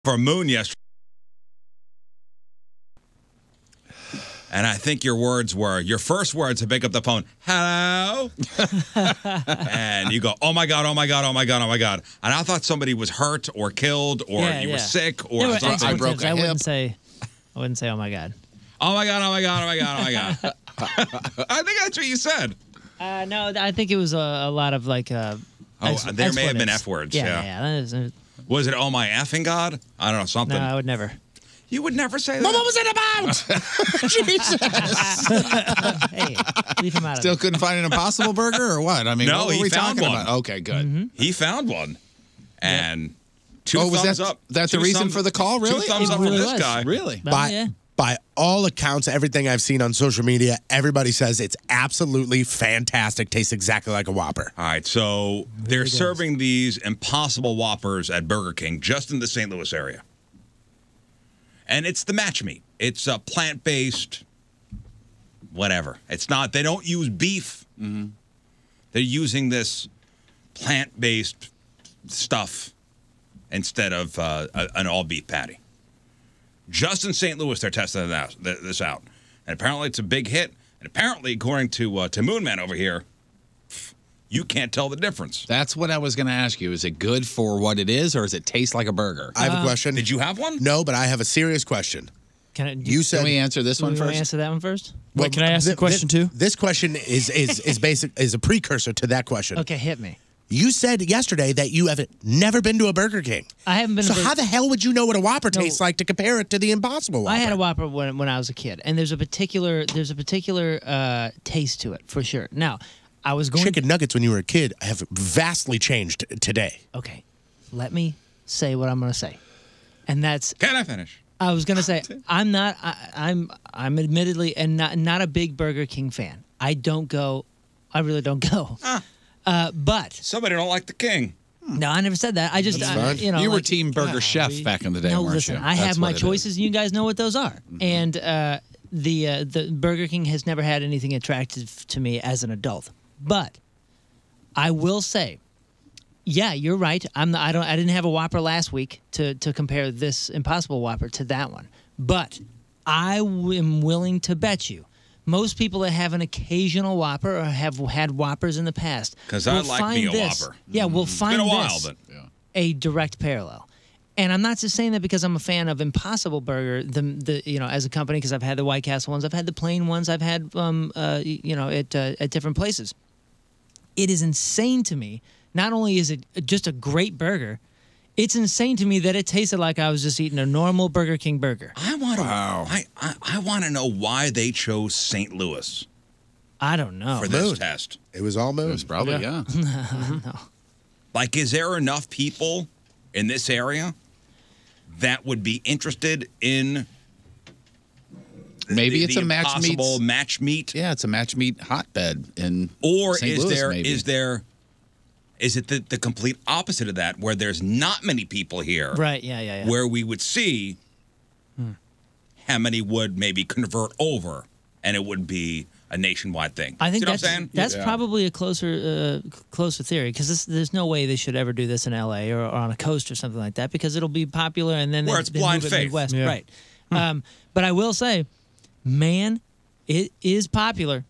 for Moon yesterday. And I think your first words to pick up the phone, hello? And you go, oh my God, oh my God, oh my God, oh my God. And I thought somebody was hurt or killed or you were sick or something. I broke a hip. I wouldn't say, oh my God. Oh my God, oh my God, oh my God, oh my God. I think that's what you said. No, I think it was a lot of like... there may have been F words. Yeah. Was it, oh my effing God? I don't know, something. No, I would never. You would never say that? Well, what was it about? Jesus. Hey, leave him out Still of it. couldn't find an Impossible Burger or what? I mean, no, what were we talking one. about? Okay, good. Mm-hmm. He found one. And two was thumbs that, up. That's the reason for the call, really? Two thumbs up really from this was. guy. Really? By all accounts, everything I've seen on social media, everybody says it's absolutely fantastic. Tastes exactly like a Whopper. All right, so they're serving these Impossible Whoppers at Burger King just in the St. Louis area. And it's the match meat. It's a plant-based whatever. It's not, they don't use beef. Mm-hmm. They're using this plant-based stuff instead of an all-beef patty. Just in St. Louis, they're testing this out. And apparently it's a big hit. And apparently, according to Moonman over here, you can't tell the difference. That's what I was going to ask you. Is it good for what it is, or does it taste like a burger? I have a question. Did you have one? No, but I have a serious question. Can we answer this one first? Answer that one first? Well, Wait, can I ask the question too? This question is a precursor to that question. Okay, hit me. You said yesterday that you have never been to a Burger King. I haven't been. So how the hell would you know what a Whopper tastes like to compare it to the Impossible Whopper? I had a Whopper when I was a kid, and there's a particular taste to it for sure. Now, I was going chicken nuggets when you were a kid have vastly changed today. Okay, let me say what I'm going to say, and that's. Can I finish? I was going to say I'm not. I'm admittedly and not a big Burger King fan. I don't go. I really don't go. But somebody don't like the king. No, I never said that. I just you were Team Burger Chef back in the day. No, weren't listen, you? I have my choices, and you guys know what those are. Mm-hmm. And the Burger King has never had anything attractive to me as an adult. But I will say, yeah, you're right. I didn't have a Whopper last week to compare this Impossible Whopper to that one. But I am willing to bet you. Most people that have an occasional Whopper or have had Whoppers in the past, because I like me a Whopper. Yeah, we'll find it's been a while, but a direct parallel. And I'm not just saying that because I'm a fan of Impossible Burger, as a company, because I've had the White Castle ones, I've had the plain ones, I've had at different places. It is insane to me. Not only is it just a great burger, it's insane to me that it tasted like I was just eating a normal Burger King burger. I want to know why they chose St. Louis. I don't know. For this test. It was all Moon. It was probably, yeah. No. Like, is there enough people in this area that would be interested in maybe it's the a match meat? Yeah, it's a match meat hotbed in Or St. Louis, maybe. Is it the complete opposite of that, where there's not many people here? Right, yeah. Where we would see how many would maybe convert over, and it would be a nationwide thing. I think that's probably a closer theory, because there's no way they should ever do this in L.A. or on a coast or something like that, because it'll be popular and then it's blind move it faith. Midwest. Yeah. Right. But I will say, man, it is popular.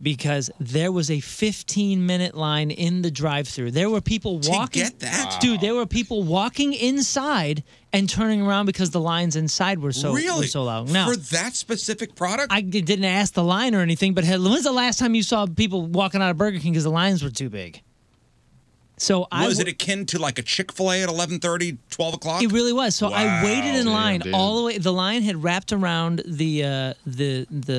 Because there was a 15-minute line in the drive-thru. There were people walking. To get that? Dude, there were people walking inside and turning around because the lines inside were so long. Now, for that specific product? I didn't ask the line or anything, but when's the last time you saw people walking out of Burger King because the lines were too big? So was it akin to like a Chick-fil-A at 11:30, 12 o'clock? It really was. So wow. I waited in line all the way. The line had wrapped around the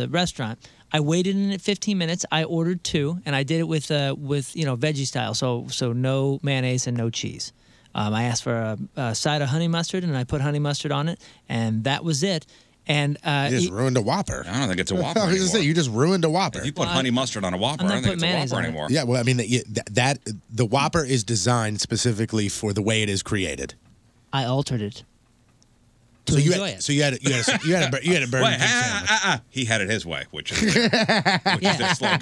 restaurant. I waited in it 15 minutes. I ordered 2, and I did it with veggie style, so no mayonnaise and no cheese. I asked for a side of honey mustard, and I put honey mustard on it, and that was it. And you just ruined a Whopper. I don't think it's a Whopper I was anymore. Gonna say, you just ruined a Whopper. If you put honey mustard on a Whopper, I don't think it's a Whopper anymore. Yeah, well, I mean, the Whopper is designed specifically for the way it is created. I altered it. So you had a Burger King sandwich. He had it his way, which is their slogan.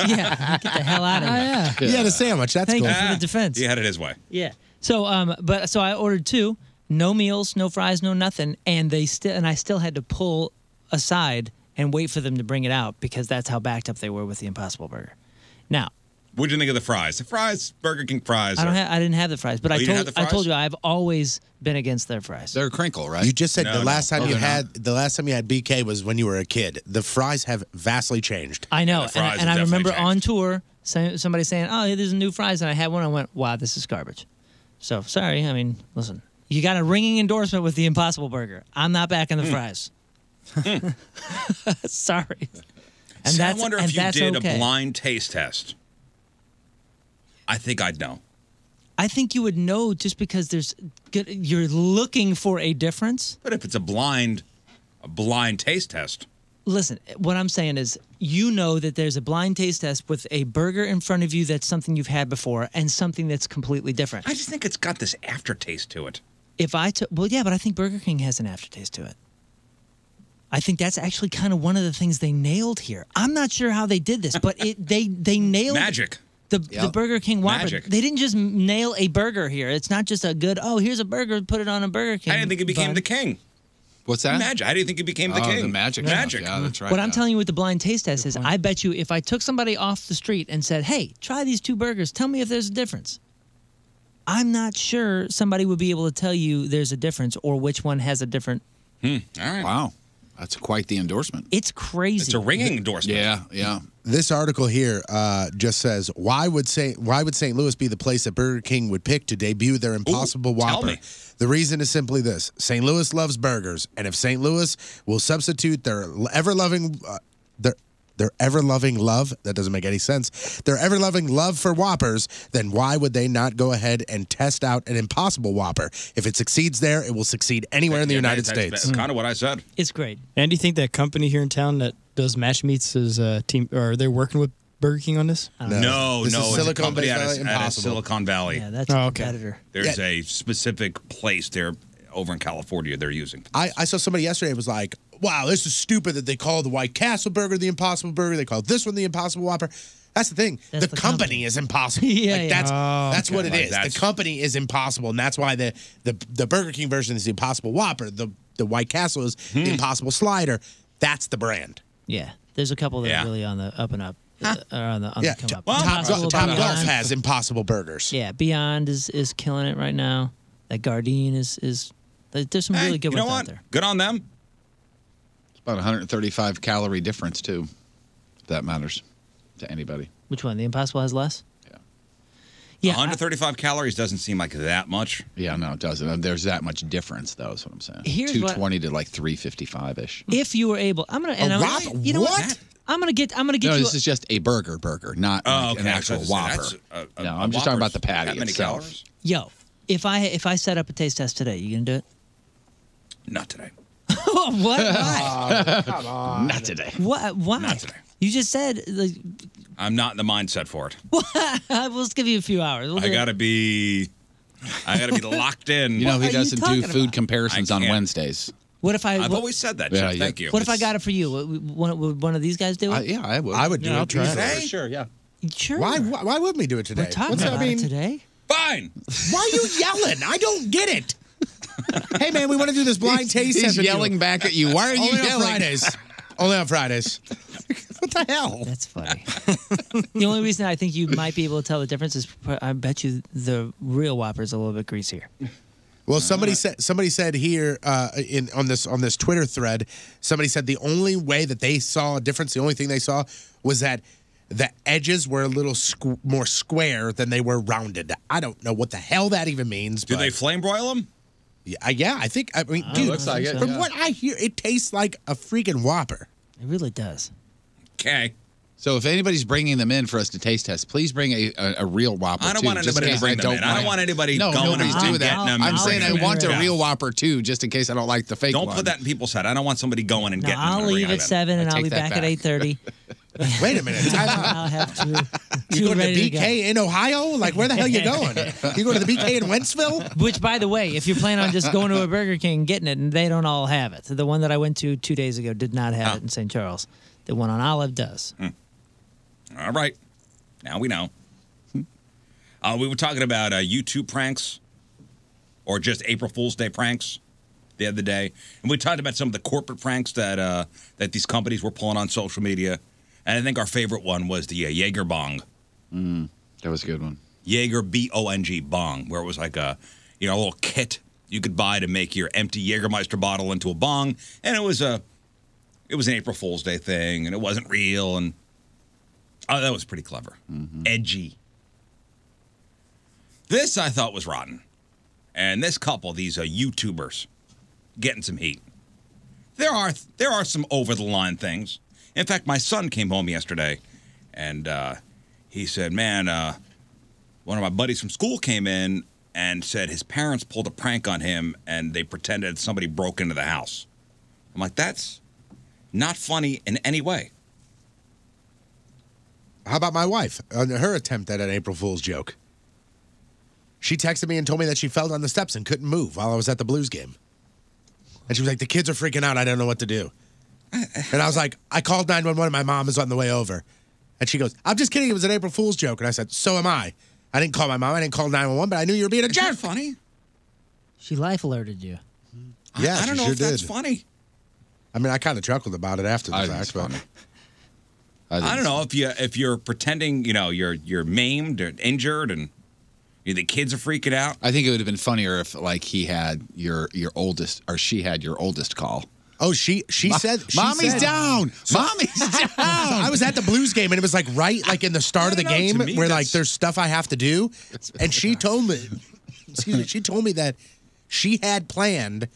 Yeah, get the hell out of here. He had a sandwich. That's Thank cool. you for the defense. He had it his way. Yeah. So, so I ordered 2, No meals, no fries, no nothing, and I still had to pull aside and wait for them to bring it out because that's how backed up they were with the Impossible Burger. Now, what'd you think of the fries? The fries, Burger King fries. I didn't have the fries, but I told you I've always been against their fries. They're crinkle, right? You just said the last time you had BK was when you were a kid. The fries have vastly changed. I know, Yeah, and I remember on tour somebody saying, "Oh, there's new fries," and I had one. I went, "Wow, this is garbage." So sorry. I mean, listen, you got a ringing endorsement with the Impossible Burger. I'm not backing the fries. Sorry. And I wonder if you did okay. a blind taste test. I think I'd know. I think you would know just because you're looking for a difference. But if it's a blind taste test. Listen, what I'm saying is you know that there's a blind taste test with a burger in front of you that's something you've had before and something that's completely different. I just think it's got this aftertaste to it. Well, yeah, but I think Burger King has an aftertaste to it. I think that's actually kind of one of the things they nailed here. I'm not sure how they did this, but they nailed magic. The Burger King Whopper. Magic. They didn't just nail a burger here. It's not just a good, here's a burger, put it on a Burger King. I didn't think it became bun. the king. What's that? Magic. I didn't think it became the king. The magic. Magic. Yeah, that's right. What I'm telling you with the blind taste test is I bet you if I took somebody off the street and said, hey, try these two burgers, tell me if there's a difference. I'm not sure somebody would be able to tell you there's a difference or which one has a different. All right. Wow. That's quite the endorsement. It's crazy. It's a ringing endorsement. Yeah. This article here just says, why would St. Louis be the place that Burger King would pick to debut their Impossible Whopper? me. The reason is simply this. St. Louis loves burgers, and if St. Louis will substitute their ever-loving love, that doesn't make any sense, their ever-loving love for Whoppers, then why would they not go ahead and test out an Impossible Whopper? If it succeeds there, it will succeed anywhere in the United States. That's kind of what I said. It's great. And do you think that company here in town that does Match Meats is a team, or are they working with Burger King on this? No, This is it's a Silicon company out Valley of Impossible. Silicon Valley. Yeah, that's a competitor. There's a specific place there over in California they're using. I saw somebody yesterday was like, wow, this is stupid that they call the White Castle Burger the Impossible Burger. They call this one the Impossible Whopper. That's the thing. That's the the company company. is impossible. That's what it is. The company is impossible, and that's why the Burger King version is the Impossible Whopper. The White Castle is the Impossible Slider. That's the brand. Yeah, there's a couple that are really on the up and up. Or on the come up. Well, Impossible Top Beyond. Golf has Impossible Burgers. Yeah, Beyond is killing it right now. That Gardein is there's some really good ones out there. Good on them. It's about 135 calorie difference, too, if that matters to anybody. Which one? The Impossible has less? Yeah. Yeah. 135 calories doesn't seem like that much. Yeah, no, it doesn't. There's that much difference, though, is what I'm saying. Here's 220 to like 355-ish. If you were able, I'm gonna. You know what? I'm gonna get No, you. this is just a burger, not like an actual Whopper. No, I'm just talking about the patty that many itself. calories? Yo, if I set up a taste test today, you gonna do it? Not today. What? Why? Come on. Not today. What? Why? Not today. You just said. I'm not in the mindset for it. Let's give you a few hours. I gotta be locked in. You know, What he are you doesn't do talking food about? comparisons I on can't. Wednesdays. What if I've always said that. Yeah, Jim. Thank you. What if I got it for you? Would one of these guys do it? Yeah, I would. I would do it. I'll try it. easily. Sure, yeah. Sure. Why wouldn't we do it today? We're talking about it today. Fine. Why are you yelling? I don't get it. Hey, man, we want to do this blind taste test He's with you. yelling back at you. Why are you Only on yelling? Fridays. Only on Fridays. What the hell? That's funny. The only reason I think you might be able to tell the difference is I bet you the real Whopper is a little bit greasier. Well, somebody said here on this Twitter thread, somebody said the only way that they saw a difference, the only thing they saw was that the edges were a little more square than they were rounded. I don't know what the hell that even means. Do but they flame broil them? Yeah, I think. I mean, dude, looks like it, from yeah. what I hear, it tastes like a freaking Whopper. It really does. Okay. So if anybody's bringing them in for us to taste test, please bring a real Whopper. I don't too, want just anybody in to case bring them in. I don't mind. want anybody No, going nobody's and doing getting that. them. I'm and saying I bringing want them a in. real Whopper too, just in case I don't like the fake Don't one. put that in people's head. I don't want somebody going and getting them. I'll and leave bringing at them in. 7 and I'll take be that back at back. 8:30. Wait a minute. Time out. I'll have to. You going to ready to BK in Ohio? Like, where the hell you going? You going to the BK in Wentzville? Which, by the way, if you're planning on just going to a Burger King and getting it, and they don't all have it. The one that I went to 2 days ago did not have it in St. Charles. The one on Olive does. All right. Now we know. We were talking about YouTube pranks. or just April Fool's Day pranks the other day. And we talked about some of the corporate pranks that these companies were pulling on social media. And I think our favorite one was the Jaeger bong. That was a good one. Jaeger, B-O-N-G, bong, where it was like a little kit you could buy to make your empty Jägermeister bottle into a bong. And it was an April Fool's Day thing, and it wasn't real. And that was pretty clever. Edgy. This I thought was rotten. And this couple, these YouTubers, getting some heat. There are some over-the-line things. In fact, my son came home yesterday, and he said, man, one of my buddies from school came in and said his parents pulled a prank on him, and they pretended somebody broke into the house. I'm like, that's not funny in any way. How about my wife? Her attempt at an April Fool's joke. She texted me and told me that she fell down the steps and couldn't move while I was at the Blues game. And she was like, the kids are freaking out. I don't know what to do. And I was like, I called 911 and my mom is on the way over. And she goes, I'm just kidding. It was an April Fool's joke. And I said, so am I. I didn't call my mom. I didn't call 911, but I knew you were being a jerk. Is that funny? She life alerted you. Yeah, I don't know sure if that's did. funny. I mean, I kind of chuckled about it after the I think fact. it's funny. I don't know if you're pretending, you're maimed or injured and the kids are freaking out. I think it would have been funnier if like he had your oldest or she had your oldest call. Oh, she said, "Mommy's down. Mommy's down." I was at the Blues game and it was like right like in the start of the game to me, where like there's stuff I have to do, and she told me, she told me that she had planned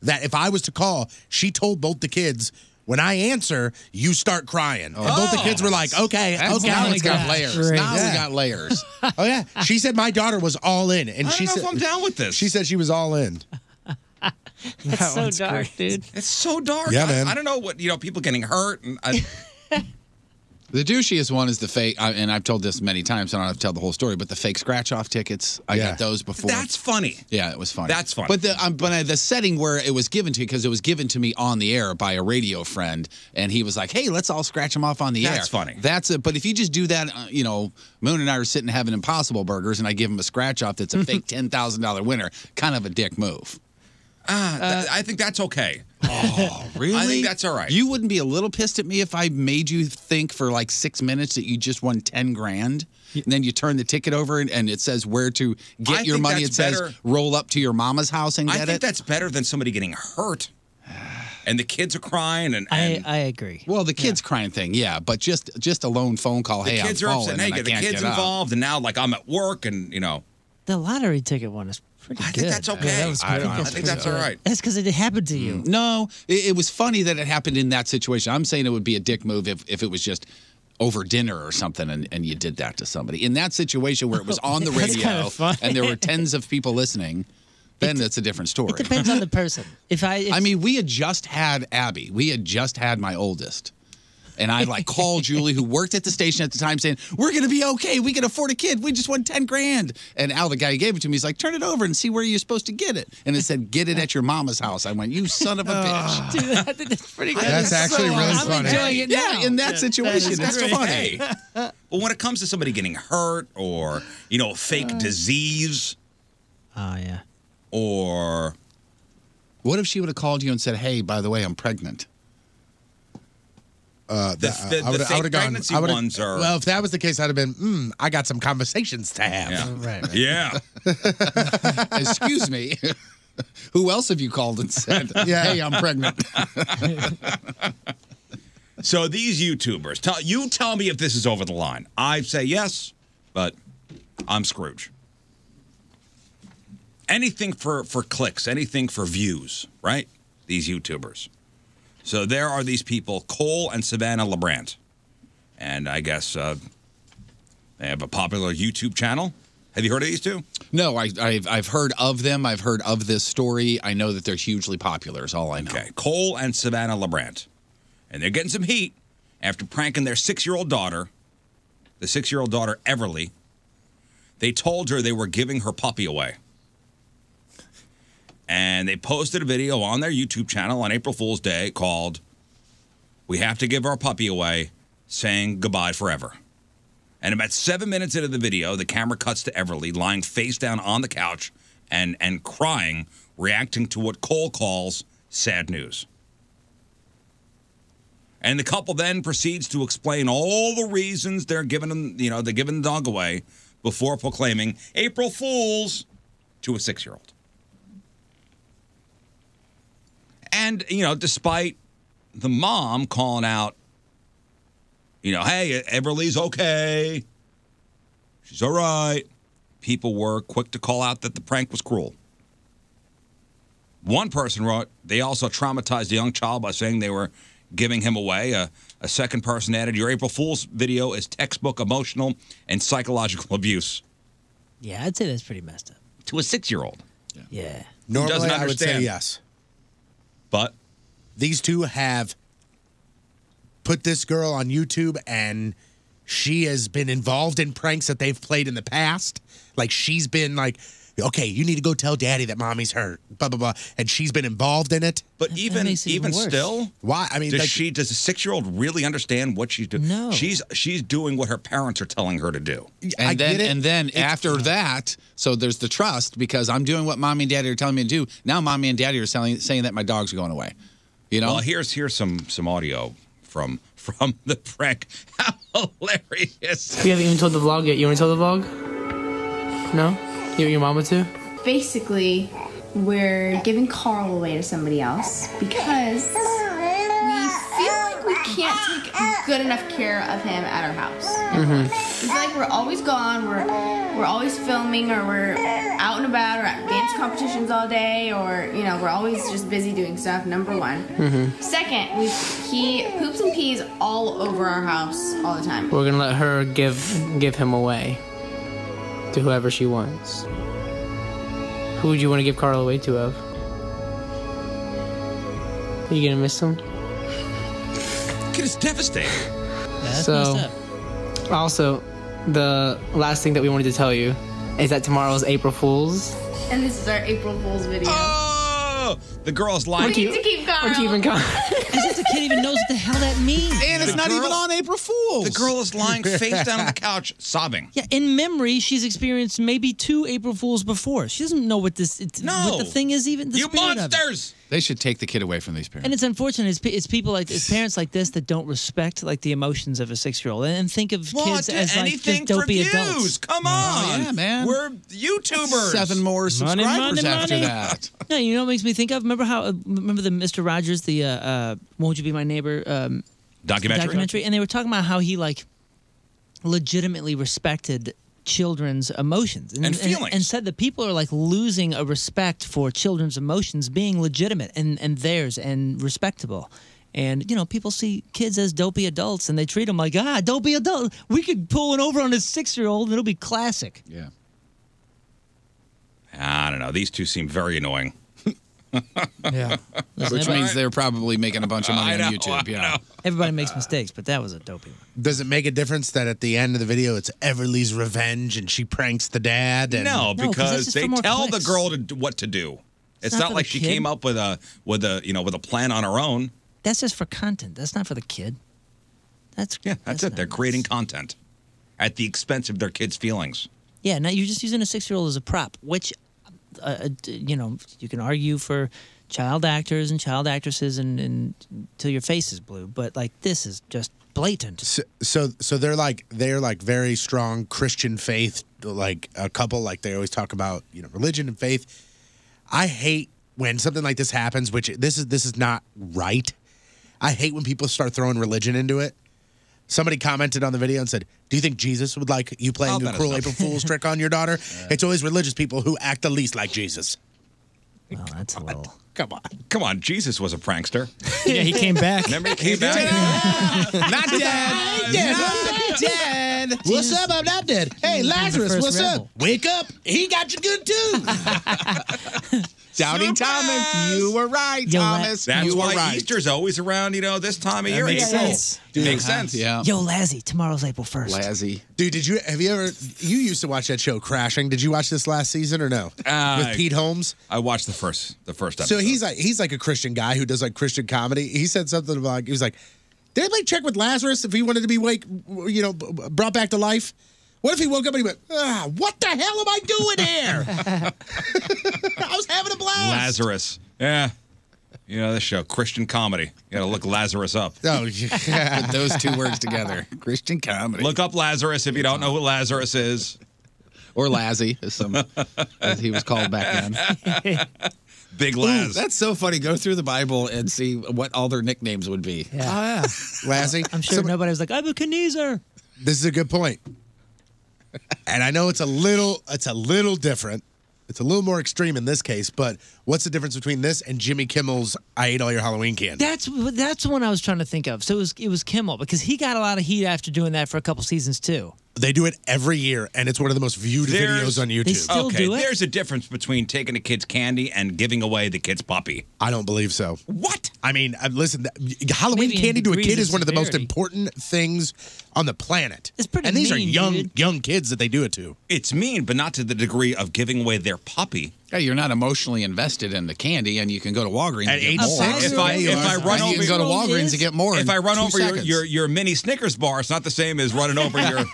that if I was to call, she told both the kids, when I answer, you start crying. And both the kids were like, okay, okay. Now my it's got gosh. layers. Great. Now we Yeah. got layers. Oh yeah, she said my daughter was all in, and I she don't know said if I'm down with this. she said she was all in. That's so one's dark, dude. It's so dark. Yeah, man. I don't know what, people getting hurt. And The douchiest one is the fake, and I've told this many times, so I don't have to tell the whole story, but the fake scratch-off tickets, I Yeah. got those before. that's funny. Yeah, it was funny. That's funny. But the setting where it was given to you, because it was given to me on the air by a radio friend, and he was like, "Hey, let's all scratch them off on the air." That's funny. That's it. But if you just do that, Moon and I are sitting having Impossible Burgers, and I give him a scratch off that's a fake $10,000 winner, kind of a dick move. I think that's okay. Oh, really? I think that's all right. You wouldn't be a little pissed at me if I made you think for like 6 minutes that you just won 10 grand, and then you turn the ticket over and it says where to get I your think money. that's It says better. roll up to your mama's house and I get think it. that's better than somebody getting hurt. And the kids are crying. And I agree. Well, the kids crying thing, yeah, but just a lone phone call. the Hey, kids I'm are falling upset. Hey, and I get the can't kids get up. involved. And now, like, I'm at work and, The lottery ticket one is pretty I good. think that's okay. Yeah, that was I pretty think that's all right. That's because it happened to you. No, it was funny that it happened in that situation. I'm saying it would be a dick move if it was just over dinner or something and you did that to somebody. In that situation where it was on the That's radio kinda funny. and there were tens of people listening, then that's a different story. It depends on the person. I mean, we had just had Abby. We had just had my oldest. And I like called Julie, who worked at the station at the time, saying, "We're going to be okay. We can afford a kid. We just won 10 grand. And Al, the guy who gave it to me, he's like, "Turn it over and see where you're supposed to get it." And it said, "Get it at your mama's house." I went, "You son of a bitch." Dude, that's pretty good. That's actually really I'm funny. enjoying it now. Yeah, in that situation, That's it's funny. okay. But when it comes to somebody getting hurt or, a fake disease Oh, yeah. or What if she would have called you and said, "Hey, by the way, I'm pregnant"? the fake pregnancy ones are. Well, if that was the case, I'd have been, I got some conversations to have. Right. Yeah. Excuse me. Who else have you called and said, Yeah. "Hey, I'm pregnant"? So these YouTubers, tell me if this is over the line. I say yes, but I'm Scrooge. Anything for clicks, anything for views, right? These YouTubers. So there are these people, Cole and Savannah LeBrant. And I guess they have a popular YouTube channel. Have you heard of these two? No, I've heard of them. I've heard of this story. I know that they're hugely popular is all I know. Okay, Cole and Savannah LeBrant. And they're getting some heat after pranking their 6-year-old daughter, the 6-year-old daughter, Everly. They told her they were giving her puppy away. And they posted a video on their YouTube channel on April Fool's Day called, "We Have to Give Our Puppy Away, Saying Goodbye Forever." And about 7 minutes into the video, the camera cuts to Everly lying face down on the couch and crying, reacting to what Cole calls sad news. And the couple then proceeds to explain all the reasons they're giving them, they're giving the dog away before proclaiming April Fools to a 6-year-old. And, despite the mom calling out, hey, Everly's okay. She's all right. People were quick to call out that the prank was cruel. One person wrote, they also traumatized the young child by saying they were giving him away. A second person added, your April Fool's video is textbook emotional and psychological abuse. Yeah, I'd say that's pretty messed up. To a 6-year-old. Yeah. Normally, I would say yes. But these two have put this girl on YouTube, and she has been involved in pranks that they've played in the past. Like, she's been like, okay, you need to go tell daddy that mommy's hurt, blah, blah, blah. And she's been involved in it. But even still, why? I mean, does a 6-year-old really understand what she's doing? No. She's doing what her parents are telling her to do. And then after that, so there's the trust, because I'm doing what mommy and daddy are telling me to do. Now mommy and daddy are saying that my dog's going away. Well, here's some audio from the prank. How hilarious. You haven't even told the vlog yet. You want to tell the vlog? No? You want your mama to? Basically, we're giving Carl away to somebody else because we feel like we can't take good enough care of him at our house. We feel like we're always gone, we're always filming, or we're out and about, or at dance competitions all day, or we're always just busy doing stuff, number one. Second, he poops and pees all over our house all the time. We're gonna let her give him away to whoever she wants. Who would you want to give Carl away to, Ev? Are you gonna miss him? Kid is devastating. That's So, messed up. also, the last thing that we wanted to tell you is that tomorrow is April Fool's. And this is our April Fool's video. Oh, the girl's lying. We need to keep Carl. We're keeping Carl. As if the kid even knows what the hell that means. And it's not even on April Fool's. The girl is lying face down on the couch, sobbing. Yeah, in memory, she's experienced maybe 2 April Fools before. She doesn't know what what the thing is, even the You spirit of it. monsters! They should take the kid away from these parents. And it's unfortunate. It's people like it's parents like this that don't respect like the emotions of a 6-year-old and think of kids as like just anything for dopey views. adults. Come on. yeah, man. We're YouTubers. 7 more subscribers money, after money. that. No, you know what it makes me think of? Remember the Mr. Rogers, the Won't You Be My Neighbor documentary? And they were talking about how he like legitimately respected children's emotions And feelings. and said that people are like losing a respect for children's emotions being legitimate and theirs and respectable. And, people see kids as dopey adults and they treat them like, dopey adult. We could pull one over on a 6-year-old and it'll be classic. Yeah. I don't know. These two seem very annoying. Yeah. Which means they're probably making a bunch of money I know, on YouTube. I Yeah. know. Everybody makes mistakes, but that was a dopey one. Does it make a difference that at the end of the video it's Everly's revenge and she pranks the dad? And No, 'cause because this is they for more tell clicks. the girl what to do. It's not not for like the she kid. came up with a plan on her own. That's just for content. That's not for the kid. That's That's it. not They're nice. creating content at the expense of their kids' feelings. Yeah, now you're just using a 6-year-old as a prop, which, you can argue for child actors and child actresses and till your face is blue, but like this is just blatant. So they're like very strong Christian faith, like a couple, like they always talk about, religion and faith. I hate when something like this happens, which this is not right. I hate when people start throwing religion into it. Somebody commented on the video and said, "Do you think Jesus would like you playing a cruel April Fool's trick on your daughter?" It's always religious people who act the least like Jesus. Well, that's a little. Come on. Jesus was a prankster. Yeah, he came back. Remember he came back? Not dead. Not dead. What's up? I'm not dead. Hey, Lazarus, first what's rebel. up? Wake up. He got you good too. Doubting Thomas, you were right, Yo, Thomas. That's you were why right. Easter's always around, this time of year. makes April. sense. Makes sense. Yeah. Yo, Lazzy, tomorrow's April 1st. Lazzy. Dude, you used to watch that show Crashing? Did you watch this last season or no? With Pete Holmes? I watched the first episode. So he's like a Christian guy who does like Christian comedy. He said something about, he was like, did anybody check with Lazarus if he wanted to be brought back to life? What if he woke up and he went, what the hell am I doing here? I was having a blast. Lazarus. Yeah. You know, this show, Christian comedy. You got to look Lazarus up. Oh, yeah. Put those two words together. Christian comedy. Look up Lazarus if you don't know who Lazarus is. Or Lazzy, as he was called back then. Big Laz. Ooh, that's so funny. Go through the Bible and see what all their nicknames would be. Yeah. Oh, yeah. Lassie. I'm sure nobody was like, I'm a Kneezer. This is a good point. And I know it's a little different. It's a little more extreme in this case, but what's the difference between this and Jimmy Kimmel's I ate all your Halloween candy? That's the one I was trying to think of. So it was Kimmel, because he got a lot of heat after doing that for a couple seasons too. They do it every year, and it's one of the most viewed videos on YouTube. They still do it? There's a difference between taking a kid's candy and giving away the kid's puppy. I don't believe so. What? I mean, listen, Halloween Maybe in candy to a degrees kid of is one of the most severity. important things on the planet. It's pretty And these mean, are dude. young kids that they do it to. It's mean, but not to the degree of giving away their puppy. Yeah, you're not emotionally invested in the candy, and you can go to Walgreens At and get age more. 6, If I run And you over can go to your- Walgreens and get more. If in I run 2 over seconds. your mini Snickers bar, it's not the same as running over your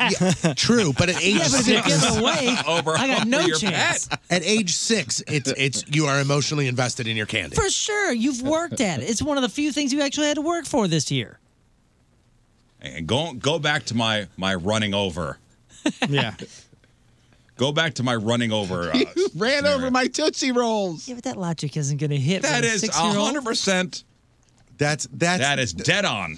True, but at age Yeah, but if it 6, gives away, over, I got over no your chance. pet. at age 6, it's you are emotionally invested in your candy. For sure, you've worked at it. It's one of the few things you actually had to work for this year. And go back to my running over. Yeah. Go back to my running over. You ran scenario. over my Tootsie Rolls. Yeah, but that logic isn't going to hit. That with a is 6-year-old. 100%. That is dead on.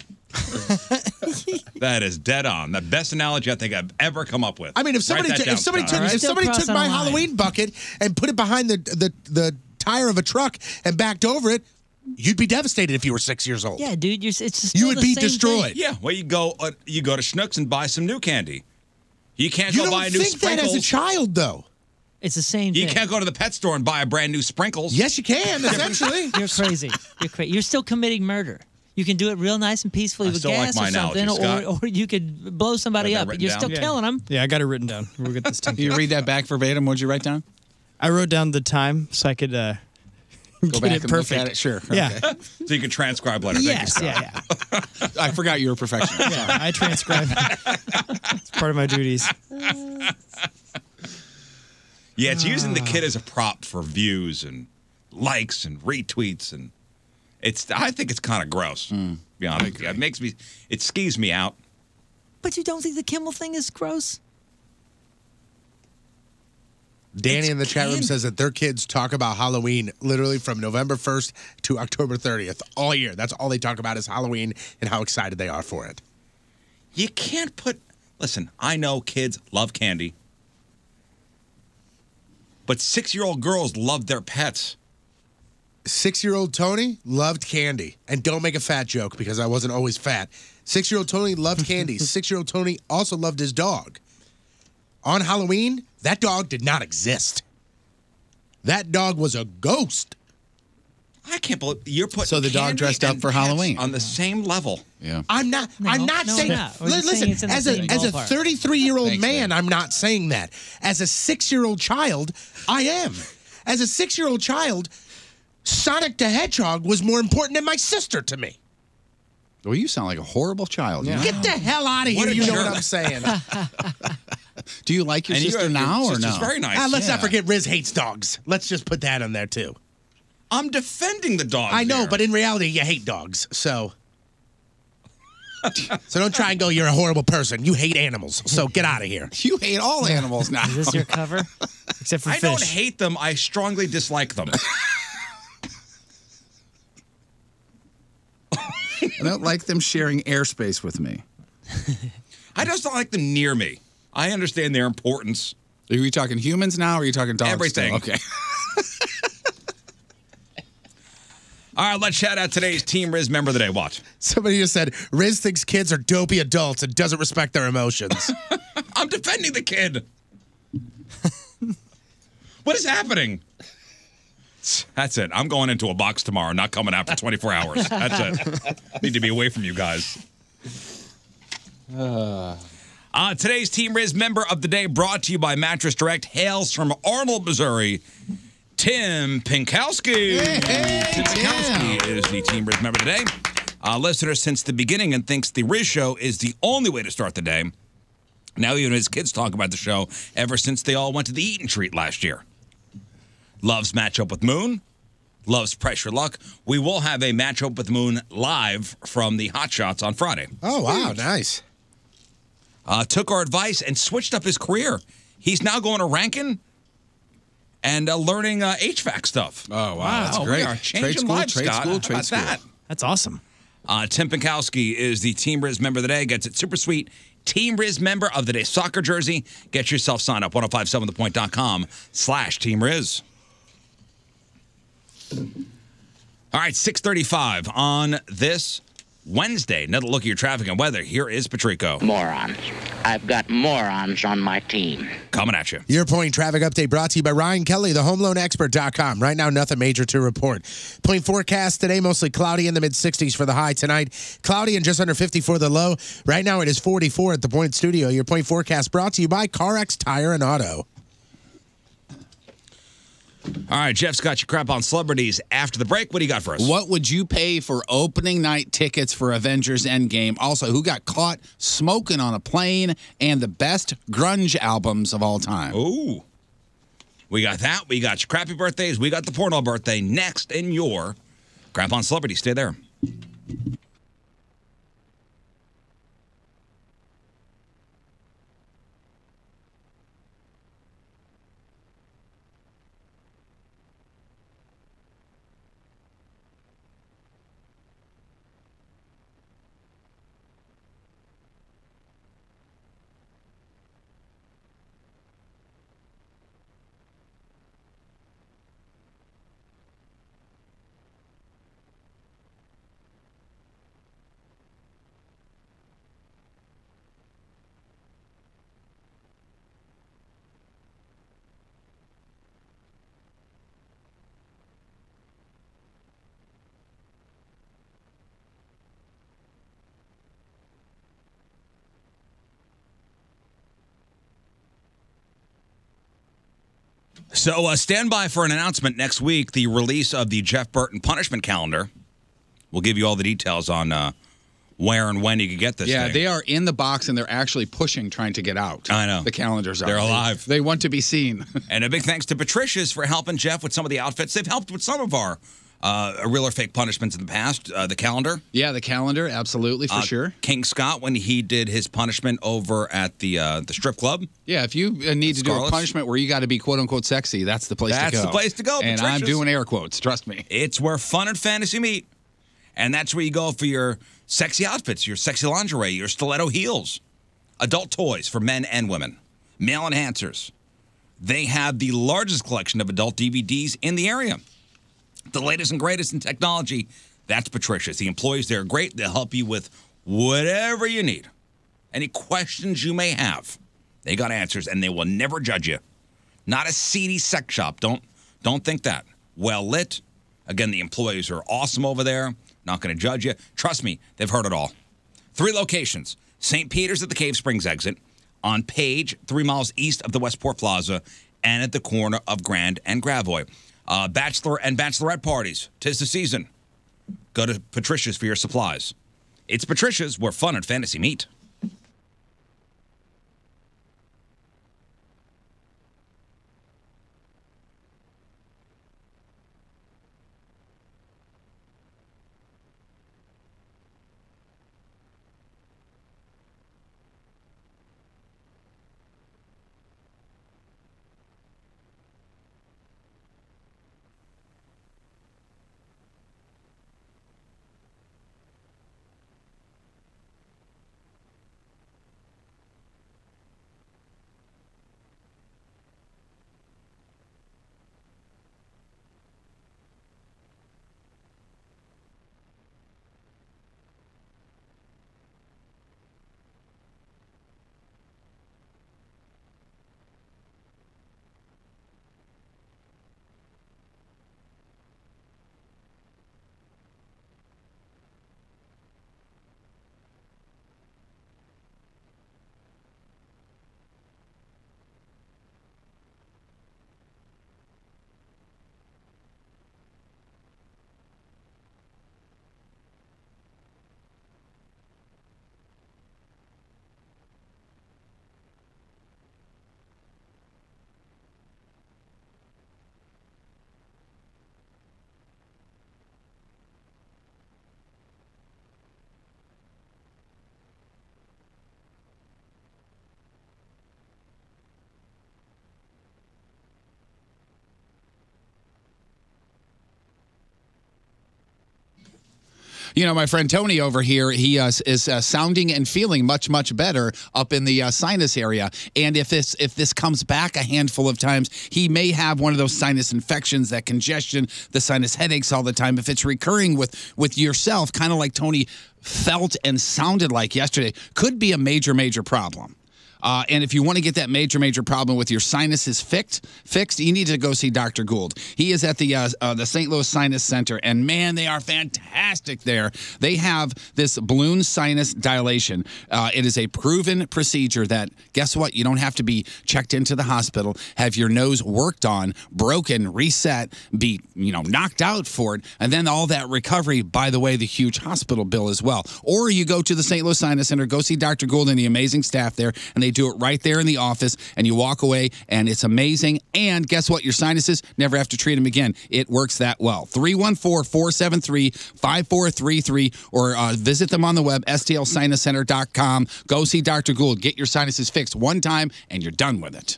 That is dead on. The best analogy I think I've ever come up with. I mean, if somebody Write that took down, Scott. if Still somebody took crossing my a line. Halloween bucket and put it behind the tire of a truck and backed over it, you'd be devastated if you were 6 years old. Yeah, dude, it's still You would the be same destroyed. thing. Yeah, well, you go to Schnucks and buy some new candy. You can't You go don't buy new think that sprinkles. as a child, though. It's the same You thing. can't go to the pet store and buy a brand new sprinkles. Yes, you can, essentially. You're crazy. You're crazy. You're still committing murder. You can do it real nice and peacefully I with still like gas my or something, analogy, Scott. or you could blow somebody Got that up. But written you're down? still Yeah. killing them. Yeah, I got it written down. We'll get this Can thing. you read that back verbatim? What'd you write down? I wrote down the time so I could Go get back it and perfect. look at it. Sure. Yeah. Okay. So you can transcribe later. Yes, Thank you, yeah, Scott. yeah. I forgot you were a perfectionist. Yeah, I transcribe. It's part of my duties. Yeah, it's using the kid as a prop for views and likes and retweets, and I think it's kind of gross. To be honest, with you. It skews me out. But you don't think the Kimmel thing is gross? Danny It's in the chat room candy. says that their kids talk about Halloween literally from November 1st to October 30th all year. That's all they talk about is Halloween and how excited they are for it. You can't put. Listen, I know kids love candy, but 6-year-old girls love their pets. 6-year-old Tony loved candy. And don't make a fat joke because I wasn't always fat. 6-year-old Tony loved candy. 6-year-old Tony also loved his dog. On Halloween, that dog did not exist. That dog was a ghost. I can't believe you're putting. So the dog candy dressed up and for pets Halloween. on the same level. Yeah. I'm not No, saying we're not. We're just listen, saying it's in the as same a ballpark. 33-year-old Thanks, man, man. I'm not saying that. As a 6-year-old child, I am. As a 6-year-old child, Sonic the Hedgehog was more important than my sister to me. Well, you sound like a horrible child. you know? Get the hell out of What here. a You know jerk. what I'm saying. Do you like your And sister your now or sister's no? very nice. Let's not Yeah. forget Riz hates dogs. Let's just put that in there, too. I'm defending the dog. I know, here. but in reality, you hate dogs. So don't try and go, you're a horrible person. You hate animals. So get out of here. You hate all animals now. Is this your cover? Except for I fish. don't hate them. I strongly dislike them. I don't like them sharing airspace with me. I just don't like them near me. I understand their importance. Are you talking humans now or are you talking dogs? Everything. still? Okay. All right, let's shout out today's Team Riz member of the day. Watch. Somebody just said, Riz thinks kids are dopey adults and doesn't respect their emotions. I'm defending the kid. What is happening? That's it. I'm going into a box tomorrow, not coming out for 24 hours. That's it. Need to be away from you guys. Today's Team Riz member of the day brought to you by Mattress Direct hails from Arnold, Missouri. Tim Pinkowski. Tim Pinkowski is the Team Riz member today. Listener since the beginning and thinks the Riz Show is the only way to start the day. Now even his kids talk about the show ever since they all went to the Eat and Treat last year. Loves Matchup with Moon. Loves Pressure Luck. We will have a Matchup with Moon live from the Hot Shots on Friday. Oh, wow. Nice. Took our advice and switched up his career. He's now going to Rankin and learning HVAC stuff. Oh, wow. That's great. We are changing lives, Scott. How about that? That's awesome. Tim Pinkowski is the Team Riz member of the day. Gets it super sweet. Team Riz member of the day soccer jersey. Get yourself signed up. 1057thepoint.com/Team Riz. All right, 6:35 on this Wednesday. Another look at your traffic and weather. Here is Patrico. Morons. I've got morons on my team. Coming at you. Your Point traffic update brought to you by Ryan Kelly, thehomeloanexpert.com. Right now, nothing major to report. Point forecast today, mostly cloudy in the mid-60s for the high tonight. Cloudy and just under 50 for the low. Right now, it is 44 at the Point studio. Your Point forecast brought to you by CarX Tire and Auto. All right, Jeff's got your crap on celebrities after the break. What do you got for us? What would you pay for opening night tickets for Avengers Endgame? Also, who got caught smoking on a plane, and the best grunge albums of all time. Ooh. We got that. We got your crappy birthdays. We got the porno birthday next in your crap on celebrity. Stay there. So stand by for an announcement next week, the release of the Jeff Burton punishment calendar. We'll give you all the details on where and when you can get this thing. They are in the box, and they're actually pushing, trying to get out. I know. The calendars are. They're alive. They want to be seen. And a big thanks to Patricia's for helping Jeff with some of the outfits. They've helped with some of our real or fake punishments in the past. The calendar. Yeah, the calendar, absolutely, for sure. King Scott, when he did his punishment over at the strip club. Yeah, if you need to do a punishment where you got to be quote-unquote sexy, that's the place to go. That's the place to go, And Patricia's. I'm doing air quotes, trust me. It's where fun and fantasy meet. And that's where you go for your sexy outfits, your sexy lingerie, your stiletto heels, adult toys for men and women, male enhancers. They have the largest collection of adult DVDs in the area. The latest and greatest in technology, that's Patricia's. The employees there are great. They'll help you with whatever you need. Any questions you may have, they got answers, and they will never judge you. Not a seedy sex shop. Don't think that. Well lit. Again, the employees are awesome over there. Not going to judge you. Trust me, they've heard it all. 3 locations. St. Peter's at the Cave Springs exit, on Page, 3 miles east of the Westport Plaza, and at the corner of Grand and Gravois. Bachelor and bachelorette parties. 'Tis the season. Go to Patricia's for your supplies. It's Patricia's, where fun and fantasy meet. You know, my friend Tony over here, he is sounding and feeling much, much better up in the sinus area. And if this comes back a handful of times, he may have one of those sinus infections, that congestion, the sinus headaches all the time. If it's recurring with yourself, kind of like Tony felt and sounded like yesterday, could be a major, major problem. And if you want to get that major, major problem with your sinuses fixed, you need to go see Dr. Gould. He is at the St. Louis Sinus Center, and man, they are fantastic there. They have this balloon sinus dilation. It is a proven procedure that, guess what? You don't have to be checked into the hospital, have your nose worked on, broken, reset, be knocked out for it, and then all that recovery. By the way, the huge hospital bill as well. Or you go to the St. Louis Sinus Center, go see Dr. Gould and the amazing staff there, and they do it right there in the office, and you walk away, and it's amazing. And guess what? Your sinuses, never have to treat them again. It works that well. 314-473-5433, or visit them on the web, stlsinuscenter.com. Go see Dr. Gould. Get your sinuses fixed one time, and you're done with it.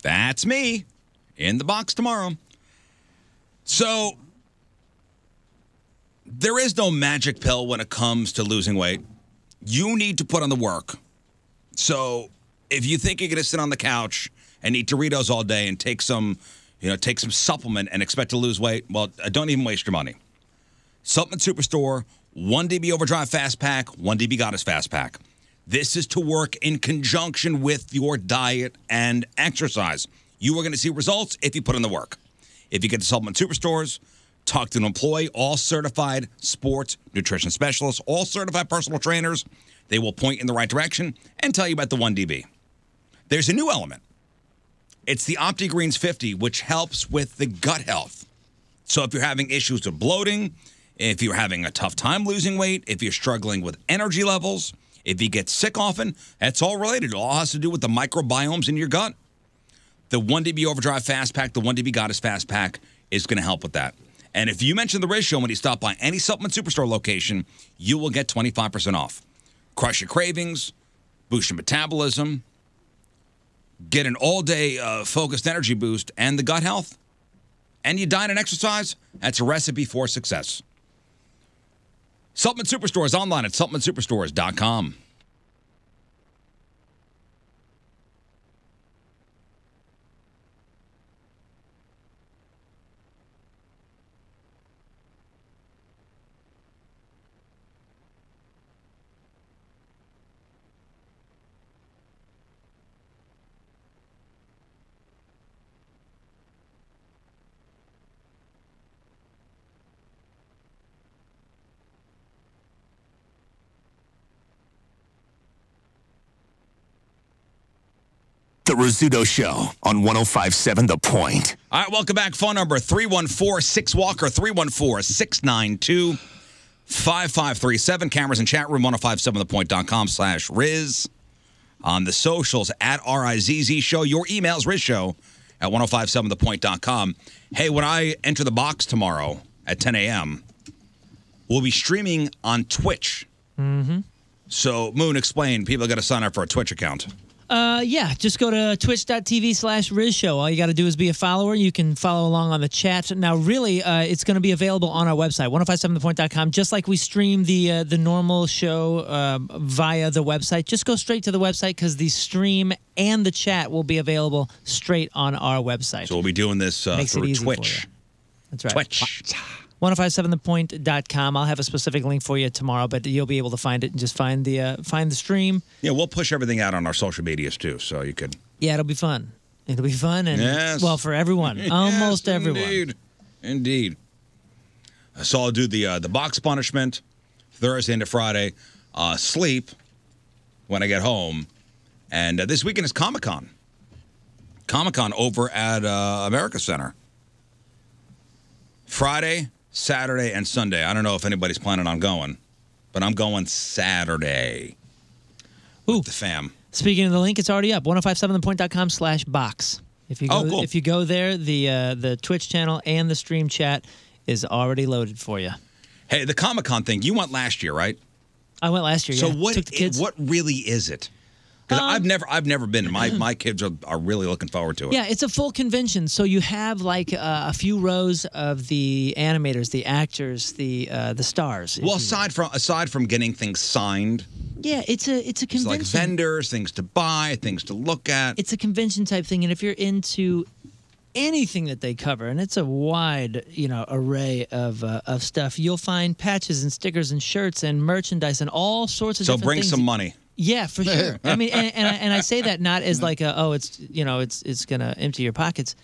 That's me in the box tomorrow. So there is no magic pill when it comes to losing weight. You need to put on the work. So if you think you're going to sit on the couch and eat Doritos all day and take some supplement and expect to lose weight, well, don't even waste your money. Supplement Superstore, 1DB Overdrive Fast Pack, 1DB Goddess Fast Pack. This is to work in conjunction with your diet and exercise. You are going to see results if you put in the work. If you get to Supplement Superstores, talk to an employee, all certified sports nutrition specialists, all certified personal trainers. They will point in the right direction and tell you about the 1DB. There's a new element. It's the OptiGreens 50, which helps with the gut health. So if you're having issues with bloating, if you're having a tough time losing weight, if you're struggling with energy levels, if you get sick often, that's all related. It all has to do with the microbiomes in your gut. The 1DB Overdrive Fast Pack, the 1DB Goddess Fast Pack is going to help with that. And if you mention the Riz Show when you stop by any Supplement Superstore location, you will get 25% off. Crush your cravings, boost your metabolism, get an all-day focused energy boost, and the gut health. And you diet and exercise, that's a recipe for success. Supplement Superstores online at supplementsuperstores.com. The Rizzuto Show on 105.7 The Point. All right, welcome back. Phone number 314-6-WALKER, 314-692-5537. Cameras and chat room, 1057thepoint.com/Riz. On the socials, at RIZZ Show. Your emails, RizShow at 1057thepoint.com. Hey, when I enter the box tomorrow at 10 a.m., we'll be streaming on Twitch. Mm-hmm. So, Moon, explain. People got to sign up for a Twitch account. Yeah, just go to twitch.tv/Riz Show. All you got to do is be a follower. You can follow along on the chat. Now, really, it's going to be available on our website, 1057thepoint.com, just like we stream the normal show via the website. Just go straight to the website because the stream and the chat will be available straight on our website. So we'll be doing this through Twitch. That's right. Twitch. 1057thepoint.com. I'll have a specific link for you tomorrow, but you'll be able to find it and just find the stream. Yeah, we'll push everything out on our social medias too, so you could. Yeah, it'll be fun. It'll be fun, and yes. Well, for everyone, almost everyone. Indeed. So I'll do the box punishment Thursday into Friday, sleep when I get home, and this weekend is Comic-Con. Comic-Con over at America Center. Friday, Saturday, and Sunday. I don't know if anybody's planning on going, but I'm going Saturday. With the fam. Speaking of the link, it's already up. 1057thepoint.com/box. If you go, cool. If you go there, the Twitch channel and the stream chat is already loaded for you. Hey, the Comic-Con thing, you went last year, right? I went last year. So yeah. Took the kids. what really is it? Because I've never been. My kids are really looking forward to it. Yeah, it's a full convention. So you have like a few rows of the animators, the actors, the stars. Well, aside from getting things signed. Yeah, it's a convention. It's like vendors, things to buy, things to look at. It's a convention type thing, and if you're into anything that they cover, and it's a wide, array of stuff, you'll find patches and stickers and shirts and merchandise and all sorts of different things. So bring some money. Yeah, for sure. I mean, and I say that not as like it's gonna empty your pockets.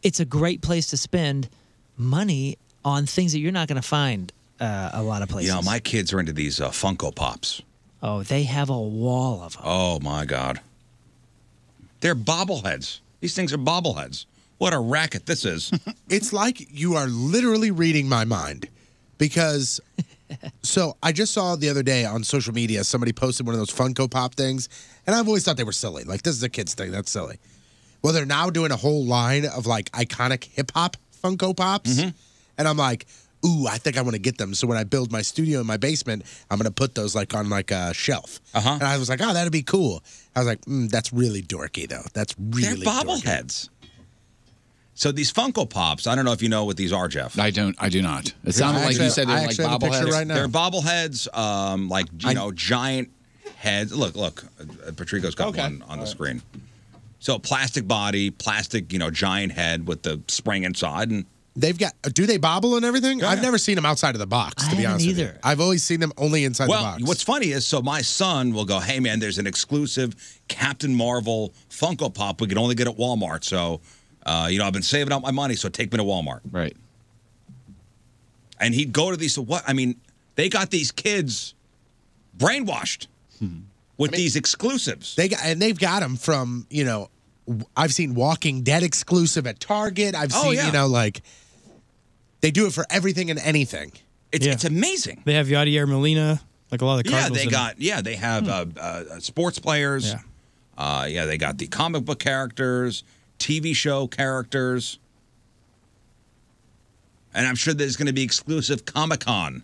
It's a great place to spend money on things that you're not gonna find a lot of places. My kids are into these Funko Pops. Oh, they have a wall of them. Oh my God, they're bobbleheads. These things are bobbleheads. What a racket this is. It's like you are literally reading my mind because. So I just saw the other day on social media, somebody posted one of those Funko Pop things, and I've always thought they were silly. Like, this is a kid's thing. That's silly. Well, they're now doing a whole line of, like, iconic hip-hop Funko Pops, and I'm like, ooh, I think I want to get them. So when I build my studio in my basement, I'm going to put those, like, on, like, a shelf. And I was like, oh, that'd be cool. I was like, that's really dorky, though. That's really They're bobbleheads. So these Funko Pops, I don't know if you know what these are, Jeff. I do not. It sounded like you said they're like bobbleheads. Right now. They're bobbleheads, giant heads. Look, Patrico's got one on the screen. So plastic body, plastic, giant head with the spring inside, and they've got. Do they bobble and everything? Yeah. I've never seen them outside of the box. To be honest with you, I've always seen them only inside the box. Well, what's funny is, so my son will go, "Hey man, there's an exclusive Captain Marvel Funko Pop we can only get at Walmart." So. I've been saving up my money, so take me to Walmart. Right. And he'd go to these. So what? I mean, they got these kids brainwashed with these exclusives. They've got them from I've seen Walking Dead exclusive at Target. I've seen They do it for everything and anything. It's amazing. They have Yadier Molina, like a lot of the Cardinals. They have sports players. Yeah. They got the comic book characters, TV show characters. And I'm sure there's going to be exclusive Comic-Con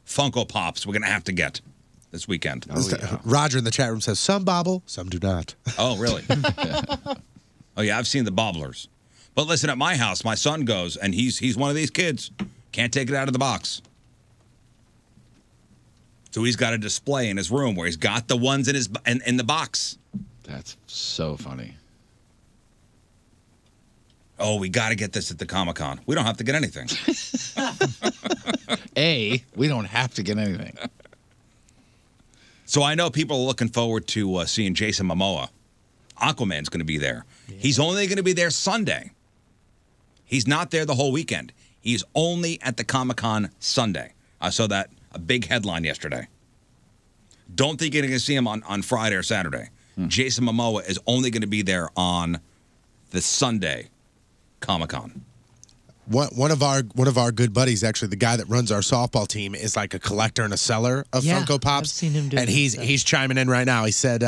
Funko Pops we're going to have to get this weekend. Roger in the chat room says, some bobble, some do not. Oh, really? Oh, yeah, I've seen the bobblers. But listen, at my house, my son goes, and he's one of these kids. Can't take it out of the box. So he's got a display in his room where he's got the ones in the box. That's so funny. Oh, we got to get this at the Comic-Con. We don't have to get anything. We don't have to get anything. So I know people are looking forward to seeing Jason Momoa. Aquaman's going to be there. Yeah. He's only going to be there Sunday. He's not there the whole weekend. He's only at the Comic-Con Sunday. I saw that a big headline yesterday. Don't think you're going to see him on Friday or Saturday. Jason Momoa is only going to be there on the Sunday Comic-Con. One of our good buddies, actually, the guy that runs our softball team, is like a collector and a seller of Funko Pops. I've seen him do and that. he's chiming in right now. He said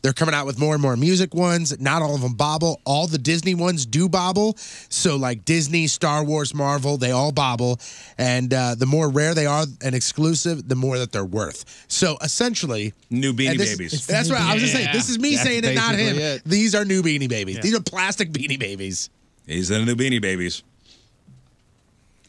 they're coming out with more and more music ones. Not all of them bobble. All the Disney ones do bobble. So like Disney, Star Wars, Marvel, they all bobble. And the more rare they are and exclusive, the more that they're worth. So essentially, new Beanie Babies. That's right. I was just saying. This is me saying it, not him. It. These are new Beanie Babies. Yeah. These are plastic Beanie Babies. These are the new Beanie Babies.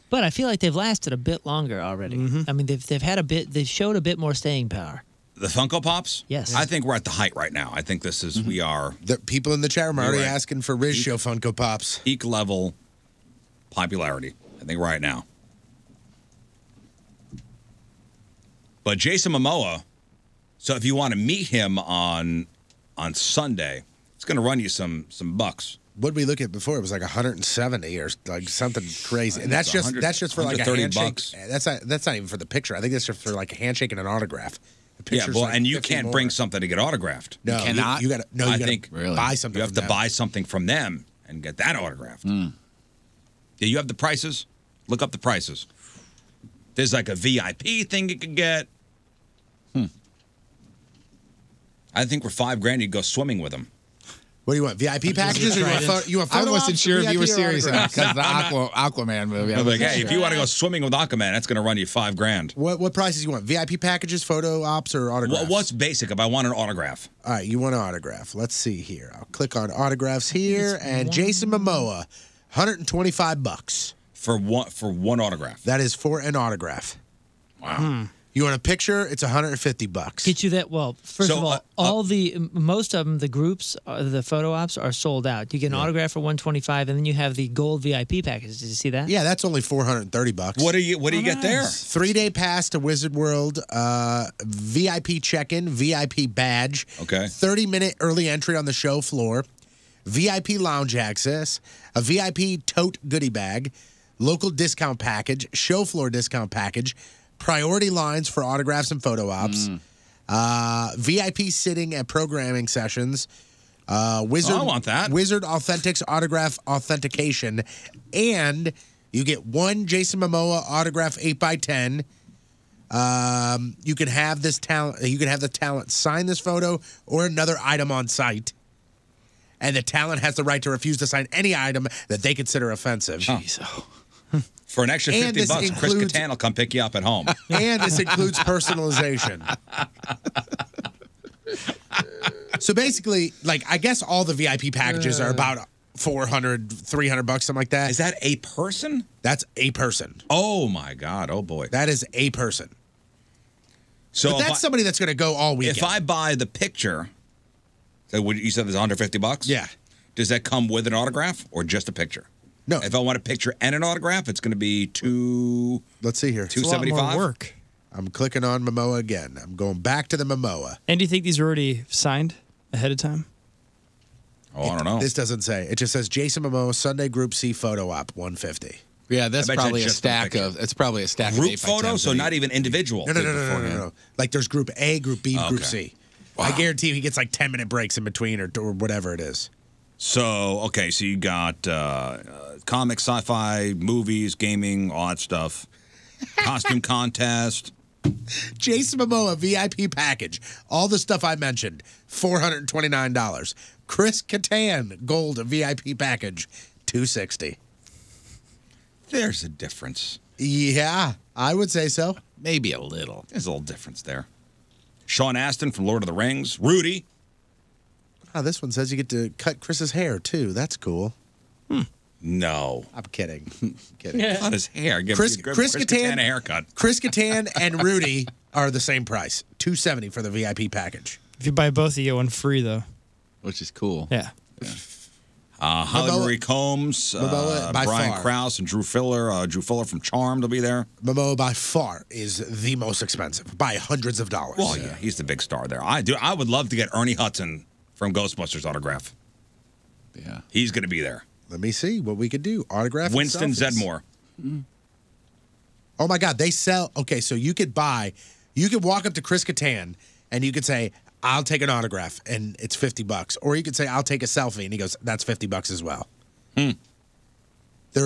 But I feel like they've lasted a bit longer already. Mm-hmm. I mean, they've had a bit. They've showed a bit more staying power. The Funko Pops? Yes. I think we're at the height right now. I think this is we are. The people in the chat room are already asking for Riz Show Funko Pops. Peak level popularity. I think right now. But Jason Momoa. So if you want to meet him on Sunday, it's going to run you some bucks. What did we look at before? It was like 170 or like something crazy, and that's just for like a handshake. Bucks. That's not even for the picture. I think that's just for like a handshake and an autograph. Yeah, well, like and you can't bring something to get autographed. No, you cannot. You got to. No, you got to really buy something. You have to buy something from them and get that autographed. Yeah, you have the prices. Look up the prices. There's like a VIP thing you can get. I think for $5,000 you'd go swimming with them. What do you want? VIP packages? Or you want photo I wasn't ops, sure if VIP you were serious autographs? because the Aquaman movie. I'm like, hey, if you want to go swimming with Aquaman, that's going to run you $5,000. What prices you want? VIP packages, photo ops, or autographs? What's basic if I want an autograph? All right, you want an autograph. Let's see here. I'll click on autographs here, and Jason Momoa, $125 for one autograph. That is for an autograph. Wow. You want a picture? It's $150. Get you that. Well, first of all, most of them, the groups, the photo ops are sold out. You get an autograph for $125, and then you have the gold VIP packages. Did you see that? Yeah, that's only $430. What do you get there? 3-day pass to Wizard World, VIP check-in, VIP badge. Okay. 30-minute early entry on the show floor, VIP lounge access, a VIP tote goodie bag, local discount package, show floor discount package. Priority lines for autographs and photo ops, VIP sitting and programming sessions, Wizard. I want that. Wizard Authentics autograph authentication, and you get one Jason Momoa autograph 8x10. You can have this talent. You can have the talent sign this photo or another item on site, and the talent has the right to refuse to sign any item that they consider offensive. Jeez. For an extra $50, Chris Kattan will come pick you up at home. And this includes personalization. So basically, like, I guess all the VIP packages are about $400, $300, something like that. Is that a person? That's a person. Oh my God! Oh boy! That is a person. So but that's somebody that's going to go all weekend. If I buy the picture, so you said there's $150? Yeah. Does that come with an autograph or just a picture? No. If I want a picture and an autograph, it's going to be Let's see here. $275. It's a lot more work. I'm clicking on Momoa again. I'm going back to the Momoa. And do you think these are already signed ahead of time? Oh, I don't know. This doesn't say. It just says Jason Momoa Sunday Group C photo op 150. Yeah, that's I bet you probably a just stack the of. It's probably a stack Group of 8x10s photo, so not even individual. No. Like there's Group A, Group B, Group C. Wow. I guarantee you he gets like 10-minute breaks in between or whatever it is. So, okay, so you got comics, sci-fi, movies, gaming, all that stuff. Costume contest. Jason Momoa VIP package. All the stuff I mentioned, $429. Chris Kattan Gold VIP package, $260. There's a difference. Yeah, I would say so. Maybe a little. There's a little difference there. Sean Astin from Lord of the Rings. Rudy. Oh, this one says you get to cut Chris's hair, too. That's cool. No. I'm kidding. Cut his hair. Give Chris Chris Kattan Kattan a haircut. Chris Kattan and Rudy are the same price, $270 for the VIP package. If you buy both, you get one free, though. Which is cool. Yeah. Holly Marie Combs, Momoa by Brian far. Krause, and Drew Filler. Drew Filler from Charmed will be there. Momoa by far is the most expensive, by hundreds of dollars. Well, yeah, he's the big star there. I would love to get Ernie Hudson from Ghostbusters autograph. Yeah. He's going to be there. Let me see what we could do. Autograph. Winston and selfies. Zedmore. Oh my God, they sell. Okay, so you could walk up to Chris Kattan and you could say, "I'll take an autograph," and it's $50. Or you could say, "I'll take a selfie," and he goes, "That's $50 as well." There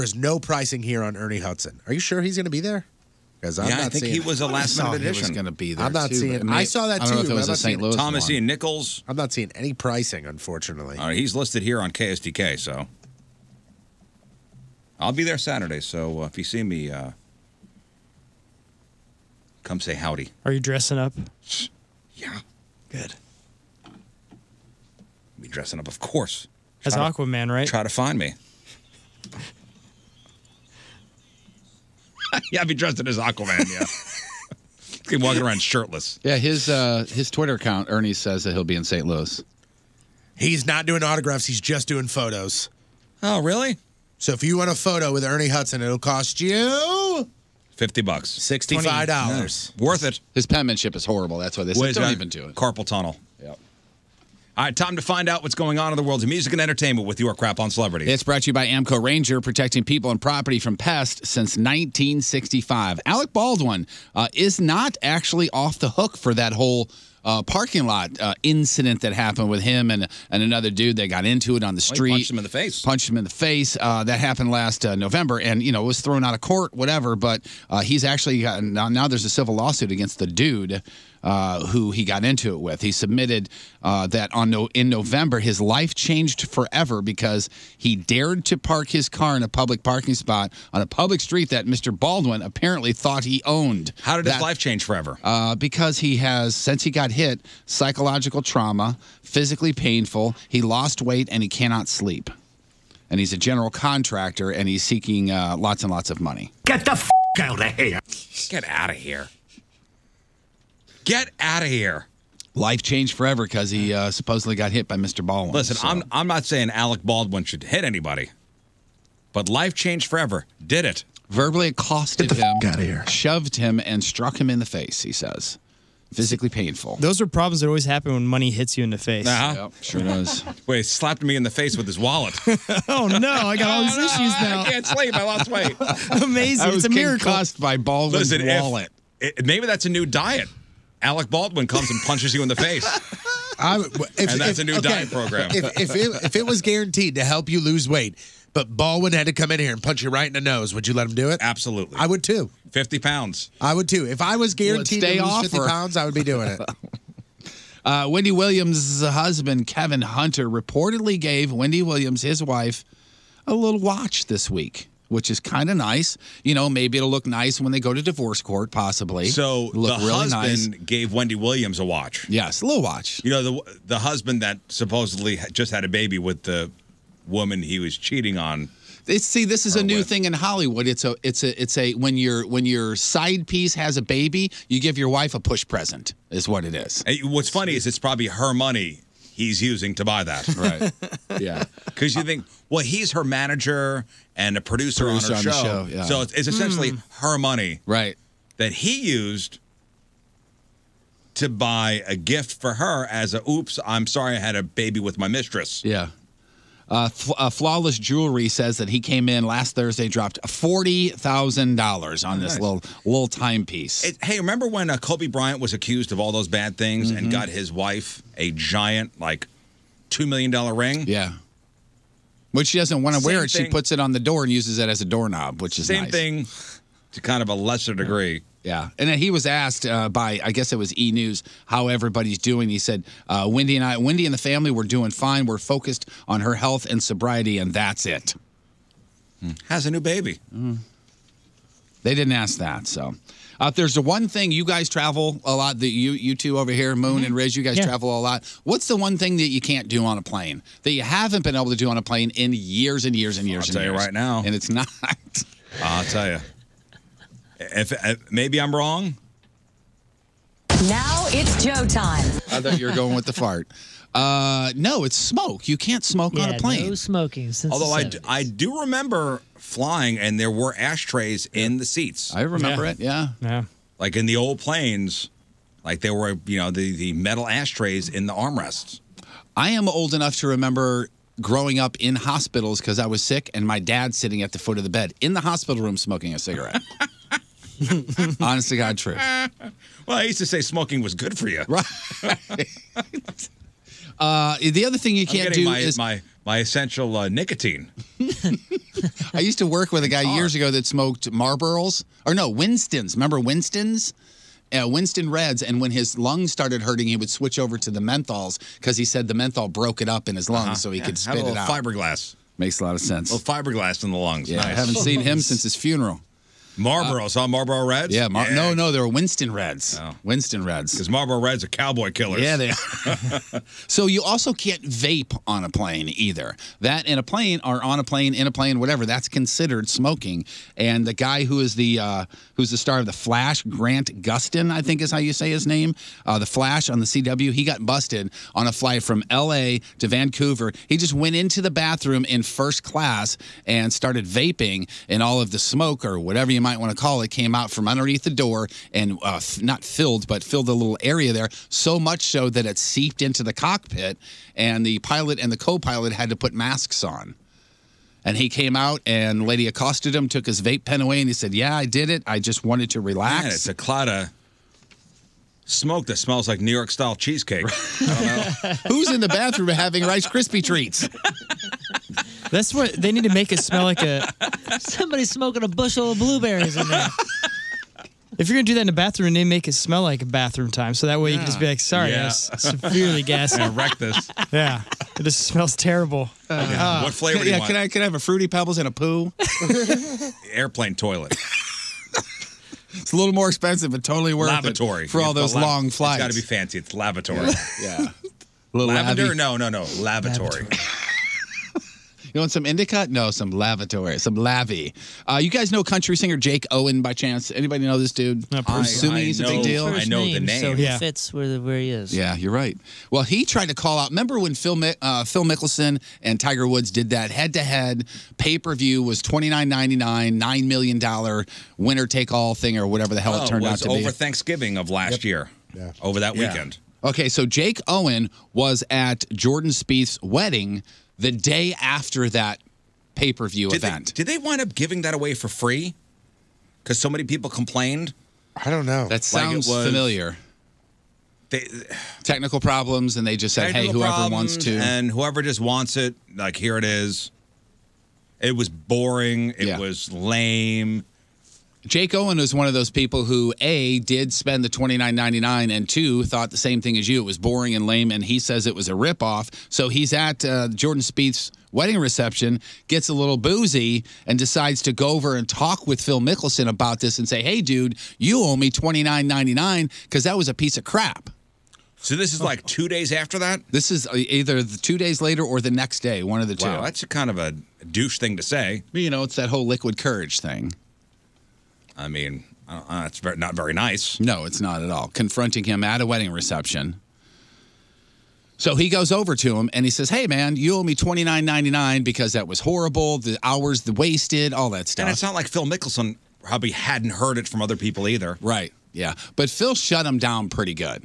is no pricing here on Ernie Hudson. Are you sure he's going to be there? Because I'm Yeah, not I think seeing he was a last minute He was addition. going to be there. I'm not too, seeing. but I saw that I don't know too. if it was I'm a not St. seeing- Louis Thomas one. Ian Nichols. I'm not seeing any pricing, unfortunately. All right, he's listed here on KSDK, so I'll be there Saturday. So if you see me, come say howdy. Are you dressing up? Yeah, Good. be dressing up, of course. As Try to- Aquaman, right? Try to find me. Yeah, I'd be dressed as Aquaman, yeah. He's walking around shirtless. Yeah, his Twitter account, Ernie says that he'll be in St. Louis. He's not doing autographs. He's just doing photos. Oh, really? So if you want a photo with Ernie Hudson, it'll cost you $50. $65. Worth it. His penmanship is horrible. That's why they said don't even do it. Carpal tunnel. Yep. All right, time to find out what's going on in the world of music and entertainment with your crap on celebrities. It's brought to you by Amco Ranger, protecting people and property from pests since 1965. Alec Baldwin is not actually off the hook for that whole parking lot incident that happened with him and another dude that got into it on the street. Punched him in the face. Punched him in the face. That happened last November, and was thrown out of court, whatever. But he's actually gotten now. There's a civil lawsuit against the dude who he got into it with. He submitted that in November, his life changed forever because he dared to park his car in a public parking spot on a public street that Mr. Baldwin apparently thought he owned. How did his life change forever? Because he has, since he got hit, psychological trauma, physically painful, he lost weight, and he cannot sleep. And he's a general contractor, and he's seeking lots and lots of money. Get the f*** out of here. Get out of here. Get out of here. Life changed forever because he supposedly got hit by Mr. Baldwin. Listen, so. I'm not saying Alec Baldwin should hit anybody, but life changed forever. Did it? Verbally accosted him, outta here. shoved him, and struck him in the face, he says. Physically painful. Those are problems that always happen when money hits you in the face. Uh-huh. Yep, sure does. Wait, he slapped me in the face with his wallet. Oh, no. I got all these issues now. I can't sleep. I lost weight. Amazing. I was It's a miracle. concussed by Baldwin's Listen, wallet. Maybe that's a new diet. Alec Baldwin comes and punches you in the face. And that's a new diet program. If it was guaranteed to help you lose weight, but Baldwin had to come in here and punch you right in the nose, would you let him do it? Absolutely. I would too. 50 pounds. I would too. If I was guaranteed stay to lose off 50 or- pounds, I would be doing it. Wendy Williams' husband, Kevin Hunter, reportedly gave Wendy Williams, his wife, a little watch this week, which is kind of nice. Maybe it'll look nice when they go to divorce court, possibly. So It'll look the really husband nice. gave Wendy Williams a watch. Yes, a little watch. The husband that supposedly just had a baby with the woman he was cheating on. This is a new thing in Hollywood. It's a when your side piece has a baby, you give your wife a push present. Is what it is. Hey, what's funny is it's probably her money he's using to buy that. Right. Yeah. Because you think, well, he's her manager and a producer on her on show. the show, yeah. So it's essentially her money Right. that he used to buy a gift for her as a, oops, I'm sorry I had a baby with my mistress. Yeah. Flawless Jewelry says that he came in last Thursday, dropped $40,000 on this little timepiece. Hey, remember when Kobe Bryant was accused of all those bad things and got his wife a giant, $2 million ring? Yeah. Which she doesn't want to wear it. Same She thing. puts it on the door and uses it as a doorknob, which is Same nice. thing to kind of a lesser degree. Yeah. And then he was asked by, I guess it was E! News, how everybody's doing. He said, Wendy and the family, we're doing fine. We're focused on her health and sobriety, and that's it. Has a new baby. They didn't ask that. So if there's the one thing, you guys travel a lot, you two over here, Moon and Riz, you guys travel a lot. What's the one thing that you can't do on a plane, that you haven't been able to do on a plane in years and years and years and years? I'll tell you right now. And it's not. I'll tell you. If maybe I'm wrong. Now it's Joe time. I thought you were going with the fart. No, it's smoke. You can't smoke on a plane. No smoking since Although the 70s. I do remember flying and there were ashtrays in the seats. I remember it, yeah. Like in the old planes, like there were, the metal ashtrays in the armrests. I am old enough to remember growing up in hospitals because I was sick and my dad sitting at the foot of the bed in the hospital room smoking a cigarette. Honest to God, true. Well, I used to say smoking was good for you. Right. The other thing you can't do is my essential nicotine. I used to work with a guy years ago that smoked Marlboros, or no, Winstons. Remember Winstons? Winston Reds, and when his lungs started hurting, he would switch over to the menthols because he said the menthol broke it up in his lungs so he could spit it out. Fiberglass. Makes a lot of sense. A little fiberglass in the lungs. Yeah, Nice. I haven't seen him since his funeral. Marlboro, Marlboro Reds? Yeah, no, they were Winston Reds. Oh. Winston Reds. Because Marlboro Reds are cowboy killers. Yeah, they are. So you also can't vape on a plane either. That in a plane, or on a plane, in a plane, whatever, that's considered smoking. And the guy who's the star of The Flash, Grant Gustin, I think is how you say his name, The Flash on the CW, he got busted on a flight from L.A. to Vancouver. He just went into the bathroom in first class and started vaping, and all of the smoke, or whatever you might want to call it, came out from underneath the door and not filled, but filled a little area there, so much so that it seeped into the cockpit, and the pilot and the co-pilot had to put masks on. And he came out, and the lady accosted him, took his vape pen away, and he said, "Yeah, I did it. I just wanted to relax." Man, it's a cloud of smoke that smells like New York-style cheesecake. I don't know. Who's in the bathroom having Rice Krispie treats? That's what they need to make it smell like a. Somebody's smoking a bushel of blueberries in there. If you're gonna do that in a bathroom, they make it smell like a bathroom time, so that way you can just be like, "Sorry, Yeah. I was severely gassy." I'm gonna wreck this. Yeah, it just smells terrible. What flavor do you want? Can I have a Fruity Pebbles and a poo? Airplane toilet. It's a little more expensive, but totally worth Lavatory. it for all It's those the long flights. It's got to be fancy. It's lavatory. Yeah. Little Lavender? lavy. No. Lavatory. You want some indica? No, some lavatory, some lavy. You guys know country singer Jake Owen by chance? Anybody know this dude? I'm assuming he's a big deal. I know the name. So he Yeah. fits where he is. Yeah, you're right. Well, he tried to call out. Remember when Phil Mickelson and Tiger Woods did that head-to-head pay-per-view? Was $29.99, $9 million winner-take-all thing, or whatever the hell it turned out to be. Over Thanksgiving of last year. Yeah. Over that Yeah. weekend. Okay, so Jake Owen was at Jordan Spieth's wedding the day after that pay-per-view event. Did they wind up giving that away for free? Because so many people complained. I don't know. That sounds was- familiar. Technical problems, and they just said, "Hey, Technical whoever wants problems, to." and whoever just wants it, like here it is. It was boring. It was lame. Jake Owen was one of those people who, A, did spend the $29.99, and 2, thought the same thing as you. It was boring and lame, and he says it was a ripoff. So he's at Jordan Spieth's wedding reception, gets a little boozy, and decides to go over and talk with Phil Mickelson about this and say, "Hey, dude, you owe me $29.99 because that was a piece of crap." So this is like 2 days after that? This is either 2 days later or the next day, one of the two. Wow, that's a kind of a douche thing to say. You know, it's that whole liquid courage thing. I mean, it's not very nice. No, it's not at all. Confronting him at a wedding reception. So he goes over to him and he says, "Hey, man, you owe me $29.99 because that was horrible. The hours, the wasted, all that stuff." And it's not like Phil Mickelson probably hadn't heard it from other people either. Right, yeah. But Phil shut him down pretty good.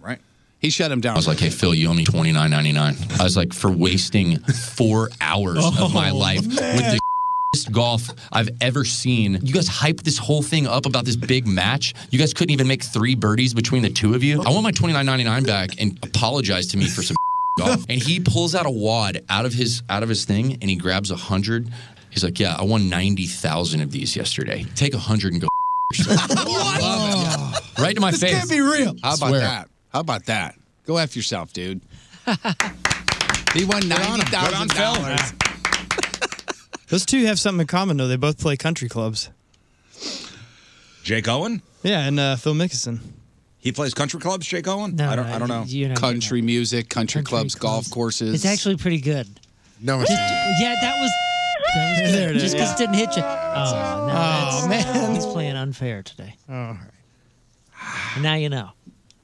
Right. He shut him down. I was like, "Hey, Phil, you owe me $29.99. I was like, for wasting 4 hours of my life with the golf I've ever seen. You guys hyped this whole thing up about this big match. You guys couldn't even make 3 birdies between the two of you. I want my $29.99 back and apologize to me for some golf. And he pulls out a wad out of his thing, and he grabs 100. He's like, yeah, I won 90,000 of these yesterday. Take 100 and go. What? Right to my This face. can't be real. How about Swear. that? How about that? Go F yourself, dude. He won $90,000. Those two have something in common, though. They both play country clubs. Jake Owen? Yeah, and Phil Mickelson. He plays country clubs, Jake Owen? No, I don't know. you're not Country music, country clubs, golf courses. It's actually pretty good. No, it's not. Yeah, that was There good. it Just is. because it didn't hit you. Oh, no, man. He's playing unfair today. Oh, And now you know.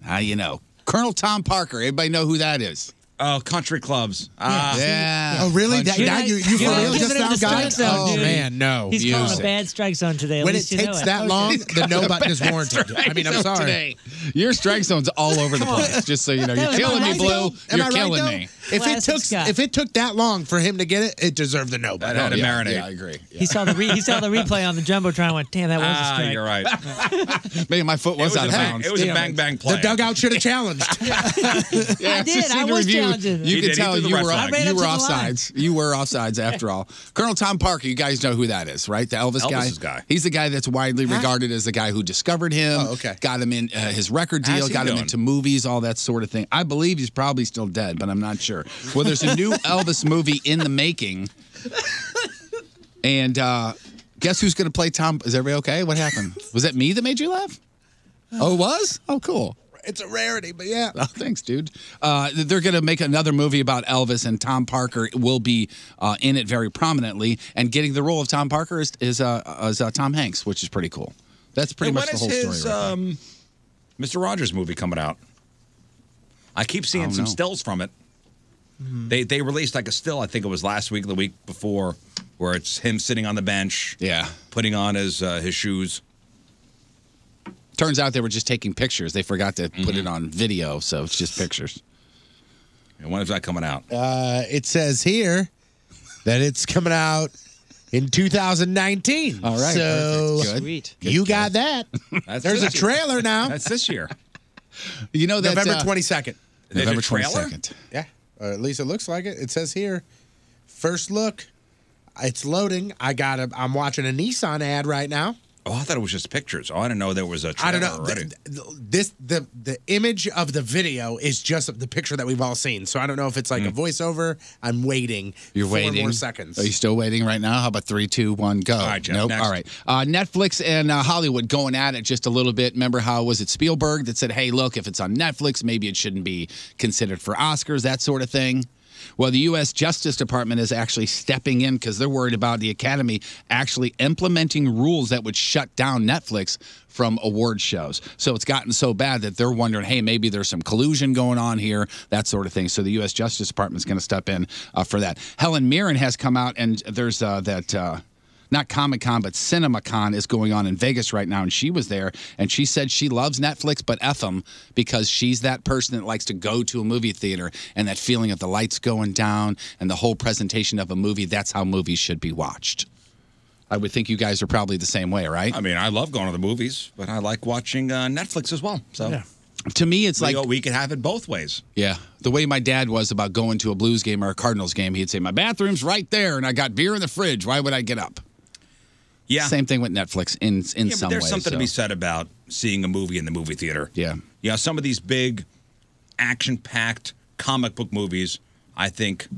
How you know? Colonel Tom Parker. Everybody know who that is? Oh, country clubs. Yeah. Oh, really? Country- Now you for you're not real just giving him now the got strike it? zone, Oh, dude. man, no. He's calling a music. bad strike zone today. At When it least you know takes it. that long, the no button is warranted. I mean, I'm sorry. Today. Your strike zone's all over the place. Just so you know, you're Am I killing me, right, Blue. though? You're Am I right, killing though? me. Classic If it took that long for him to get it, it deserved the no That button. had to marinate. Yeah, I agree. He saw the replay on the jumbotron and went, damn, that was a strike. You're right. Maybe my foot was out of bounds. It was a Damn bang it. bang play. The dugout should have challenged. Yeah, I did. just I seen the was review. challenging. You He can did. He tell threw the you red were flag. I ran you up were to the line. offsides. You were offsides after all. Colonel Tom Parker, you guys know who that is, right? The Elvis Elvis's guy. He's the guy that's widely regarded as the guy who discovered him. Oh, okay. Got him in his record How's deal, he got him doing? into movies, all that sort of thing. I believe he's probably still dead, but I'm not sure. Well, there's a new Elvis movie in the making. And guess who's going to play Tom? Is everybody okay? What happened? Was that me that made you laugh? Oh, it was? Oh, cool. It's a rarity, but yeah. Oh, thanks, dude. They're going to make another movie about Elvis, and Tom Parker will be in it very prominently. And getting the role of Tom Parker is Tom Hanks, which is pretty cool. That's pretty And much when the whole is story. his Right Mr. Rogers movie coming out? I keep seeing don't some know. stills from it. They released like a still, I think it was last week, the week before, where it's him sitting on the bench, Yeah. putting on his shoes. Turns out they were just taking pictures. They forgot to put it on video, so it's just pictures. And when is that coming out? It says here that it's coming out in 2019. All right. So perfect. Good. sweet. you got that. That's There's a this year. trailer now. That's this year. You know that November 22nd. They did November a trailer? 22nd. Yeah, or at least it looks like it. It says here, first look. It's loading. I'm watching a Nissan ad right now. Oh, I thought it was just pictures. Oh, I didn't know there was a I trailer don't know. already. The image of the video is just the picture that we've all seen. So I don't know if it's like a voiceover. I'm waiting. You're 4 waiting. more seconds. Are you still waiting right now? How about 3, 2, 1, go? All right, Jeff, Nope. next. All right. Netflix and Hollywood going at it just a little bit. Remember how was it Spielberg that said, "Hey, look, if it's on Netflix, maybe it shouldn't be considered for Oscars," that sort of thing. Well, the U.S. Justice Department is actually stepping in because they're worried about the Academy actually implementing rules that would shut down Netflix from award shows. So it's gotten so bad that they're wondering, hey, maybe there's some collusion going on here, that sort of thing. So the U.S. Justice Department is going to step in for that. Helen Mirren has come out, and there's not Comic-Con, but CinemaCon is going on in Vegas right now, and she was there, and she said she loves Netflix, but F them, because she's that person that likes to go to a movie theater, and that feeling of the lights going down and the whole presentation of a movie, that's how movies should be watched. I would think you guys are probably the same way, right? I mean, I love going to the movies, but I like watching Netflix as well. So To me, it's like... we could have it both ways. Yeah. The way my dad was about going to a Blues game or a Cardinals game, he'd say, my bathroom's right there, and I got beer in the fridge. Why would I get up? Yeah. Same thing with Netflix in some ways. But there's something to be so. said about seeing a movie in the movie theater. Yeah. You know, some of these big, action-packed comic book movies, I think,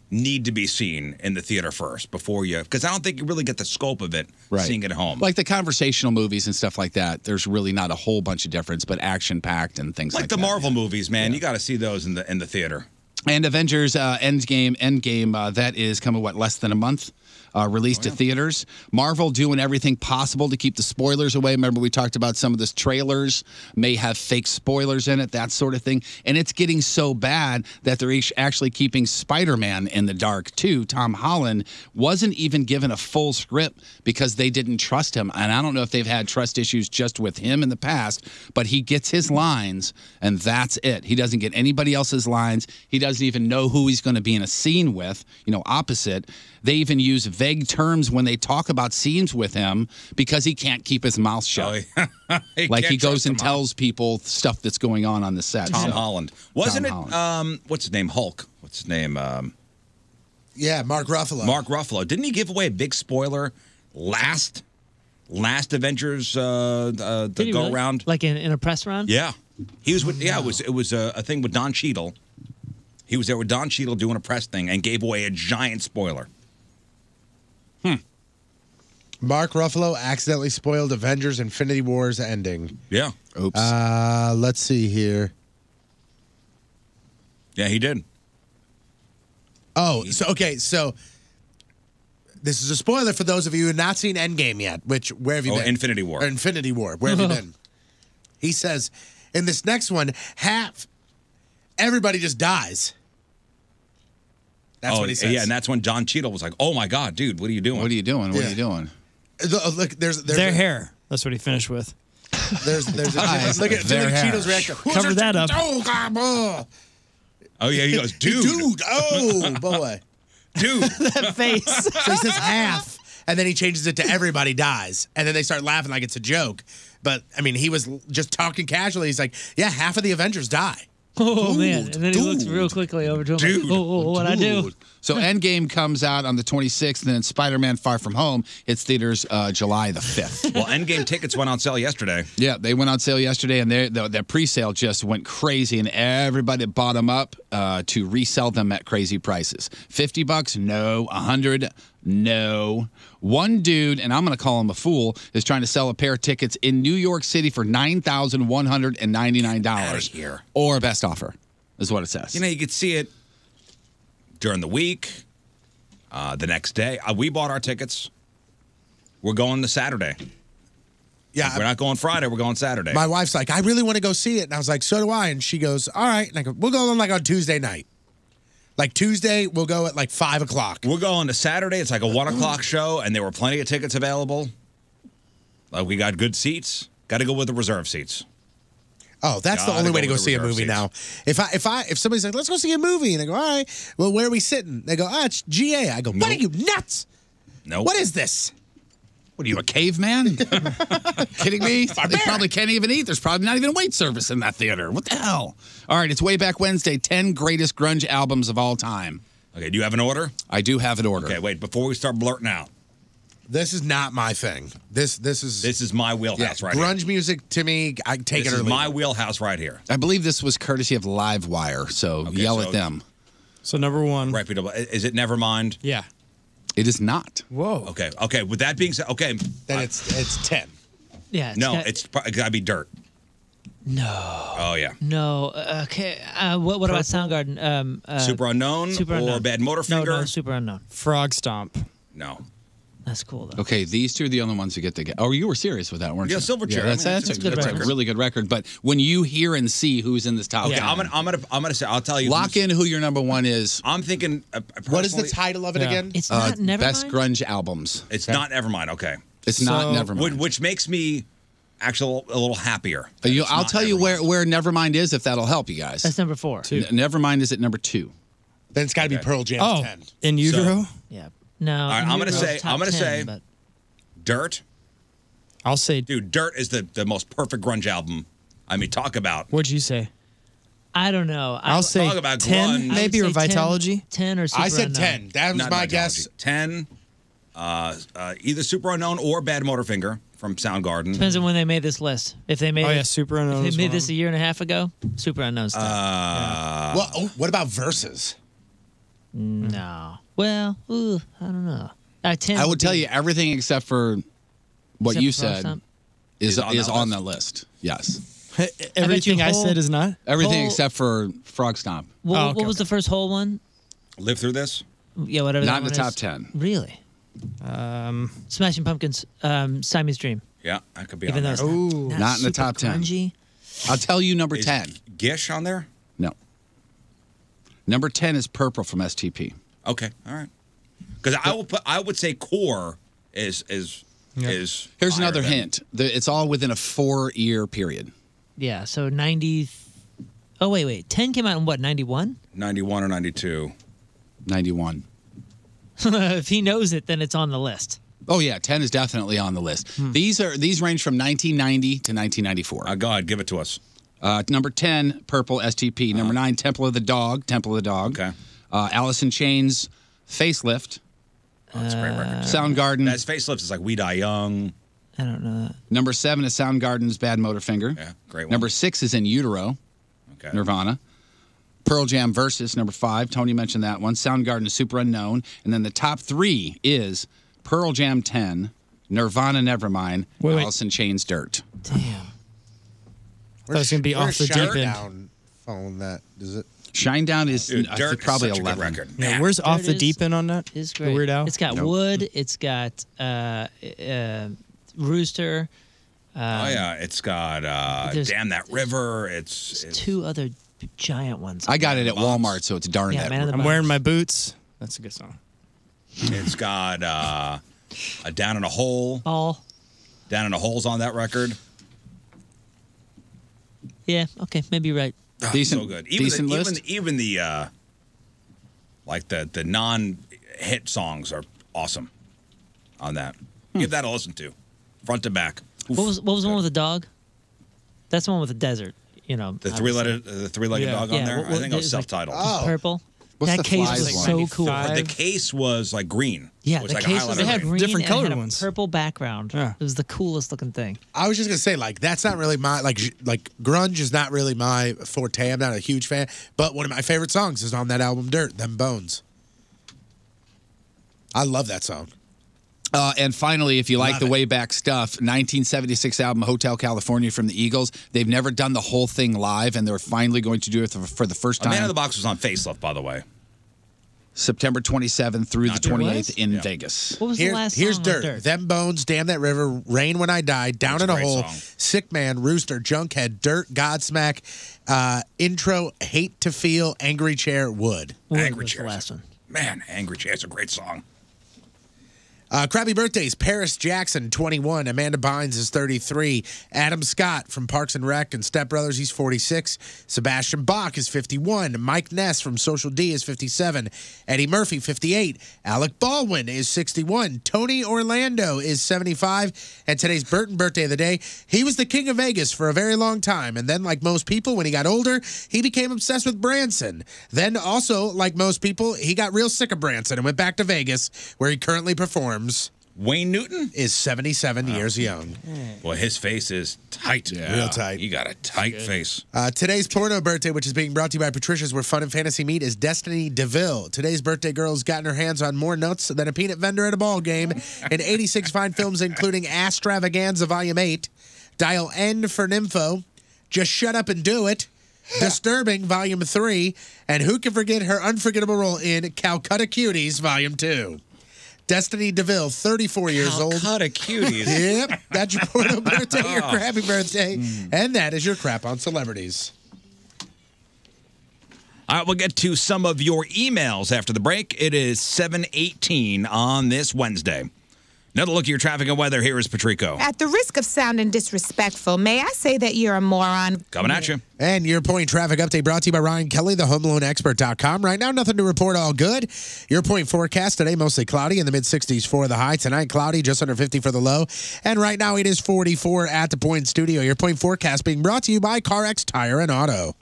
need to be seen in the theater first before you... Because I don't think you really get the scope of it seeing it at home. Like the conversational movies and stuff like that, there's really not a whole bunch of difference, but action-packed and things like that. Like the Marvel movies, man. You got to see those in the theater. And Avengers Endgame, that is coming, less than a month? Released to theaters. Marvel doing everything possible to keep the spoilers away. Remember, we talked about some of the trailers may have fake spoilers in it, that sort of thing. And it's getting so bad that they're actually keeping Spider-Man in the dark, too. Tom Holland wasn't even given a full script because they didn't trust him. And I don't know if they've had trust issues just with him in the past, but he gets his lines, and that's it. He doesn't get anybody else's lines. He doesn't even know who he's going to be in a scene with, opposite. They even use vague terms when they talk about scenes with him because he can't keep his mouth shut. Like he goes and tells people stuff that's going on the set. Tom Holland. Wasn't Tom it, Holland. what's his name, Hulk? What's his name? Yeah, Mark Ruffalo. Mark Ruffalo. Didn't he give away a big spoiler last Avengers Did he go really? around? Like in a press run? Yeah. He was with, it was a thing with Don Cheadle. He was there with Don Cheadle doing a press thing and gave away a giant spoiler. Mark Ruffalo accidentally spoiled Avengers Infinity War's ending. Yeah. Oops. Let's see here. Yeah, he did. Oh, so this is a spoiler for those of you who have not seen Endgame yet, where have you been? Infinity War. Or Infinity War. Where have you been? He says, in this next one, everybody just dies. That's what he says. Yeah, and that's when Don Cheadle was like, "Oh my God, dude, what are you doing? What are you doing? What Yeah. are you doing?" Look, there's Their hair. That's what he finished with. There's Eyes, look at their hair. Cheadle's reaction. Cover that up. Oh God! Oh yeah, he goes, dude, Oh boy! dude. That face. So he says half, and then he changes it to everybody dies, and then they start laughing like it's a joke. But I mean, he was just talking casually. He's like, "Yeah, half of the Avengers die." Oh, man. And then he looks real quickly over to him. Dude. Like, what'd I do? So Endgame comes out on the 26th, and then Spider-Man Far From Home hits theaters July the 5th. Well, Endgame tickets went on sale yesterday. Yeah, they went on sale yesterday, and their pre-sale just went crazy, and everybody bought them up to resell them at crazy prices. $50? No. $100? No. One dude, and I'm going to call him a fool, is trying to sell a pair of tickets in New York City for $9,199. Here. Or best offer, is what it says. You know, you could see it during the week, the next day. We bought our tickets. We're going to Saturday. Yeah, We're not going Friday. We're going Saturday. my wife's like, "I really want to go see it," and I was like, "So do I." And she goes, "All right." And I go, "We'll go on on Tuesday night. Like Tuesday, we'll go at 5 o'clock." We're going to Saturday. It's like a 1 o'clock show, and there were plenty of tickets available. We got good seats. Got to go with the reserve seats. Oh, that's the Gotta only go way to with go the see a reserve movie seats. now. If somebody's like, "Let's go see a movie," and I go, "All right, well, where are we sitting?" They go, "It's GA." I go, "What are you nuts? Nope. What is this?" What are you, a caveman? Kidding me? They probably can't even eat. There's probably not even wait service in that theater. What the hell? All right, it's Way Back Wednesday, 10 greatest grunge albums of all time. Okay, do you have an order? I do have an order. Okay, wait. Before we start blurting out, This is not my thing. This is my wheelhouse right grunge here. music to me. I take This it or is leave my it. wheelhouse right here. I believe this was courtesy of Livewire, so Okay, yell so- at them. So number one. Reputable. Is it Nevermind? Yeah. It is not. Whoa. Okay. With that being said, okay. Then it's 10. Yeah. No, it's gotta be Dirt. No. Oh yeah. No. Okay. What about Soundgarden? Super Unknown Super or Unknown. Bad Motorfinger? No, Super Unknown. Frog Stomp. No. That's cool, though. Okay, these two are the only ones who get to get. Oh, you were serious with that, weren't you? Yeah, Silverchair. Yeah, that's, I mean, that's, it's a, a good that's a record. really good record. But when you hear and see who's in this top, Okay, 10, I'm gonna say. I'll tell you. lock in who your number one is. I'm thinking. What is the personally, title of it again? It's not Nevermind. Best grunge albums. It's not Nevermind. Okay. It's not So- Nevermind. Which makes me actually a little happier. I'll tell you where Nevermind is if that'll help you guys. That's number 4. Nevermind is at number 2. Then it's got to be Pearl Jam's Oh, 10. in utero? Yeah. No. All right, I'm gonna Euro's say- top I'm gonna 10, say- but Dirt, I'll say. dude. Dirt is the most perfect grunge album. I mean, talk about. What'd you say? I don't know. I'll say talk about 10, grunge. I would maybe, or say 10 Vitology. 10 or Super I said Unknown. 10. That was Not my Vitology. guess. 10. Either Super Unknown or Bad Motorfinger from Soundgarden. Depends on when they made this list. If they made Oh, it, yeah, Super Unknown If was they made one of this a year and a half ago, Super Unknown stuff. Well, what about Versus? No. Well, I don't know. 10 I would would tell be- you everything except for what except you for Frog said Stomp. is on that on list? that list. Yes. Everything I whole- said is not. Everything Whole- except for Frog Stomp. What, Oh, okay, what was okay. the first whole one? Live through this. Yeah, whatever. Not that in the one top is. 10. Really? Smashing Pumpkins, Siamese Dream. Yeah, that could be Even on though there. it's Ooh. Not in the super top 10. grungy. I'll tell you number Is 10. Gish on there? No. Number 10 is Purple from STP. Okay, all right. Because I would say Core is Here's higher another than- hint. It's all within a 4-year period. Yeah, so 90. Oh, wait. 10 came out in what, 91? 91 or 92. 91. If he knows it, then it's on the list. Oh yeah, 10 is definitely on the list. These range from 1990 to 1994. Go ahead, give it to us. Number 10, Purple STP. Number 9, Temple of the Dog. Okay. Alice in Chains, Facelift. Oh, that's a great record. Too. Soundgarden. That's Facelift is like We Die Young. I don't know that. Number 7 is Soundgarden's Bad Motorfinger. Yeah, great one. Number 6 is In Utero. Okay. Nirvana. Pearl Jam Versus, number 5. Tony mentioned that one. Soundgarden is Super Unknown. And then the top 3 is Pearl Jam 10, Nirvana Nevermind, Wait. Alice in Chains Dirt. Damn. I thought it was going to be off the deep end. Down phone that does it? Shinedown is Dude, I Dirt think probably is such 11. a good record. Yeah, Man. where's off There the it deep is. end on that? It's The great. Weird Al? It's got Wood. It's got Rooster. Oh yeah, it's got there's- Damn That River. It's Two other giant ones. I got it at Walmart, so it's darn Yeah, that. Man of the I'm Box. wearing my boots. That's a good song. It's got a Down in a Hole. All. Down in a Hole's on that record. Yeah. Okay. Maybe you're right. Decent, So good. Even decent the, list. Even the like the non-hit songs are awesome on that. Give that a listen to, front to back. Oof. What was the one with the dog? That's the one with the desert. You know. The obviously. three-legged dog on Yeah, there? what- I think it was there's like self-titled. Oh. Purple. What's that the case Flies was one? so cool. 95? The case was like green. Yeah, It was the like a case highlighter was they had green. green Different and it colored had a ones. purple background. Yeah. It was the coolest looking thing. I was just gonna say, like, that's not really my like grunge is not really my forte. I'm not a huge fan, but one of my favorite songs is on that album, Dirt, Them Bones. I love that song. And finally, if you like Love the it. way back stuff, 1976 album Hotel California from the Eagles. They've never done the whole thing live, and they're finally going to do it for the first time. Man of the Box was on Facelift, by the way. September 27th through Not the there. 28th in Yeah. Vegas. What was the last song Here's on Dirt. Them Bones, Damn That River, Rain When I Die, Down That's in a a great Hole, song. Sick Man, Rooster, Junkhead, Dirt, Godsmack, Intro, Hate to Feel, Angry Chair, Wood. Wood Angry was the Chairs. last one. Man, Angry Chair's a great song. Crappy birthdays. Paris Jackson, 21. Amanda Bynes is 33. Adam Scott from Parks and Rec and Step Brothers, he's 46. Sebastian Bach is 51. Mike Ness from Social D is 57. Eddie Murphy, 58. Alec Baldwin is 61. Tony Orlando is 75. And today's Burton birthday of the day. He was the king of Vegas for a very long time. And then, like most people, when he got older, he became obsessed with Branson. Then also, like most people, he got real sick of Branson and went back to Vegas, where he currently performs. Wayne Newton? Is 77 years young. Boy, his face is tight. Real tight. He got a tight face. Today's porno birthday, which is being brought to you by Patricia's, where fun and fantasy meet, is Destiny DeVille. Today's birthday girl's gotten her hands on more nuts than a peanut vendor at a ball game, and 86 fine films, including Astravaganza Volume 8, Dial N for Nympho, Just Shut Up and Do It, Disturbing Volume 3, and who can forget her unforgettable role in Calcutta Cuties Volume 2. Destiny DeVille, 34 years old. Calcutta Cuties. Yep, that's your porno birthday, your crappy birthday, and that is your crap on celebrities. All right, we'll get to some of your emails after the break. It is 7:18 on this Wednesday. Another look at your traffic and weather. Here is Patrico. At the risk of sounding disrespectful, may I say that you're a moron? Coming at you. And your point traffic update brought to you by Ryan Kelly, the homeloanexpert.com. Right now, nothing to report, all good. Your point forecast today, mostly cloudy in the mid-60s for the high. Tonight, cloudy, just under 50 for the low. And right now, it is 44 at the Point Studio. Your point forecast being brought to you by CarX Tire and Auto.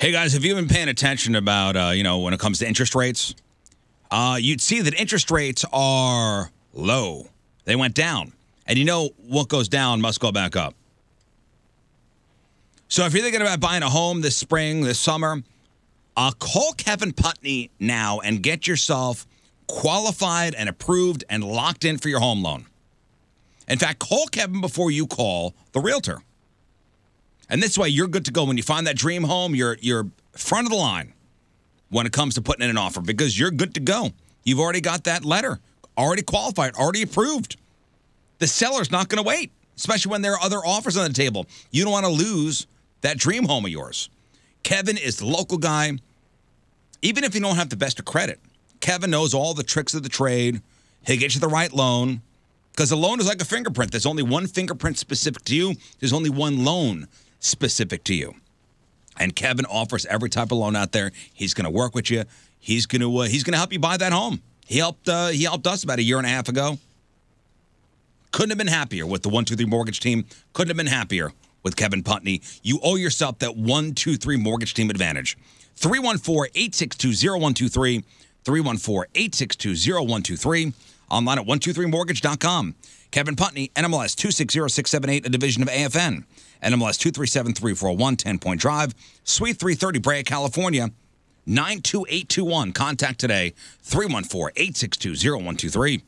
Hey, guys, have you been paying attention about, when it comes to interest rates? You'd see that interest rates are low. They went down. And you know what goes down must go back up. So if you're thinking about buying a home this spring, this summer, call Kevin Putney now and get yourself qualified and approved and locked in for your home loan. In fact, call Kevin before you call the realtor. And this way, you're good to go. When you find that dream home, you're front of the line when it comes to putting in an offer because you're good to go. You've already got that letter, already qualified, already approved. The seller's not going to wait, especially when there are other offers on the table. You don't want to lose that dream home of yours. Kevin is the local guy. Even if you don't have the best of credit, Kevin knows all the tricks of the trade. He'll get you the right loan because a loan is like a fingerprint. There's only one fingerprint specific to you. There's only one loan specific to you. And Kevin offers every type of loan out there. He's going to work with you. He's going to help you buy that home. He helped us about a year and a half ago. Couldn't have been happier with the 123 Mortgage Team. Couldn't have been happier with Kevin Putney. You owe yourself that 123 Mortgage Team advantage. 314-862-0123. 314-862-0123. Online at 123mortgage.com. Kevin Putney, NMLS 260678, a division of AFN. NMLS 2373401, 10-Point Drive, Suite 330, Brea, California, 92821. Contact today, 314-862-0123.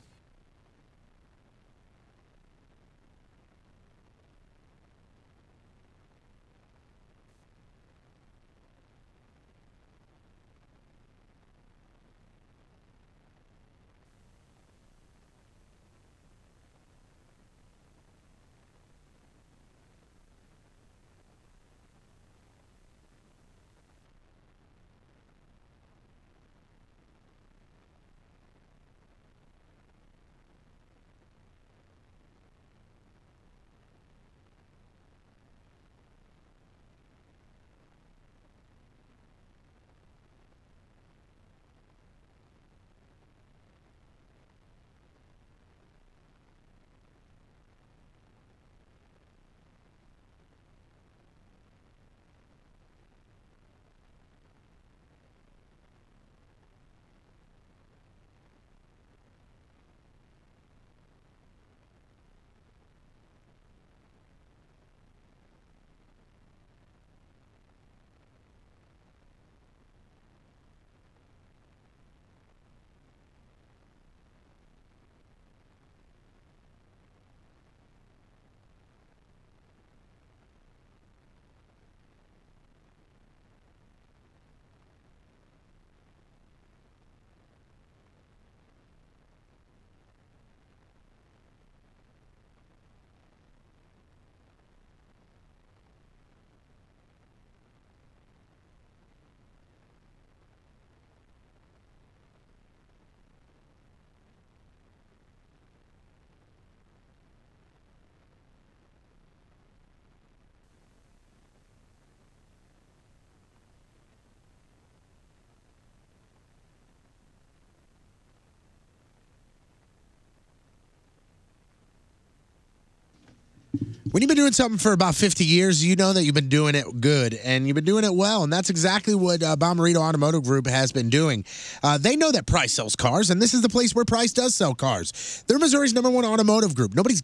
When you've been doing something for about 50 years, you know that you've been doing it good, and you've been doing it well, and that's exactly what Bommarito Automotive Group has been doing. They know that Price sells cars, and this is the place where Price does sell cars. They're Missouri's #1 automotive group. Nobody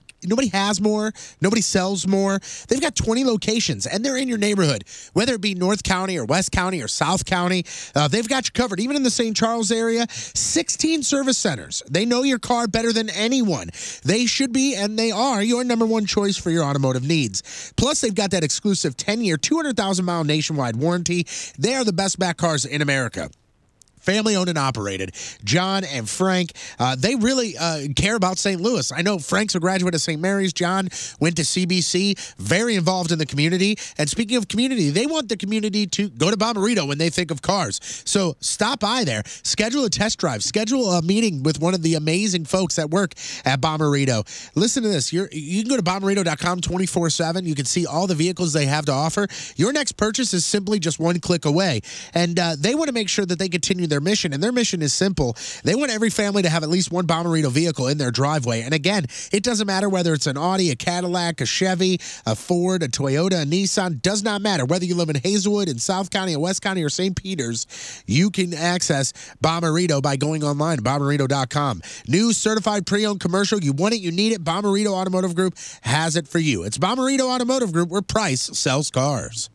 has more. Nobody sells more. They've got 20 locations, and they're in your neighborhood, whether it be North County or West County or South County. They've got you covered. Even in the St. Charles area, 16 service centers. They know your car better than anyone. They should be, and they are, your #1 choice for your automotive needs. Plus, they've got that exclusive 10-year, 200,000-mile nationwide warranty. They are the best back cars in America. Family owned and operated. John and Frank, they really care about St. Louis. I know Frank's a graduate of St. Mary's. John went to CBC, very involved in the community. And speaking of community, they want the community to go to Bommarito when they think of cars. So stop by there, schedule a test drive, schedule a meeting with one of the amazing folks that work at Bommarito. Listen to this. You can go to Bommarito.com 24/7. You can see all the vehicles they have to offer. Your next purchase is simply just one click away. And they want to make sure that they continue their their mission, and their mission is simple. They want every family to have at least one Bommarito vehicle in their driveway. And again, it doesn't matter whether it's an Audi, a Cadillac, a Chevy, a Ford, a Toyota, a Nissan. Does not matter. Whether you live in Hazelwood, in South County, or West County, or St. Peters, you can access Bommarito by going online, bommarito.com. New certified pre-owned commercial. You want it, you need it. Bommarito Automotive Group has it for you. It's Bommarito Automotive Group, where price sells cars.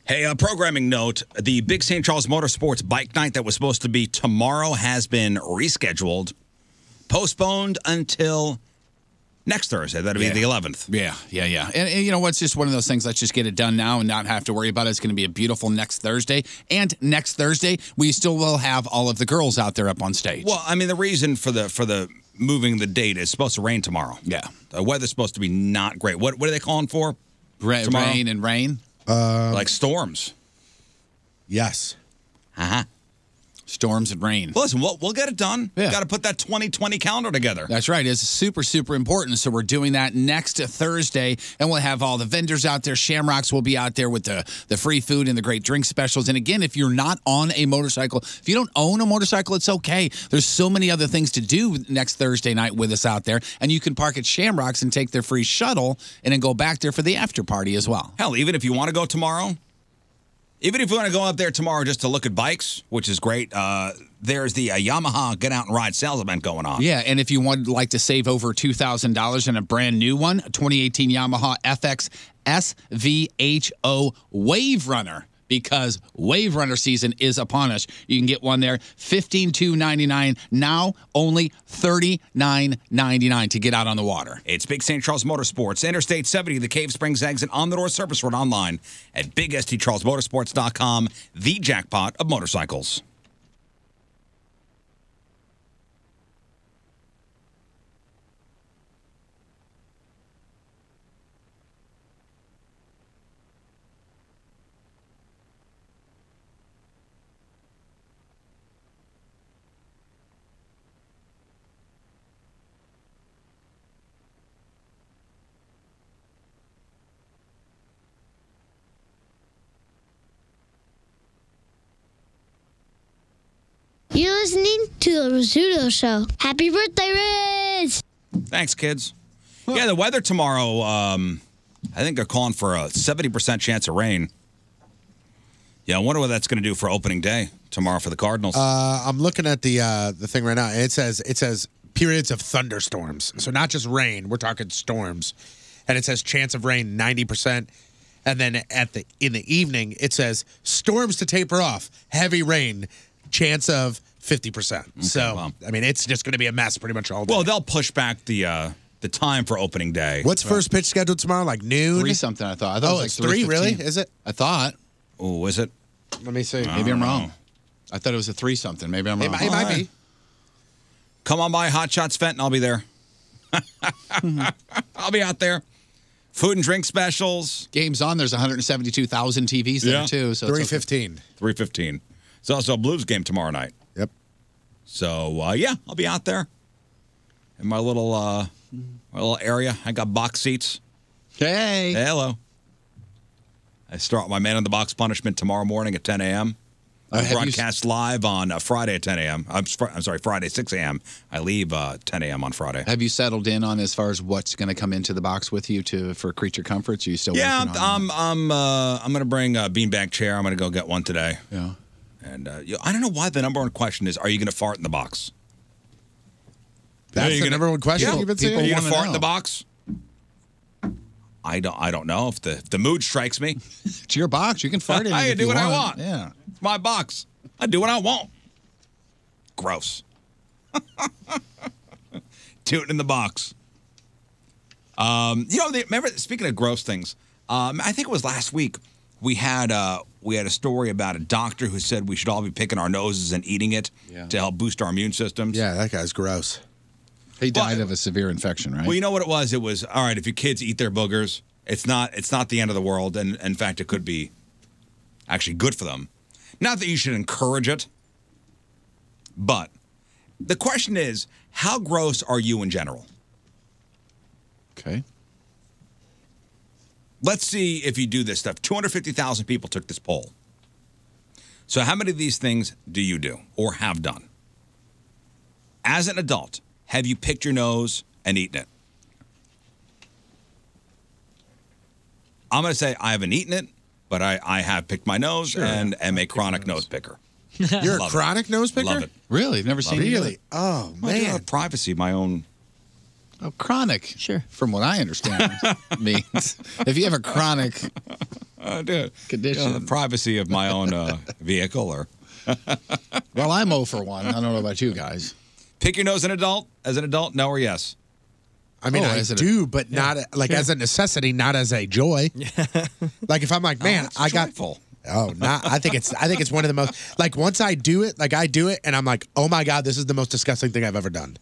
Hey, programming note, the Big St. Charles Motorsports Bike Night that was supposed to be tomorrow has been rescheduled, postponed until next Thursday. That'll be the 11th. Yeah. And you know what? It's just one of those things. Let's just get it done now and not have to worry about it. It's going to be a beautiful next Thursday. And next Thursday, we still will have all of the girls out there up on stage. Well, I mean, the reason for the moving the date is supposed to rain tomorrow. Yeah. The weather's supposed to be not great. What are they calling for? Rain and rain? Like storms. Yes. Storms and rain. Well, listen, we'll get it done. Yeah. Got to put that 2020 calendar together. That's right. It's super, super important. So we're doing that next Thursday, and we'll have all the vendors out there. Shamrocks will be out there with the free food and the great drink specials. And again, if you're not on a motorcycle, if you don't own a motorcycle, it's okay. There's so many other things to do next Thursday night with us out there. And you can park at Shamrocks and take their free shuttle and then go back there for the after party as well. Hell, even if you want to go tomorrow, even if you want to go up there tomorrow just to look at bikes, which is great, there's the Yamaha Get Out and Ride sales event going on. Yeah, and if you would like to save over $2,000 in a brand new one, a 2018 Yamaha FX SVHO Wave Runner, because Wave Runner season is upon us. You can get one there, $15,299, now only $39.99 to get out on the water. It's Big St. Charles Motorsports, Interstate 70, the Cave Springs exit, on-the-door service road, online at BigSTCharlesMotorsports.com, the jackpot of motorcycles. to the Rizzuto Show. Happy birthday, Riz! Thanks, kids. Yeah, the weather tomorrow, I think they're calling for a 70% chance of rain. Yeah, I wonder what that's going to do for opening day tomorrow for the Cardinals. I'm looking at the thing right now, and it says periods of thunderstorms. So not just rain, we're talking storms. And it says chance of rain 90%. And then in the evening, it says storms to taper off, heavy rain, chance of 50%. Okay, so, well. I mean, it's just going to be a mess pretty much all day. Well, they'll push back the time for opening day. What's first pitch scheduled tomorrow? Like noon? 3 something, I thought. I thought it was it's like 3, really? 3:15. Is it? I thought. Oh, is it? Let me see. Maybe I'm wrong. I thought it was a 3 something. Maybe I'm wrong. It might be. Come on by Hot Shots Fenton. I'll be there. I'll be out there. Food and drink specials. Games on. There's 172,000 TVs there, too. So 3:15. 3:15. It's also a Blues game tomorrow night. Yep. So, yeah, I'll be out there in my little area. I got box seats. Hey. Hello. I start my Man in the Box punishment tomorrow morning at 10 a.m. Broadcast live on Friday at 10 a.m. I'm sorry, Friday 6 a.m. I leave 10 a.m. on Friday. Have you settled in on as far as what's going to come into the box with you for Creature Comforts? Are you still Yeah, working on I'm going to bring a beanbag chair. I'm going to go get one today. Yeah. And I don't know why the number one question is, are you going to fart in the box? That's the number one question you've been saying? Are you going to fart in the box? I don't know if the mood strikes me. It's your box. You can fart in it. I can do what I want. Yeah. It's my box. I do what I want. Gross. Tooting in the box. Remember, speaking of gross things, I think it was last week, we had a story about a doctor who said we should all be picking our noses and eating it to help boost our immune systems. Yeah, that guy's gross. He died of a severe infection, right? Well, you know what it was? It was, all right, if your kids eat their boogers, it's not the end of the world. And in fact, it could be actually good for them. Not that you should encourage it, but the question is, how gross are you in general? Okay. Let's see if you do this stuff. 250,000 people took this poll. So how many of these things do you do or have done? As an adult, have you picked your nose and eaten it? I'm going to say I haven't eaten it, but I have picked my nose and am a chronic nose picker. You're a chronic nose picker? Love it. Really? You've never seen it? Really? Oh, Well, I do man. have privacy of my own. Oh, chronic. Sure. From what I understand, means if you have a chronic condition. The privacy of my own vehicle. Or Well, I'm 0 for 1. I don't know about you guys. pick your nose as an adult, no or yes? I mean, I do, but not as a necessity, not as a joy. Like if I'm like, man, it's I got. joyful. Oh, not. I think it's one of the most. Like once I do it, and I'm like, oh my god, this is the most disgusting thing I've ever done.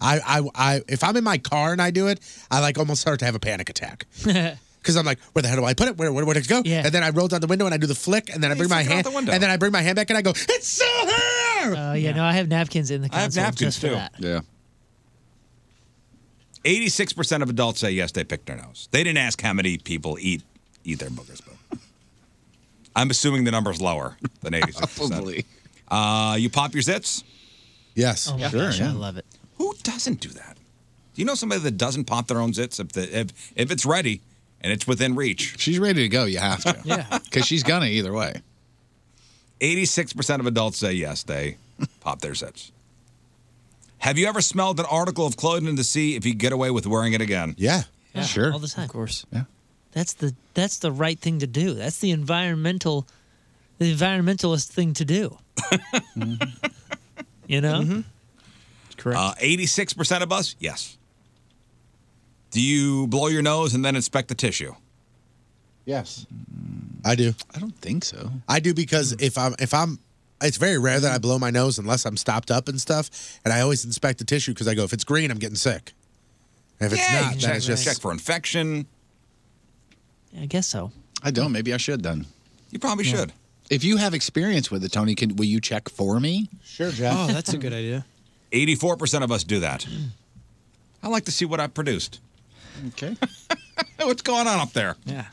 If I'm in my car and I do it, I like almost start to have a panic attack. Because I'm like, where the hell do I put it? Where did it go? Yeah. And then I roll down the window and I do the flick, and then I bring my hand, and then I bring my hand back and I go, it's so here. No, I have napkins in the I have console napkins, just for too. that. Yeah. 86% of adults say yes, they picked their nose. They didn't ask how many people eat their boogers, but I'm assuming the number's lower than 86%. Probably. You pop your zits? Yes. Oh my Sure, gosh, yeah. I love it. Who doesn't do that? Do you know somebody that doesn't pop their own zits if it's ready and it's within reach? She's ready to go. You have to. Yeah. Because she's going to either way. 86% of adults say yes, they pop their zits. Have you ever smelled an article of clothing to see if you get away with wearing it again? Yeah. Yeah, Sure. all the time. Of course. Yeah. That's the right thing to do. That's the environmentalist thing to do. You know? Mm-hmm. Correct. 86% of us, yes. Do you blow your nose and then inspect the tissue? Yes. I do. I don't think so. I do because if I'm, it's very rare that I blow my nose unless I'm stopped up and stuff, and I always inspect the tissue because I go, if it's green, I'm getting sick. And if it's not, then it's just check for infection. I guess so. I don't. Maybe I should then. You probably should. If you have experience with it, Tony, will you check for me? Sure, Jeff. Oh, that's a good idea. 84% of us do that. I like to see what I produced. Okay. What's going on up there? Yeah.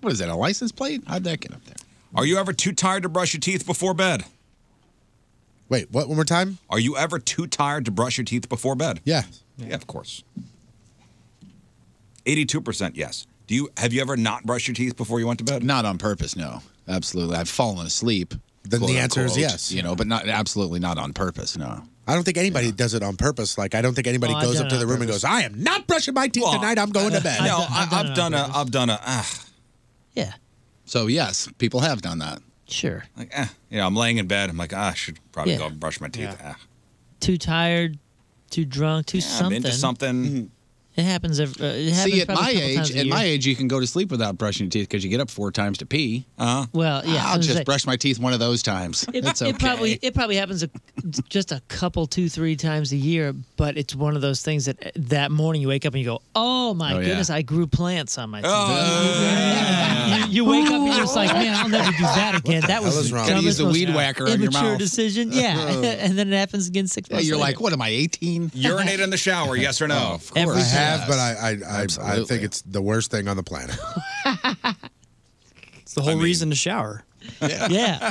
What is that, a license plate? How'd that get up there? Are you ever too tired to brush your teeth before bed? Wait, what? One more time? Are you ever too tired to brush your teeth before bed? Yeah. Yeah, of course. 82% yes. Have you ever not brushed your teeth before you went to bed? Not on purpose, no. Absolutely. I've fallen asleep. Then the answer is yes. But absolutely not on purpose, no. I don't think anybody does it on purpose. Like, I don't think anybody goes up to the room and goes, I am not brushing my teeth tonight. I'm going to bed. No, I've done a. Yeah. So, yes, people have done that. Sure. Like, I'm laying in bed. I'm like, I should probably go brush my teeth. Too tired, too drunk, too something. I'm into something. It happens. See, at my age, you can go to sleep without brushing your teeth because you get up 4 times to pee. Well, yeah. I'll just brush my teeth one of those times. It's okay. It probably happens just a couple, 2-3 times a year, but it's one of those things that morning you wake up and you go, oh my goodness, I grew plants on my teeth. You wake up and you're just like, man, I'll never do that again. That was wrong. Gotta use a weed whacker on your immature mouth. decision. Yeah, and then it happens again 6 months You're later. like, what am I, 18? Urinate in the shower, yes or no? Of course. I have, but I think it's the worst thing on the planet. It's the whole reason to shower. Yeah.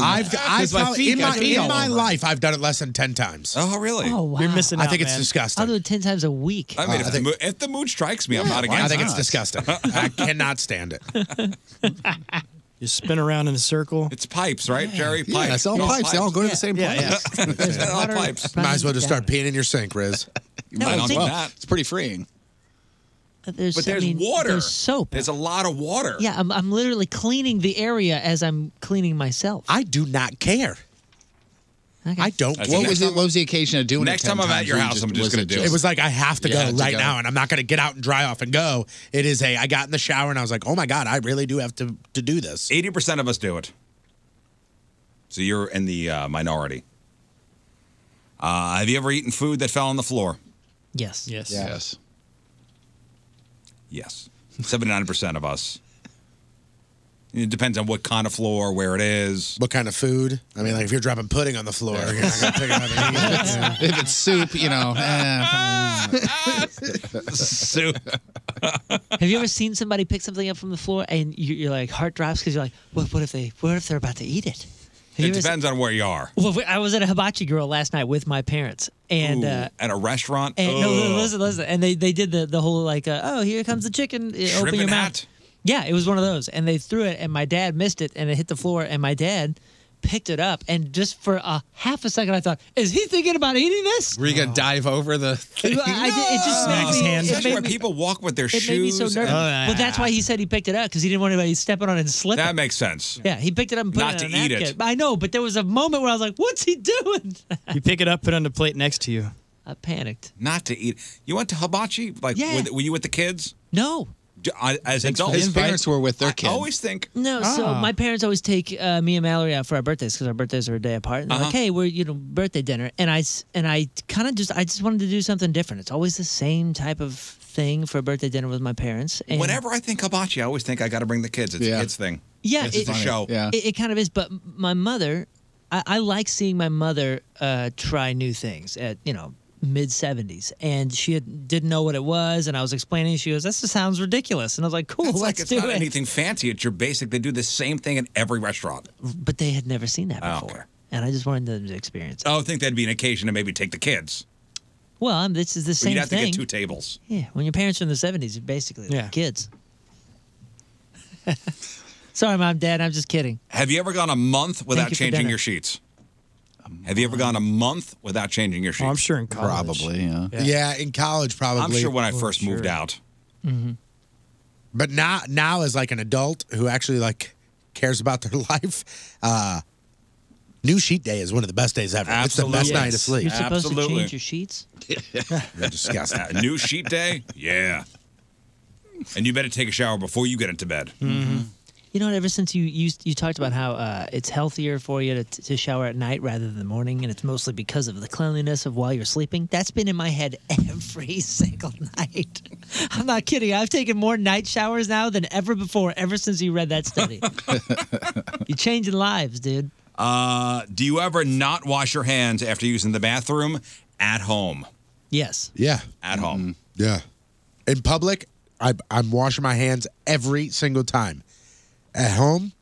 I've probably, in my over. life, I've done it less than 10 times. Oh, really? Oh, wow. You're missing out, I think it's man. disgusting. I'll do it 10 times a week. I mean, if the mood strikes me, I'm not against I think it. it's disgusting. I cannot stand it. You spin around in a circle. It's pipes, right, Jerry? Pipes. Yeah, it's all pipes. They all go to the same place. There's All water pipes. Might as well running just down. start peeing in your sink, Riz. You might as think- well. It's pretty freeing. But there's water. There's soap. There's a lot of water. Yeah, I'm literally cleaning the area as I'm cleaning myself. I do not care. Okay. I don't That's care. What was the occasion of doing Next it 10 time I'm at times, your or house, I'm just was gonna it do It was like, I have to You go have to right go. now, and I'm not going to get out and dry off and go. It is I got in the shower, and I was like, oh, my God, I really do have to do this. 80% of us do it. So you're in the minority. Have you ever eaten food that fell on the floor? Yes. Yes. Yes. 79% of us. It depends on what kind of floor, where it is. What kind of food? I mean, like, if you're dropping pudding on the floor, you're not going to pick it up and eat it. If it's soup, Soup. Have you ever seen somebody pick something up from the floor and you're like heart drops because you're like, what if they're about to eat it? It depends on where you are. Well, I was at a hibachi grill last night with my parents, and Ooh, at a restaurant. and no, listen, and they did the whole like, oh, here comes the chicken, Shrimp open your and mouth. hat. Yeah, it was one of those, and they threw it, and my dad missed it, and it hit the floor, and my dad picked it up, and just for a half a second, I thought, is he thinking about eating this? Were you going to dive over the thing? It just made me, it Especially made where me, people walk with their it shoes. made me so nervous. Well, that's why he said he picked it up, because he didn't want anybody stepping on it and slipping. That makes sense. Yeah, he picked it up and put Not it in to a eat napkin. it. I know, but there was a moment where I was like, what's he doing? You pick it up, put it on the plate next to you. I panicked. Not to eat. You went to hibachi? Like, Yeah. were you with the kids? No. As adults? His parents were with their I kid. always think. No, so my parents always take me and Mallory out for our birthdays because our birthdays are a day apart. And they're like, hey, we're birthday dinner, and I kind of just wanted to do something different. It's always the same type of thing for a birthday dinner with my parents. And Whenever I think hibachi, I always think I got to bring the kids. It's a kids thing. Yeah, It's a show. Yeah. It kind of is. But my mother, I like seeing my mother try new things at mid-70s, and she didn't know what it was, and I was explaining. She goes, "This just sounds ridiculous," and I was like, "Cool, It's let's it's do not it." anything fancy. It's your basic. They do the same thing in every restaurant. But they had never seen that Oh, before, okay. and I just wanted them to experience it. I would think that'd be an occasion to maybe take the kids. Well, this is the But same you'd have thing. to get 2 tables. Yeah, when your parents are in the 70s, you're basically like kids. Sorry, Mom, Dad, I'm just kidding. Have you ever gone a month without you for changing dinner. your sheets? Have you ever gone a month without changing your sheets? Oh, I'm sure in college. Probably, yeah. Yeah, in college, probably. I'm sure when I first moved out. But now as like an adult who actually like cares about their life, new sheet day is one of the best days ever. Absolutely. It's the best night of sleep. You're supposed Absolutely. to change your sheets? You're disgusting. New sheet day? Yeah. And you better take a shower before you get into bed. You know what? Ever since you talked about how it's healthier for you to shower at night rather than the morning, and it's mostly because of the cleanliness of while you're sleeping, that's been in my head every single night. I'm not kidding. I've taken more night showers now than ever before, ever since you read that study. You're changing lives, dude. Do you ever not wash your hands after using the bathroom at home? Yes. Yeah. At home. Yeah. In public, I'm washing my hands every single time. At home,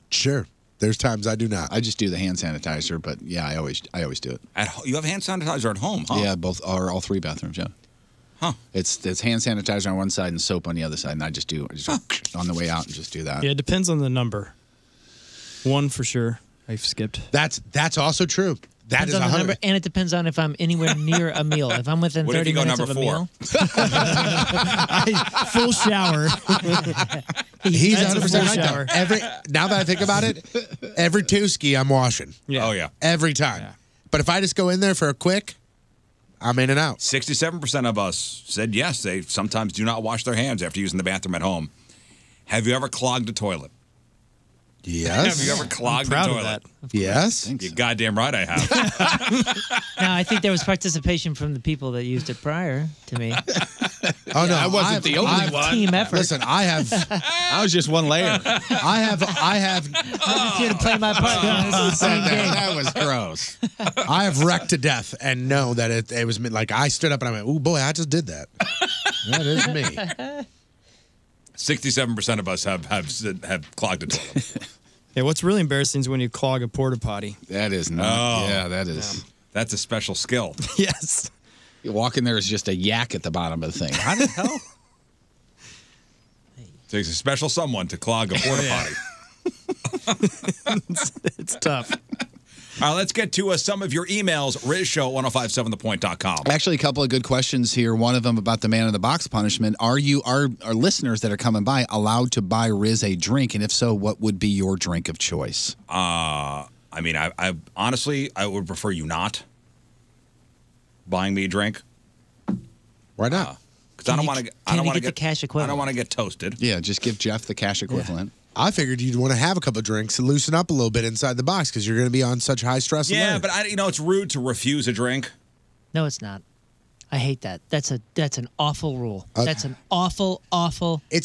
sure. There's times I do not. I just do the hand sanitizer, but yeah, I always do it. You have hand sanitizer at home, huh? Yeah, all 3 bathrooms. Yeah. Huh. It's hand sanitizer on one side and soap on the other side, and I just on the way out and just do that. Yeah, it depends on the number. 1 for sure. I've skipped. That's also true. That Depends is on the 100. number, and it depends on if I'm anywhere near a meal. If I'm within What if 30 you go minutes of number a 4? meal, Full shower. He's That's a 100% full right shower. though. Now that I think about it, every Tuesday I'm washing. Oh, yeah. Every time. Yeah. But if I just go in there for a quick, I'm in and out. 67% of us said yes. They sometimes do not wash their hands after using the bathroom at home. Have you ever clogged a toilet? Yes. Have you ever clogged a Proud toilet? of that. Yes. You're goddamn right I have. now I think there was participation from the people that used it prior to me. Oh no, I wasn't the only one. Team effort. Listen, I was just one layer. I have. I'm just here to play my part. This is the same game. That was gross. I have wrecked to death and know that it was me. Like I stood up and I went, "Oh boy, I just did that." That is me. 67% of us have clogged a toilet. Yeah, what's really embarrassing is when you clog a porta potty. That is not. Oh. Yeah, that is. That's a special skill. Yes. You walk in there, it's just a yak at the bottom of the thing. How the hell? Takes a special someone to clog a porta potty. It's tough. All right, let's get to some of your emails. RizShow1057thepoint.com. Actually, a couple of good questions here. One of them about the man in the box punishment. Are you, our listeners that are coming by, allowed to buy Riz a drink? And if so, what would be your drink of choice? I mean, I honestly, I would prefer you not buying me a drink. Why not? Because I don't want to. I don't want to get the cash I equivalent. don't want to get toasted. Yeah, just give Jeff the cash equivalent. I figured you'd want to have a couple of drinks and loosen up a little bit inside the box because you're going to be on such high stress. Yeah, alert. but it's rude to refuse a drink. No, it's not. I hate that. That's an awful rule. Okay. That's an awful.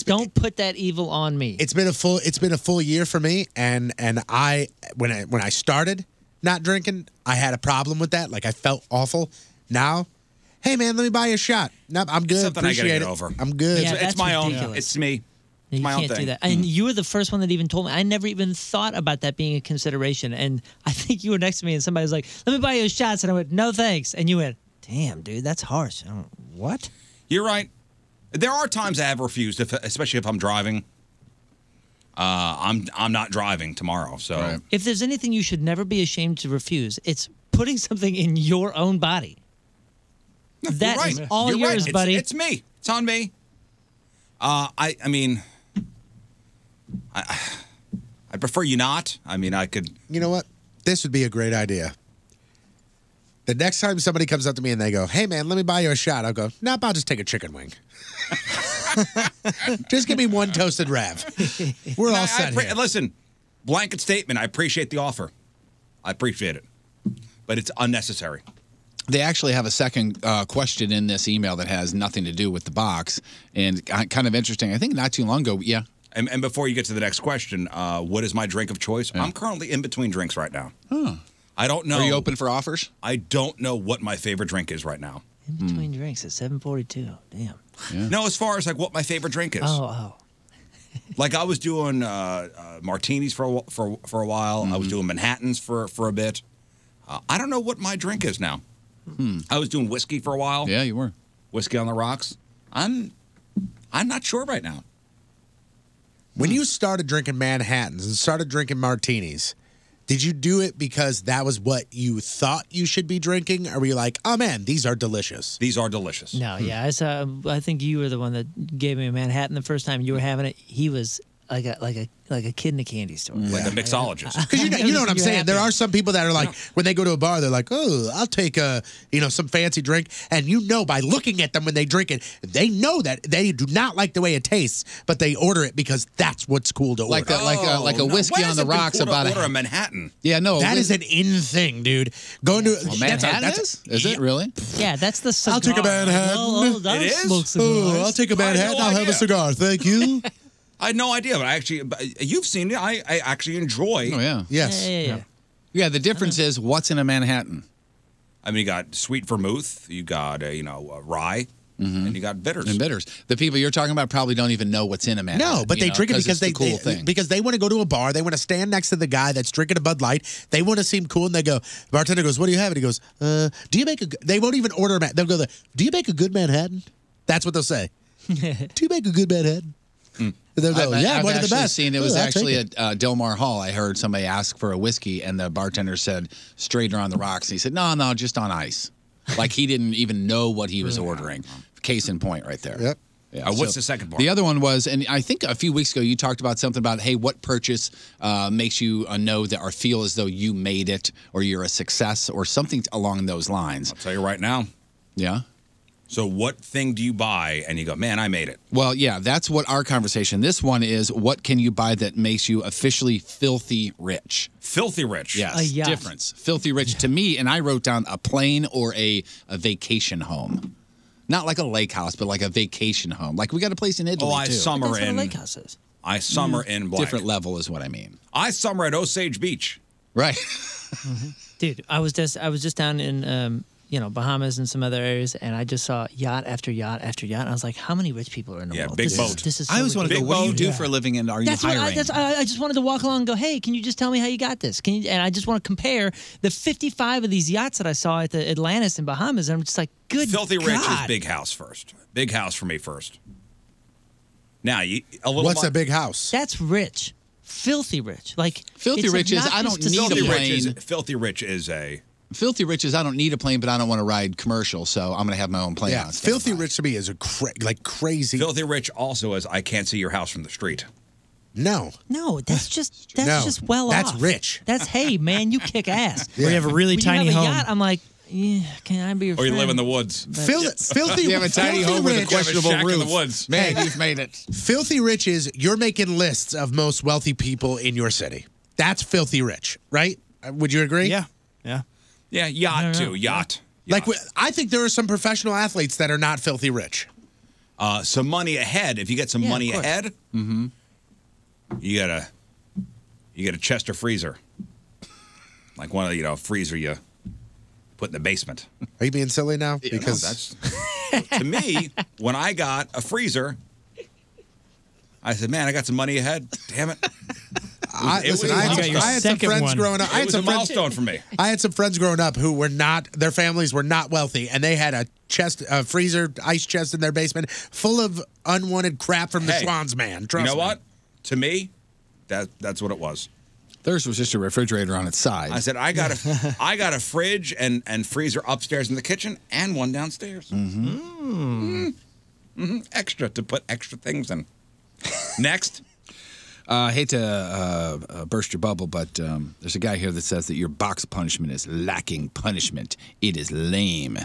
Don't put that evil on me. It's been a full year for me, and I when I started not drinking, I had a problem with that. Like I felt awful. Now, hey man, let me buy you a shot. No, I'm good. Something I gotta Appreciate get it. over. I'm good. Yeah, It's that's my own. ridiculous. It's me. It's You my own can't thing. do that. And you were the first one that even told me. I never even thought about that being a consideration. And I think you were next to me and somebody was like, let me buy you shots. And I went, no thanks. And you went, damn, dude, that's harsh. I went, what? You're right. There are times I have refused, especially if I'm driving. I'm not driving tomorrow, so Right. If there's anything you should never be ashamed to refuse, it's putting something in your own body. That you're is right. all You're yours, right. buddy. It's me. It's on me. I mean, I prefer you not. I mean, I could. You know what? This would be a great idea. The next time somebody comes up to me and they go, hey, man, let me buy you a shot, I'll go, nope, I'll just take a chicken wing. Just give me one toasted Rav. We're all set here. Listen, blanket statement. I appreciate the offer. I appreciate it. But it's unnecessary. They actually have a second question in this email that has nothing to do with the box. And kind of interesting. I think not too long ago, yeah. And before you get to the next question, what is my drink of choice? Yeah. I'm currently in between drinks right now. Huh. I don't know. Are you open for offers? I don't know what my favorite drink is right now. In between drinks at 7:42. Damn. Yeah. No, as far as like what my favorite drink is. Oh. Like I was doing martinis for a while. I was doing Manhattans for a bit. I don't know what my drink is now. I was doing whiskey for a while. Yeah, you were. Whiskey on the rocks. I'm not sure right now. When you started drinking Manhattans and started drinking martinis, did you do it because that was what you thought you should be drinking? Or were you like, oh man, these are delicious? These are delicious. No, yeah. I think you were the one that gave me a Manhattan the first time you were having it. He was like a kid in a candy store. Like a mixologist. Because you know what I'm saying. There are some people that are like, when they go to a bar, they're like, oh, I'll take some fancy drink. And by looking at them when they drink it, they know that they do not like the way it tastes, but they order it because that's what's cool to order. Like a whiskey on the rocks about order a Manhattan. Yeah, no. That is an in thing, dude. Going to Manhattan is it really? Yeah, that's the cigar. I'll take a Manhattan. It is? I'll take a Manhattan. I'll have a cigar. Thank you. I had no idea, but you've seen it. I actually enjoy. Oh, yeah. Yes. Yeah, the difference is what's in a Manhattan? I mean, you got sweet vermouth. You got, rye. And you got bitters. And bitters. The people you're talking about probably don't even know what's in a Manhattan. No, but they drink it because it's the cool thing. because they want to go to a bar. They want to stand next to the guy that's drinking a Bud Light. They want to seem cool, and they go. The bartender goes, "What do you have?" And he goes, "Do you make a?" They won't even order. They'll go, "Do you make a good Manhattan?" That's what they'll say. Do you make a good Manhattan? And they'll go, I've one of the best. Seen, it was I'll actually take it. at Del Mar Hall. I heard somebody ask for a whiskey, and the bartender said, "Straight or on the rocks." And he said, "No, just on ice." Like he didn't even know what he was ordering. Case in point, right there. Yep. Yeah, what's the second part? The other one was, and I think a few weeks ago you talked about something about, hey, what purchase makes you know that or feel as though you made it or you're a success or something along those lines. I'll tell you right now. Yeah. So what thing do you buy and you go, man, I made it? Well, yeah, that's what our conversation. This one is, what can you buy that makes you officially filthy rich? Filthy rich. Yes. A yacht. Difference. Filthy rich to me, and I wrote down a plane or a vacation home. Not like a lake house, but like a vacation home. Like we got a place in Italy, I too. summer That's what a in. lake house is. I summer in blank. Different level is what I mean. I summer at Osage Beach. Right. Dude, I was just down in Bahamas and some other areas, and I just saw yacht after yacht after yacht. And I was like, how many rich people are in the world? Big This boat. Is, this is so I always want to go, ridiculous. what do you do for a living, and are you That's what hiring? I just wanted to walk along and go, hey, can you just tell me how you got this? And I just want to compare the 55 of these yachts that I saw at the Atlantis in Bahamas. And I'm just like, good Filthy God. rich is big house first. Big house for me first. Now, a little. What's a big house? That's rich. Filthy rich. Like Filthy it's rich is, I obnoxious don't to need see a that. plane. Filthy rich is a. Filthy rich is, I don't need a plane, but I don't want to ride commercial, so I'm going to have my own plane. Yeah, on filthy standby. rich to me is a crazy. Filthy rich also is I can't see your house from the street. No, That's just well That's off. rich. That's hey man, you kick ass. Where you have a really When tiny you have a home. yacht, I'm like, yeah, can I be your Or you friend? live in the woods. Filthy. You have a tiny filthy home with a rich- questionable shack in roof. the woods. Man, you've made it. Filthy rich is you're making lists of most wealthy people in your city. That's filthy rich, right? Would you agree? Yeah. Yeah. Yeah, I yacht don't know. too. Yacht. Like I think there are some professional athletes that are not filthy rich. Some money ahead. If you get some Yeah, money of course. ahead, you get a Chester freezer, like one of the freezer you put in the basement. Are you being silly now? No, Because that's to me. When I got a freezer, I said, "Man, I got some money ahead. Damn it!" I was had a some second friends one. growing up. I It had was a some friends. milestone for me. I had some friends growing up who were not. Their families were not wealthy, and they had a freezer, ice chest in their basement full of unwanted crap from the Hey, Schwann's man. You Trust know me. what? To me, that's what it was. Theirs was just a refrigerator on its side. I said, I got a fridge and freezer upstairs in the kitchen and one downstairs. Extra to put extra things in. Next. I hate to burst your bubble, but there's a guy here that says that your box punishment is lacking punishment. It is lame.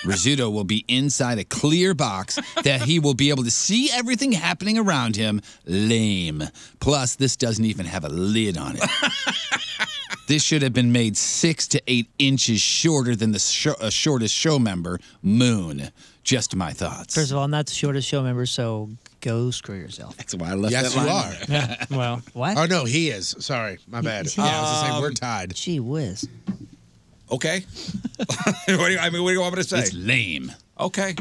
Rizzuto will be inside a clear box that he will be able to see everything happening around him. Lame. Plus, this doesn't even have a lid on it. This should have been made 6 to 8 inches shorter than the shortest show member, Moon. Just my thoughts. First of all, I'm not the shortest show member, so go screw yourself. That's why I left Yes, that you line are. there. Well, what? Oh no, he is. Sorry, my bad. Yeah, I was the same. We're tied. Gee whiz. Okay. what do you want me to say? It's lame. Okay.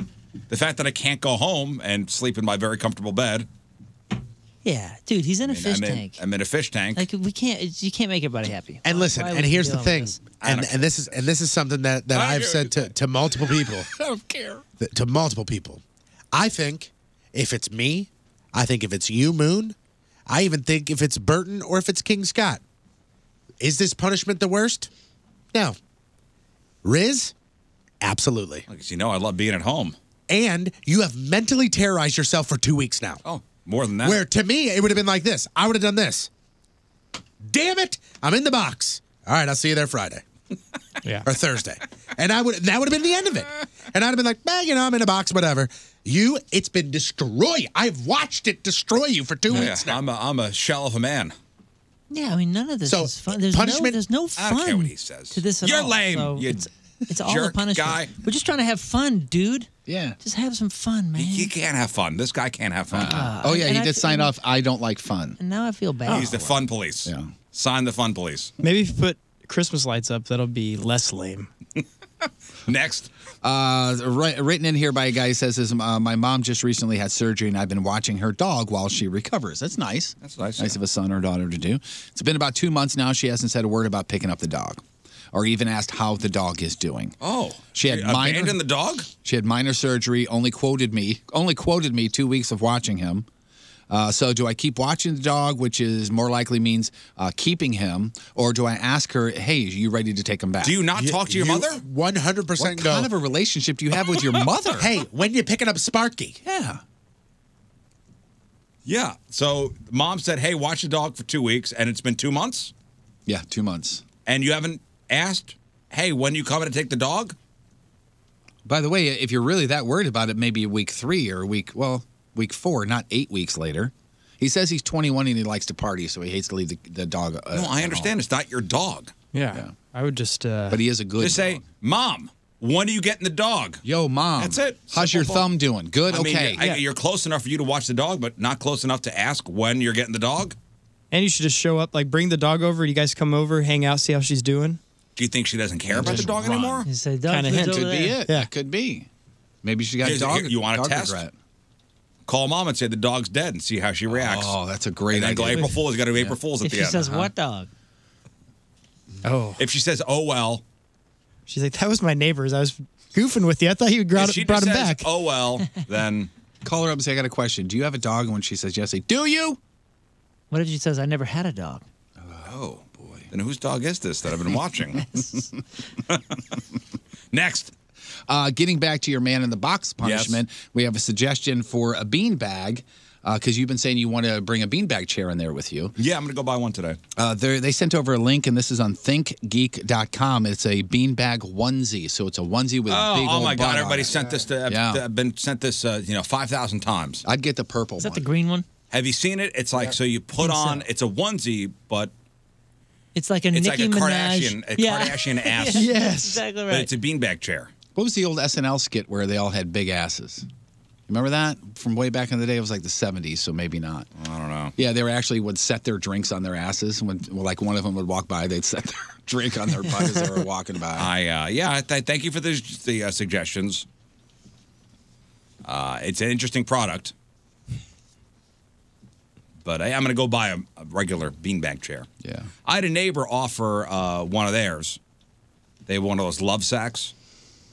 The fact that I can't go home and sleep in my very comfortable bed. Yeah, dude, he's in a fish I'm tank. I'm in a fish tank. Like you can't make everybody happy. And listen, Why and would you here's the deal with thing, this? and this is something that I've said to multiple people. I don't care. To multiple people. I think if it's me, I think if it's you, Moon, I even think if it's Burton or if it's King Scott. Is this punishment the worst? No. Riz? Absolutely. Because I love being at home. And you have mentally terrorized yourself for 2 weeks now. Oh, more than that. Where to me, it would have been like this. I would have done this. Damn it, I'm in the box. All right, I'll see you there Friday. Yeah. Or Thursday. And that would have been the end of it. And I'd have been like, I'm in a box, whatever. It's been destroyed. I've watched it destroy you for 2 weeks now. I'm a shell of a man. Yeah, I mean, none of this So, is fun. There's punishment- no I don't fun care what he says. to this at You're all. lame, So you it's all a jerk punishment. guy. We're just trying to have fun, dude. Yeah. Just have some fun, man. He can't have fun. This guy can't have fun. Oh, yeah, and he I did feel- sign off, I don't like fun. And now I feel bad. He's the fun police. Yeah. Sign the fun police. Maybe if you put Christmas lights up, that'll be less lame. Next. Written in here by a guy who says, my mom just recently had surgery, and I've been watching her dog while she recovers. That's nice. That's nice. Nice of a son or daughter to do. It's been about 2 months now. She hasn't said a word about picking up the dog or even asked how the dog is doing. Oh. She had abandoned the dog? She had minor surgery, only quoted me 2 weeks of watching him. So do I keep watching the dog, which is more likely means keeping him, or do I ask her, hey, are you ready to take him back? Do you not talk to your mother? 100% What kind of a relationship do you have with your mother? Hey, when you picking up Sparky? Yeah. Yeah. So mom said, hey, watch the dog for 2 weeks, and it's been 2 months? Yeah, 2 months. And you haven't asked, hey, when you coming to take the dog? By the way, if you're really that worried about it, maybe week 3 or week 4, not 8 weeks later. He says he's 21 and he likes to party, so he hates to leave the dog. No, I understand. It's not your dog. Yeah. I would just. But he is a good Just say, Mom, when are you getting the dog? Yo, Mom. That's it. How's your Simple. thumb doing? Good? I mean, okay. you're close enough for you to watch the dog, but not close enough to ask when you're getting the dog? And you should just show up, like bring the dog over. You guys come over, hang out, see how she's doing. Do you think she doesn't care about the dog anymore? You say, dog Kinda food's hint. over Could be there. it. Yeah. That could be. Maybe she got dog. You want to dog test? regret. Call mom and say the dog's dead and see how she reacts. Oh, that's a great And then go idea. April Fool's. You got to do April Fool's at If the she end. says, what dog? Oh. If she says, oh, well. She's like, that was my neighbor's. I was goofing with you. I thought you brought If she him just says, back. oh, well, then. Call her up and say, I got a question. Do you have a dog? And when she says yes, say, do you? What if she says, I never had a dog? Oh, boy. Then whose dog is this that I've been watching? Next. Getting back to your man in the box punishment, we have a suggestion for a bean bag because you've been saying you want to bring a beanbag chair in there with you. Yeah, I'm going to go buy one today. They sent over a link, and this is on thinkgeek.com. It's a beanbag onesie. So it's a onesie with a big Oh old my butt God. on Everybody it. sent this to, Yeah. I've been sent this, 5,000 times. I'd get the purple Is that one. the green one? Have you seen it? It's like, so you put Think so. on, it's a onesie, but It's like a it's Nicki like a Minaj. Kardashian ass. Yes. Exactly But right. it's a beanbag chair. What was the old SNL skit where they all had big asses? Remember that from way back in the day? It was like the 70s, so maybe not. I don't know. Yeah, they were actually would set their drinks on their asses. When like one of them would walk by, they'd set their drink on their butt as they were walking by. Thank you for the suggestions. It's an interesting product. But I'm going to go buy a regular beanbag chair. Yeah. I had a neighbor offer one of theirs. They have one of those love sacks,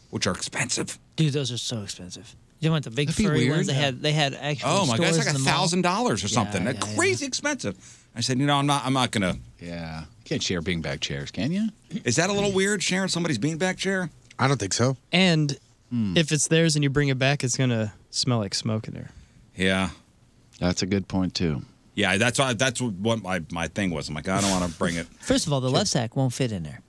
which are expensive. Dude, those are so expensive. You want the big That'd be furry weird. ones? They had actual Oh my God, it's stores like in the mall. $1,000 or something. Yeah, They're yeah, crazy expensive. I said, I'm not going to. Yeah. You can't share beanbag chairs, can you? Is that a little weird, sharing somebody's beanbag chair? I don't think so. And if it's theirs and you bring it back, it's going to smell like smoke in there. Yeah. That's a good point, too. Yeah, that's what my thing was. I'm like, I don't want to bring it. First of all, the love sack won't fit in there.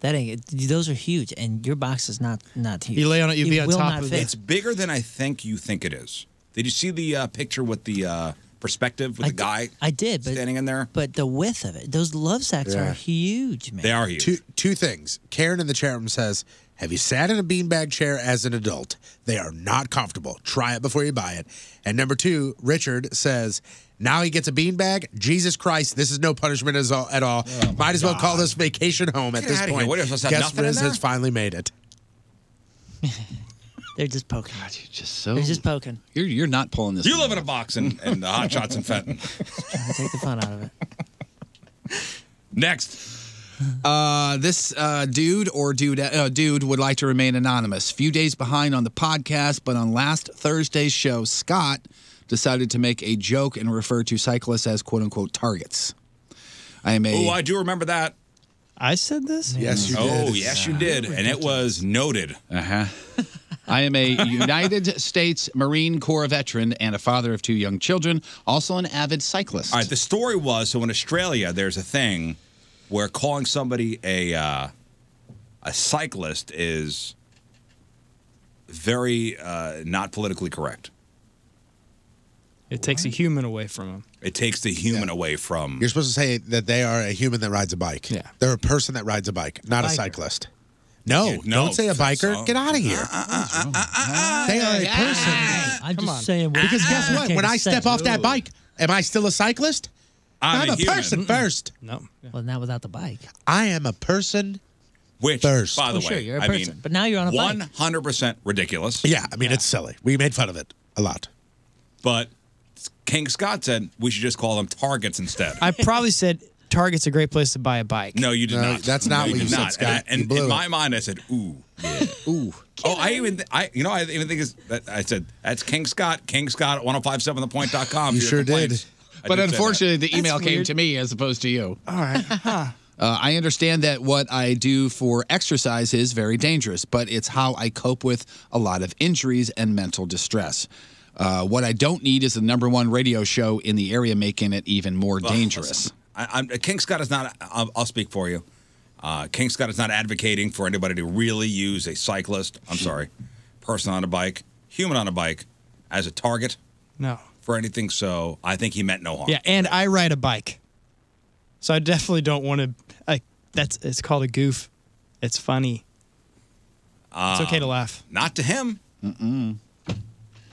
That ain't. Those are huge, and your box is not huge. You lay on it, you'd be on will top not of fit. It's bigger than I think you think it is. Did you see the picture with the perspective with the guy I did, but standing in there? But the width of it, those love sacks Yeah. are huge, man. They are huge. Two things. Karen in the chat room says, have you sat in a beanbag chair as an adult? They are not comfortable. Try it before you buy it. And number two, Richard says, now he gets a beanbag? Jesus Christ, this is no punishment at all. Might as well call this vacation home at Get this outta here. point. What, are you supposed to have Guess nothing in Riz there? has finally made it. They're just poking. God, you're just so. They're just poking. You're not pulling this. You one live in a off. box and Hot Shots and Fenton. Trying to take the fun out of it. Next. This dude would like to remain anonymous. Few days behind on the podcast, but on last Thursday's show, Scott decided to make a joke and refer to cyclists as "quote unquote" targets. I do remember that. I said this? Yes, you did. Oh, yes, you did. And it was noted. Uh-huh. I am a United States Marine Corps veteran and a father of 2 young children, also an avid cyclist. All right, the story was, so in Australia, there's a thing where calling somebody a cyclist is very not politically correct. It takes a human away from him. It takes the human away from... You're supposed to say that they are a human that rides a bike. Yeah. They're a person that rides a bike, not a Biker. cyclist. No, Yeah, no, don't say a biker. so- Get out of here. They are a person. I'm Come just on. saying. Because guess what? okay, When I the step sex- off that bike, am I still a cyclist? I'm a human. person first. No. Well, not without the bike. I am a person Which, thirst. by the way, sure, you're a I person. mean, But now you're on a bike. 100% ridiculous. Yeah, I mean, it's silly. We made fun of it a lot. But King Scott said we should just call them Targets instead. I probably said Target's a great place to buy a bike. No, you did No, not. that's not No, what you did said, not. Scott. And You blew in it. my mind, I said, ooh. Yeah. Ooh. Oh, I even think it's that I said that's King Scott at 1057thepoint.com. You sure did. But unfortunately, the That's email came weird. to me as opposed to you. All right. I understand that what I do for exercise is very dangerous, but it's how I cope with a lot of injuries and mental distress. What I don't need is the #1 radio show in the area, making it even more dangerous. Listen, King Scott is not. I'll speak for you. King Scott is not advocating for anybody to really use a cyclist. I'm sorry, person on a bike, human on a bike, as a target No. for anything. So I think he meant no harm. Yeah, and I ride a bike. So I definitely don't want to it's called a goof. It's funny. It's okay to laugh. Not to him. Mm-mm.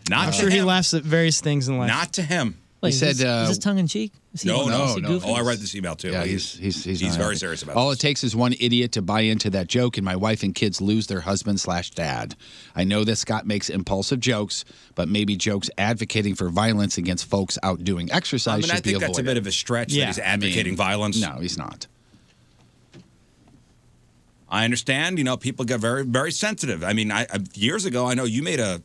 Not I'm to sure he him. laughs at various things in life. Not to him. Wait, He is said, this tongue in cheek? No. no. Oh, I read this email too. Yeah, he's not very happy. serious about All this. it takes is one idiot to buy into that joke, and my wife and kids lose their husband/dad. I know that Scott makes impulsive jokes, but maybe jokes advocating for violence against folks out doing exercise I mean, should I be think that's a avoided. bit of a stretch Yeah, that he's advocating violence. No, he's not. I understand. People get very, very sensitive. I mean, years ago, I know you made a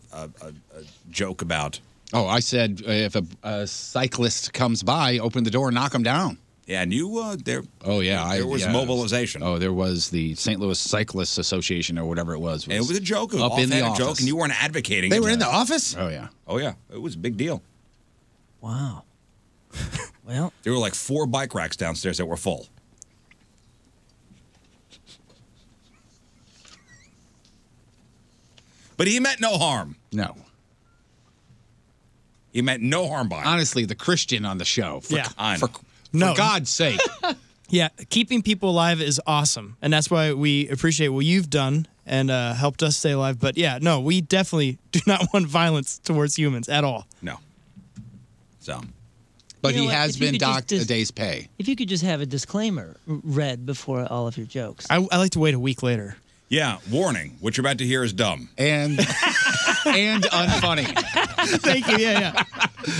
joke about. Oh, I said if a cyclist comes by, open the door and knock him down. Yeah, and you there. Oh, yeah. There was mobilization. Oh, there was the St. Louis Cyclists Association or whatever it was. And it was a joke. Up in the office. Joke, and you weren't advocating. They it. were in the office? Oh, yeah. Oh, yeah. It was a big deal. Wow. Well, There were like 4 bike racks downstairs that were full. But he meant no harm. No. He meant no harm by it. Honestly, the Christian on the show. Yeah. I know. For No. God's sake. Yeah, keeping people alive is awesome. And that's why we appreciate what you've done and helped us stay alive. But yeah, no, we definitely do not want violence towards humans at all. No. So. But You know he what? has If you been could just docked a day's pay. if you could just have a disclaimer read before all of your jokes. I like to wait a week later. Yeah, warning. What you're about to hear is dumb. And unfunny. Thank you. Yeah.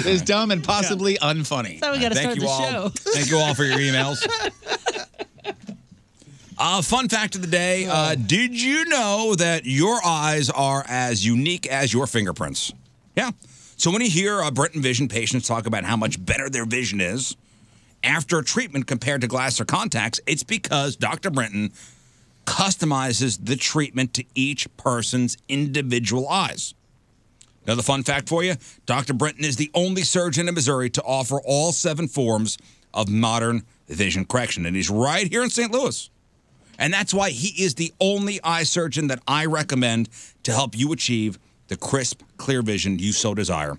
Is dumb and possibly unfunny. So we got to Thank start you the all. show. Thank you all for your emails. Fun fact of the day. Did you know that your eyes are as unique as your fingerprints? Yeah. So when you hear Brenton Vision patients talk about how much better their vision is after a treatment compared to glass or contacts, it's because Dr. Brenton customizes the treatment to each person's individual eyes. Another fun fact for you, Dr. Brenton is the only surgeon in Missouri to offer all 7 forms of modern vision correction, and he's right here in St. Louis. And that's why he is the only eye surgeon that I recommend to help you achieve the crisp, clear vision you so desire.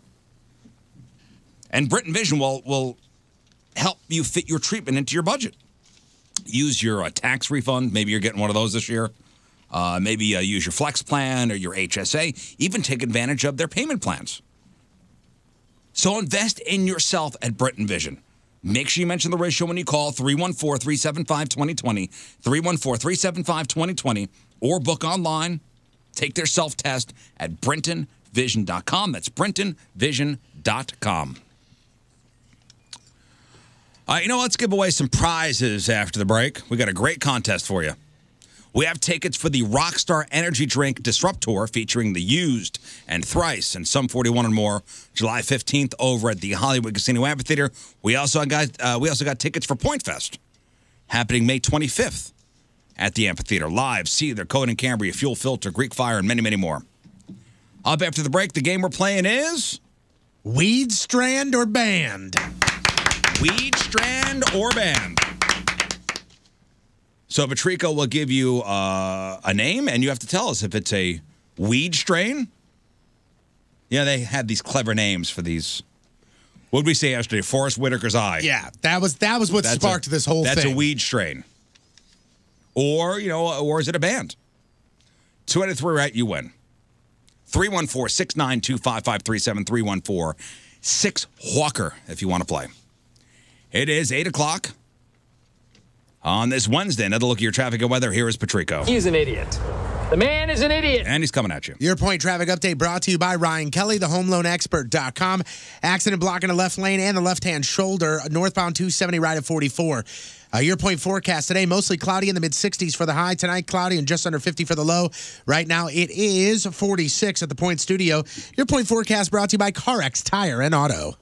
And Brenton Vision will help you fit your treatment into your budget. Use your tax refund. Maybe you're getting one of those this year. Maybe use your Flex plan or your HSA. Even take advantage of their payment plans. So invest in yourself at Brenton Vision. Make sure you mention the ratio when you call 314-375-2020, 314-375-2020, or book online. Take their self-test at BrentonVision.com. That's BrentonVision.com. Let's give away some prizes after the break. We got a great contest for you. We have tickets for the Rockstar Energy Drink Disruptor featuring The Used and Thrice and Sum 41 and more, July 15th over at the Hollywood Casino Amphitheater. We also got tickets for Point Fest happening May 25th at the Amphitheater. Live, Seether, Code and Cambria, Fuel Filter, Greek Fire, and many, many more. Up after the break, the game we're playing is Weed, Strand, or Band? Weed, Strand, or Band. So Patrico will give you a name, and you have to tell us if it's a weed strain. Yeah, they had these clever names for these. What did we say yesterday? Forrest Whitaker's eye. Yeah, that was what sparked this whole thing. That's a weed strain. Or is it a band? 2 out of 3 right, you win. 314-692-5537, 314-6-Hawker if you want to play. It is 8 o'clock. On this Wednesday, another look at your traffic and weather. Here is Patrico. He's an idiot. The man is an idiot. And he's coming at you. Your point traffic update brought to you by Ryan Kelly, the homeloanexpert.com. Accident blocking the left lane and the left-hand shoulder. Northbound 270 right at 44. Your point forecast today, mostly cloudy in the mid-60s for the high. Tonight, cloudy and just under 50 for the low. Right now, it is 46 at the Point Studio. Your point forecast brought to you by CarX Tire and Auto.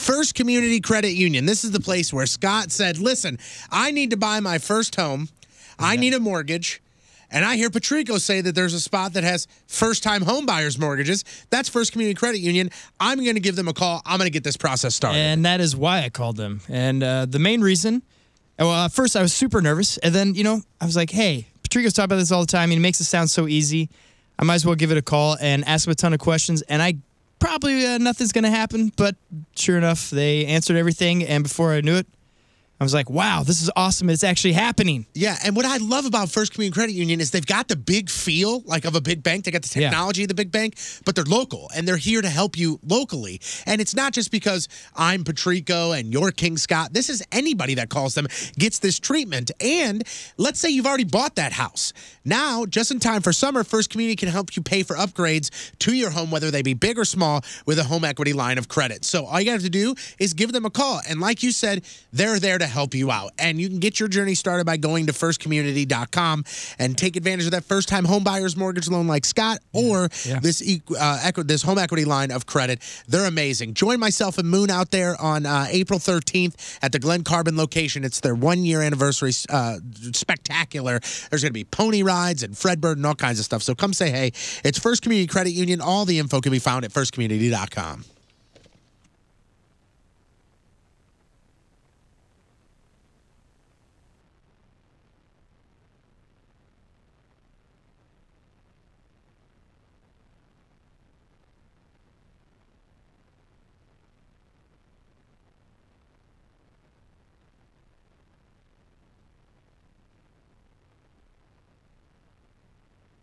First Community Credit Union. This is the place where Scott said, listen, I need to buy my first home. I need a mortgage. And I hear Patrico say that there's a spot that has first-time home buyers mortgages. That's First Community Credit Union. I'm going to give them a call. I'm going to get this process started. And that is why I called them. And the main reason, well, at first I was super nervous. And then, I was like, hey, Patrico's talking about this all the time. He makes it sound so easy. I might as well give it a call and ask him a ton of questions. And I probably nothing's going to happen. But sure enough, they answered everything. And before I knew it, I was like, wow, this is awesome. It's actually happening. Yeah, and what I love about First Community Credit Union is they've got the big feel, like of a big bank. They got the technology of the big bank, but they're local, and they're here to help you locally. And it's not just because I'm Patrico and you're King Scott. This is anybody that calls them gets this treatment. And let's say you've already bought that house. Now, just in time for summer, First Community can help you pay for upgrades to your home, whether they be big or small, with a home equity line of credit. So all you have to do is give them a call. And like you said, they're there to help you out. And you can get your journey started by going to firstcommunity.com and take advantage of that first-time home buyer's mortgage loan like Scott or this home equity line of credit. They're amazing. Join myself and Moon out there on April 13th at the Glen Carbon location. It's their one-year anniversary spectacular. There's going to be pony rides and Fredbird and all kinds of stuff. So come say hey. It's First Community Credit Union. All the info can be found at firstcommunity.com.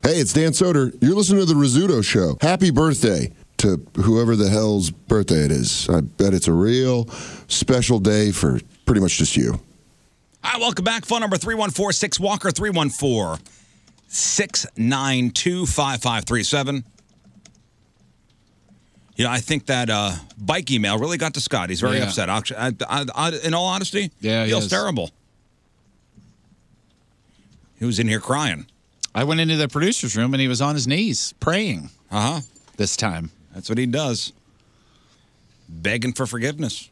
Hey, it's Dan Soder. You're listening to The Rizzuto Show. Happy birthday to whoever the hell's birthday it is. I bet it's a real special day for pretty much just you. All right, welcome back. Phone number 314-6-WALKER, 314-692-5537. I think that bike email really got to Scott. He's very upset. In all honesty, he feels terrible. He was in here crying. I went into the producer's room, and he was on his knees praying this time. That's what he does. Begging for forgiveness.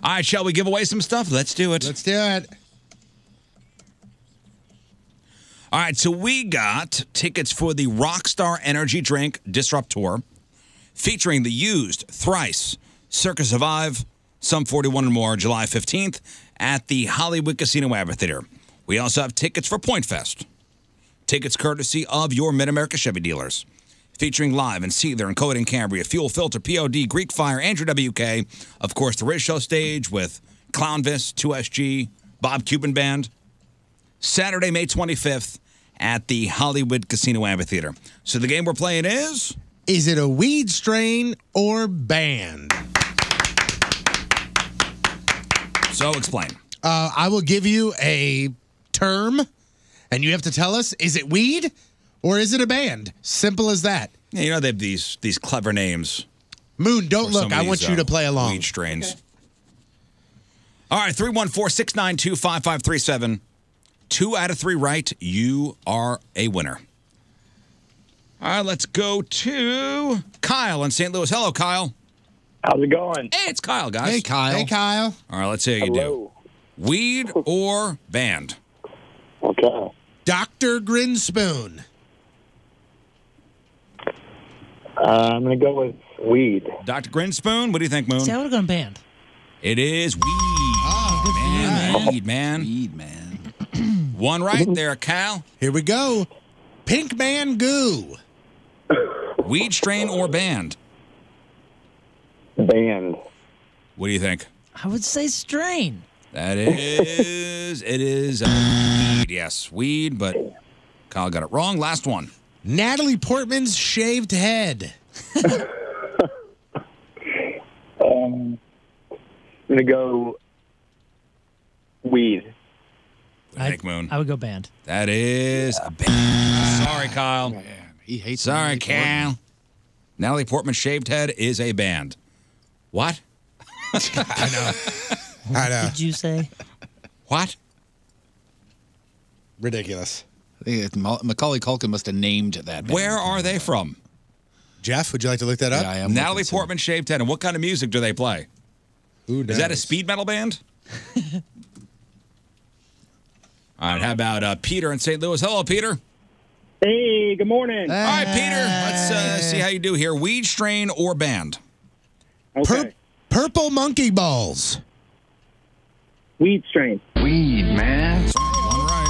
All right, shall we give away some stuff? Let's do it. Let's do it. All right, so we got tickets for the Rockstar Energy Drink Disrupt Tour featuring the Used, Thrice, Circus Survive, Sum 41 and more, July 15th at the Hollywood Casino Amphitheater. We also have tickets for Point Fest. Tickets courtesy of your Mid-America Chevy dealers. Featuring live in Seether and Coed and Cambria, Fuel Filter, POD, Greek Fire, Andrew WK. Of course, the Riz Show stage with Clownvis, 2SG, Bob Cuban Band. Saturday, May 25th at the Hollywood Casino Amphitheater. So the game we're playing is? Is it a weed strain or band? So explain. I will give you a term, and you have to tell us, is it weed or is it a band? Simple as that. Yeah, they have these clever names. Moon, don't look. I want you to play along. Weed strains. Okay. All right, 314-692-5537. 2 out of 3 right. You are a winner. All right, let's go to Kyle in St. Louis. Hello, Kyle. How's it going? Hey, it's Kyle, guys. Hey, Kyle. Hey, Kyle. All right, let's see how you do. Weed or band? Okay. Dr. Grinspoon. I'm going to go with weed. Dr. Grinspoon, what do you think, Moon? See, I would have gone band. It is weed. Oh, good man. Weed, man. Weed, man. One right there, Cal. Here we go. Pink Man Goo. Weed strain or band? Band. What do you think? I would say strain. It is weed, yes. Weed, but Kyle got it wrong. Last one. Natalie Portman's shaved head. I'm going to go weed. What do you think, Moon? I would go band. That is a band. Sorry, Kyle. Man, he hates Sorry, Cal. Natalie Portman's shaved head is a band. What? I know. I know. Did you say? What? Ridiculous. I think Macaulay Culkin must have named that band. Where are they from? Jeff, would you like to look that up? Yeah, I am. Natalie Portman, Shaved Head. And what kind of music do they play? Who Is that a speed metal band? All right, how about Peter in St. Louis? Hello, Peter. Hey, good morning. All right, Peter, let's see how you do here. Weed strain or band? Okay. Purple monkey balls. Weed strain. Weed, man. One right.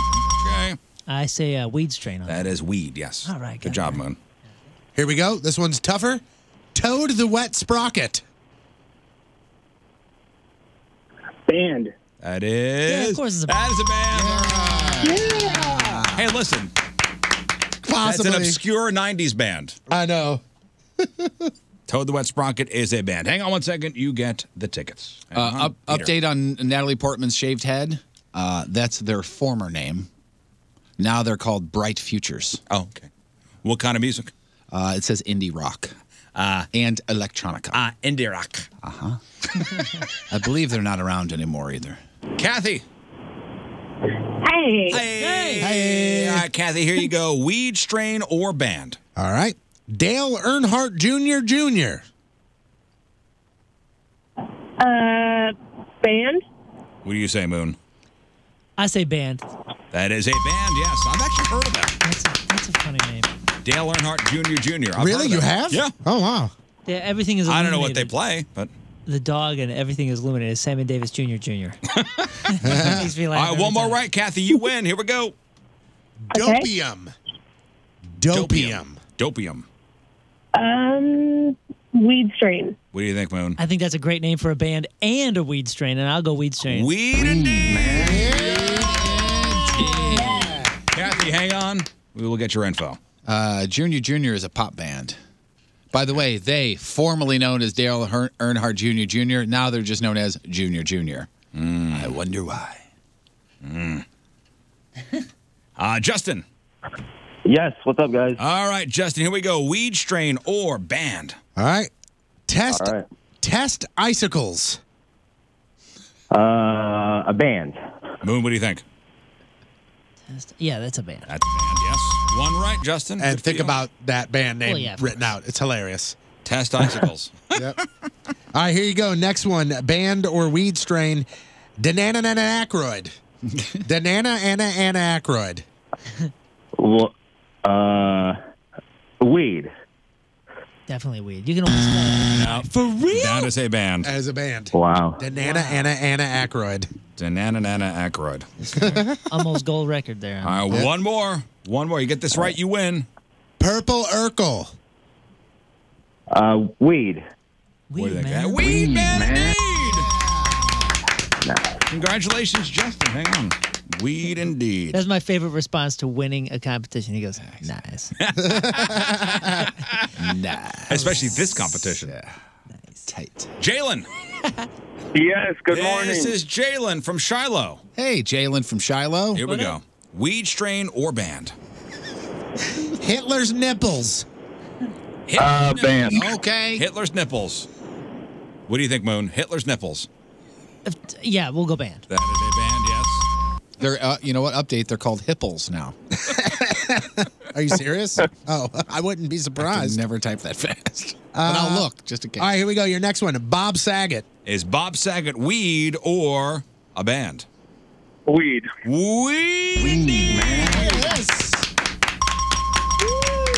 Okay. I say weed strain on That is weed, yes. All right, Good job, Moon. Here we go. This one's tougher. Toad the wet sprocket. Band. That is. Yeah, of course it's a That is a band. All right. Hey, listen. Possibly. That's an obscure 90s band. I know. Toad the Wet Sprocket is a band. Hang on one second. You get the tickets. Update on Natalie Portman's Shaved Head. That's their former name. Now they're called Bright Futures. Oh, okay. What kind of music? It says indie rock and electronica. Indie rock. Uh-huh. I believe they're not around anymore either. Kathy. Hey. Hey. All right, Kathy, here you go. Weed strain or band? All right. Dale Earnhardt Jr. Band. What do you say, Moon? I say band. That is a band, yes. I've actually heard of that. That's a funny name. Dale Earnhardt Jr. I've Really? heard of You that. have? Yeah. Oh, wow. Yeah, everything is. I don't know what they illuminated. play, but. The dog and everything is illuminated. Sammy Davis Jr. Makes me laugh All right, every one more time. right, Kathy. You win. Here we go. Dopium. Dopium. Weed strain. What do you think, Moon? I think that's a great name for a band and a weed strain, and I'll go weed strain. Weed indeed. Kathy, hang on. We will get your info. Junior is a pop band. By the way, they, formerly known as Dale Earnhardt Jr., now they're just known as Junior. I wonder why. Justin. Yes, what's up, guys? All right, Justin, here we go. Weed strain or band? All right. Test All right. Test icicles. A band. Moon, what do you think? Yeah, that's a band. That's a band, yes. One right, Justin. And Good for think you. about that band name Well, yeah, of written out. It's hilarious. Test icicles. Yep. All right, here you go. Next one. Band or weed strain. Danana Aykroyd. Danana Anna Aykroyd. Well, weed. Definitely weed. You can almost spell it. No. For real? That is a band. As a band. Wow. Danana Anna Aykroyd. Danana Aykroyd. Almost gold record there. All right, one more. One more. You get this right, you win. Purple Urkel. Weed. What do you think? man. Weed, man, indeed. Congratulations, Justin. Hang on. Weed indeed. That's my favorite response to winning a competition. He goes, nice. Nice. Especially this competition. Nice. Tight. Jalen. Yes, good morning. This is Jalen from Shiloh. Hey, Jalen from Shiloh. Here we go. Weed strain or band? Hitler's nipples. Hitler's band. nipples. Okay. Hitler's nipples. What do you think, Moon? Hitler's nipples. Yeah, we'll go band. That is a band, yes. They're, you know what? Update. They're called Hipples now. Are you serious? Oh, I wouldn't be I surprised. never type that fast. But I'll look just in case. All right, here we go. Your next one. Bob Saget. Is Bob Saget weed or a band? Weed. Weed, man. Yes.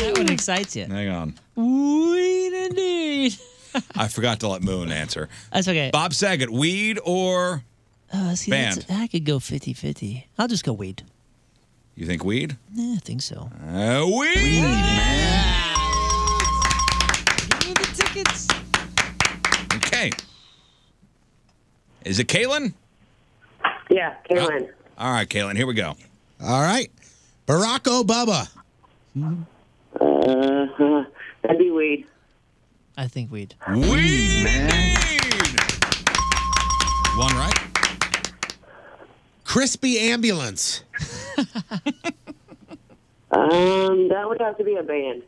That one excites you. Hang on. Weed indeed. I forgot to let Moon answer. That's okay. Bob Saget, weed or See, band? I could go 50-50. I'll just go weed. You think weed? Yeah, I think so. Weed, man. Give me the tickets. Okay. Is it Kaylin? Yeah, Kaylin. All right, Kaylin, here we go. All right. Barack Obama. That'd be weed. I think weed. Weed, indeed. One right. Crispy Ambulance. That would have to be a band.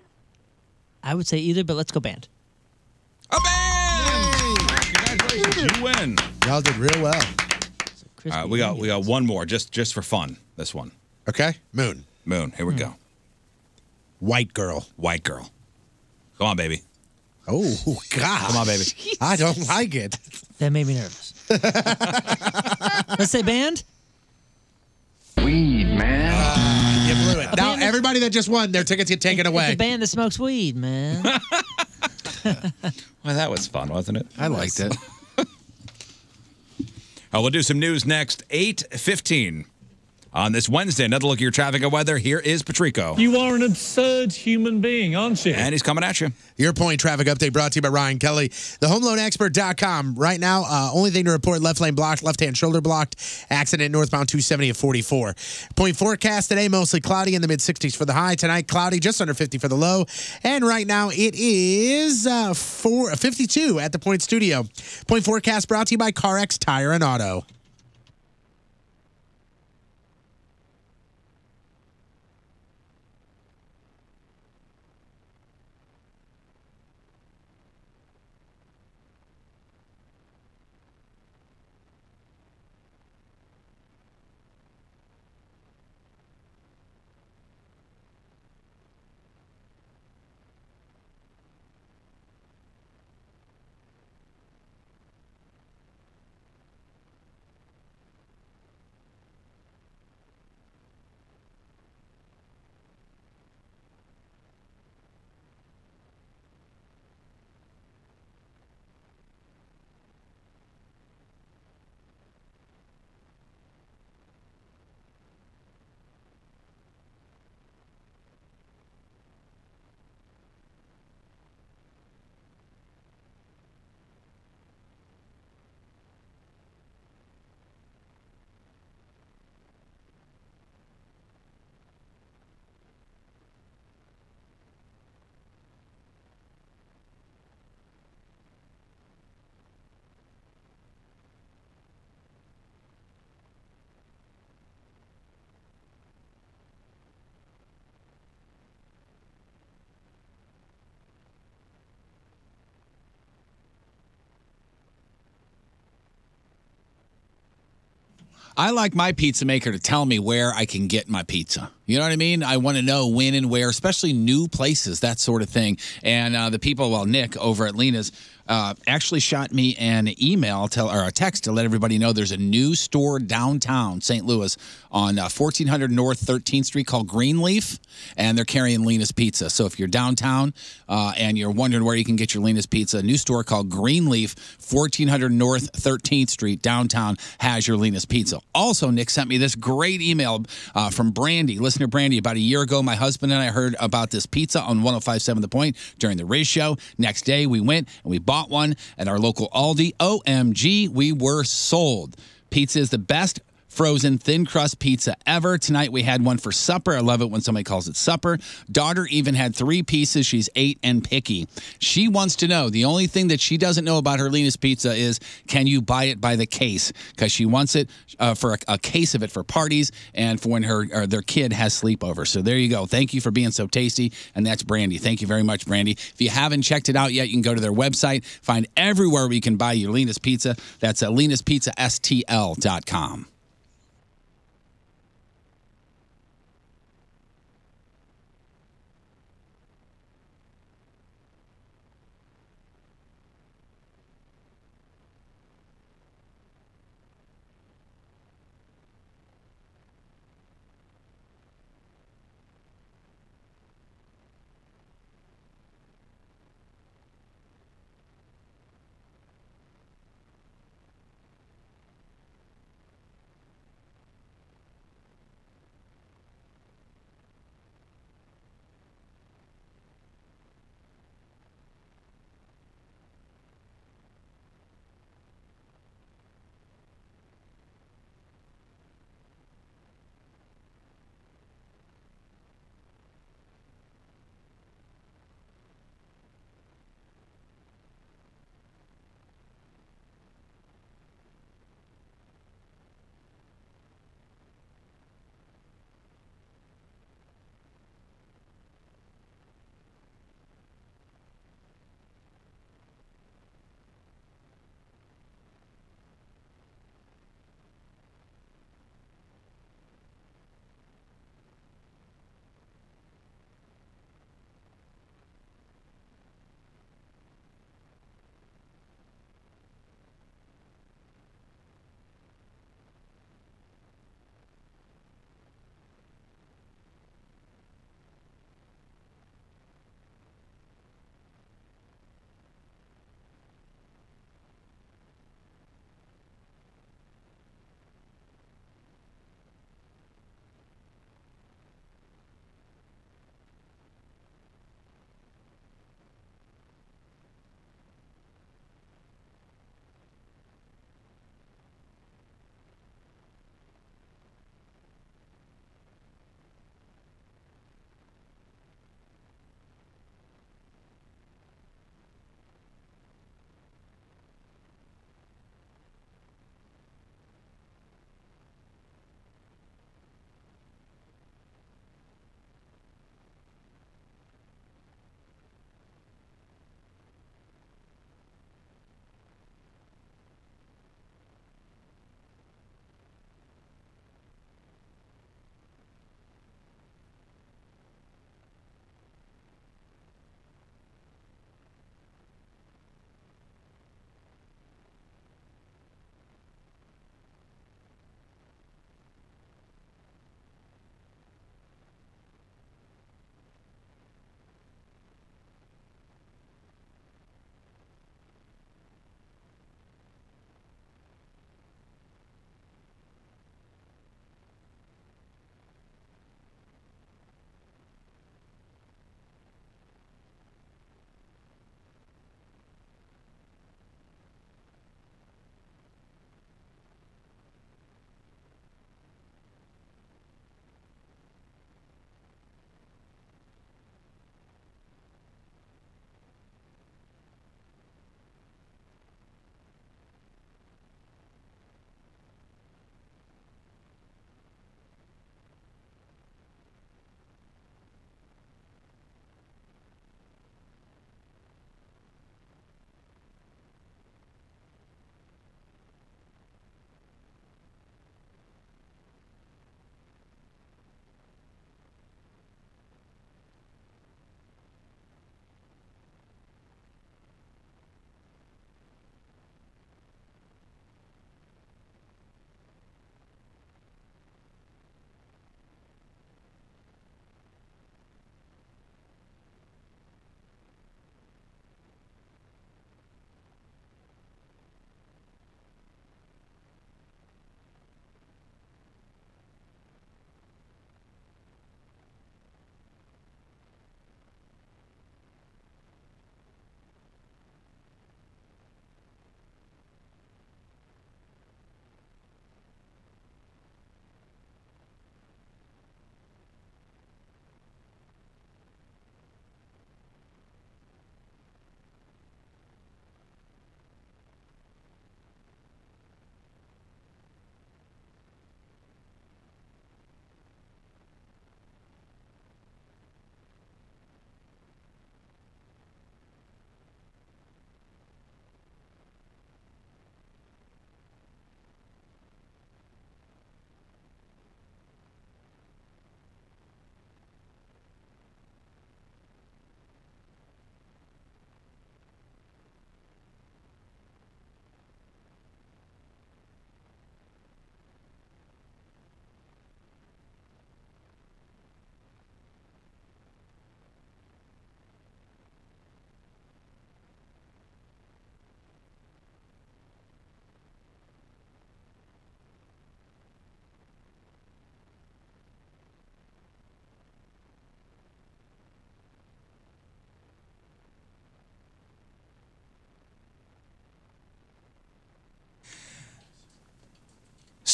I would say either, but let's go band. A band! Congratulations, you win. Y'all did real well. All right, we got one more, just for fun. This one. Okay. Moon. Moon, here we go. White girl. White girl. Come on, baby. Oh, God. Come on, baby. I don't like it. That made me nervous. Let's say band. Weed, man. You blew it. Now, everybody that just won, their tickets get taken It's away. a band that smokes weed, man. Well, that was fun, wasn't it? I liked it. We'll do some news next. 8:15 on this Wednesday. Another look at your traffic and weather. Here is Patrico. You are an absurd human being, aren't you? And he's coming at you. Your point traffic update brought to you by Ryan Kelly. TheHomeLoanExpert.com. Right now, only thing to report, left lane blocked, left-hand shoulder blocked. Accident northbound 270 at 44. Point forecast today, mostly cloudy in the mid-60s for the high. Tonight, cloudy, just under 50 for the low. And right now, it is 52 at the Point Studio. Point forecast brought to you by CarX Tire and Auto. I like my pizza maker to tell me where I can get my pizza. You know what I mean? I want to know when and where, especially new places, that sort of thing. And the people, Nick over at Lena's actually shot me an email or a text to let everybody know there's a new store downtown St. Louis on 1400 North 13th Street called Greenleaf, and they're carrying Lena's Pizza. So if you're downtown and you're wondering where you can get your Lena's Pizza, a new store called Greenleaf, 1400 North 13th Street downtown has your Lena's Pizza. Also, Nick sent me this great email from Brandy, listener Brandy. About a year ago, my husband and I heard about this pizza on 105.7 The Point during the Riz Show. Next day, we went and we bought one at our local Aldi. OMG, we were sold. Pizza is the best frozen thin crust pizza ever. Tonight we had one for supper. I love it when somebody calls it supper. Daughter even had 3 pieces. She's 8 and picky. She wants to know, the only thing that she doesn't know about her Lena's Pizza is, can you buy it by the case? Because she wants it for a case of it for parties and for when their kid has sleepover. So there you go. Thank you for being so tasty. And that's Brandy. Thank you very much, Brandy. If you haven't checked it out yet, you can go to their website, find everywhere where you can buy your Lena's Pizza. That's lenaspizzastl.com.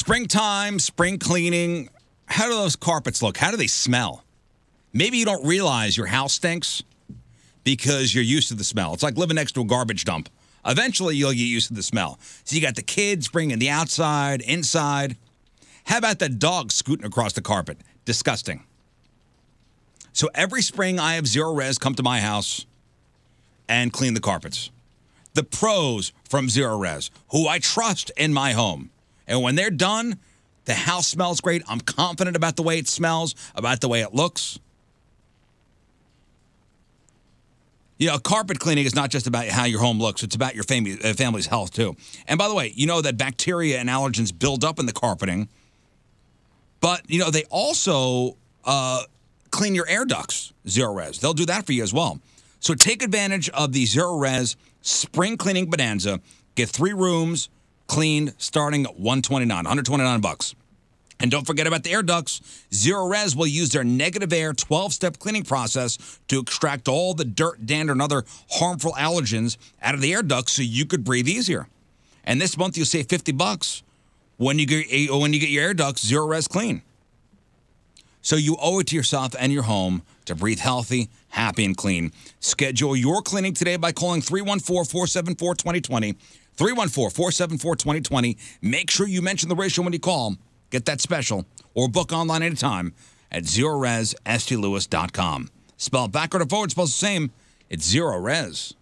Springtime, spring cleaning. How do those carpets look? How do they smell? Maybe you don't realize your house stinks because you're used to the smell. It's like living next to a garbage dump. Eventually, you'll get used to the smell. So you got the kids bringing the outside, inside. How about the dog scooting across the carpet? Disgusting. So every spring, I have Zero Res come to my house and clean the carpets. The pros from Zero Res, who I trust in my home. And when they're done, the house smells great. I'm confident about the way it smells, about the way it looks. You know, carpet cleaning is not just about how your home looks. It's about your family's health, too. And by the way, you know that bacteria and allergens build up in the carpeting. But, you know, they also clean your air ducts, Zero Res. They'll do that for you as well. So take advantage of the Zero Res Spring Cleaning Bonanza. Get 3 rooms cleaned starting at $129. And don't forget about the air ducts. Zero Res will use their negative air 12-step cleaning process to extract all the dirt, dander, and other harmful allergens out of the air ducts so you could breathe easier. And this month you'll save $50 when you get your air ducts Zero Res clean. So you owe it to yourself and your home to breathe healthy, happy, and clean. Schedule your cleaning today by calling 314-474-2020. 314-474-2020. Make sure you mention the ratio when you call. Get that special. Or book online anytime at ZeroResSTLewis.com. Spell it backward or forward, spelled the same. It's Zero Res.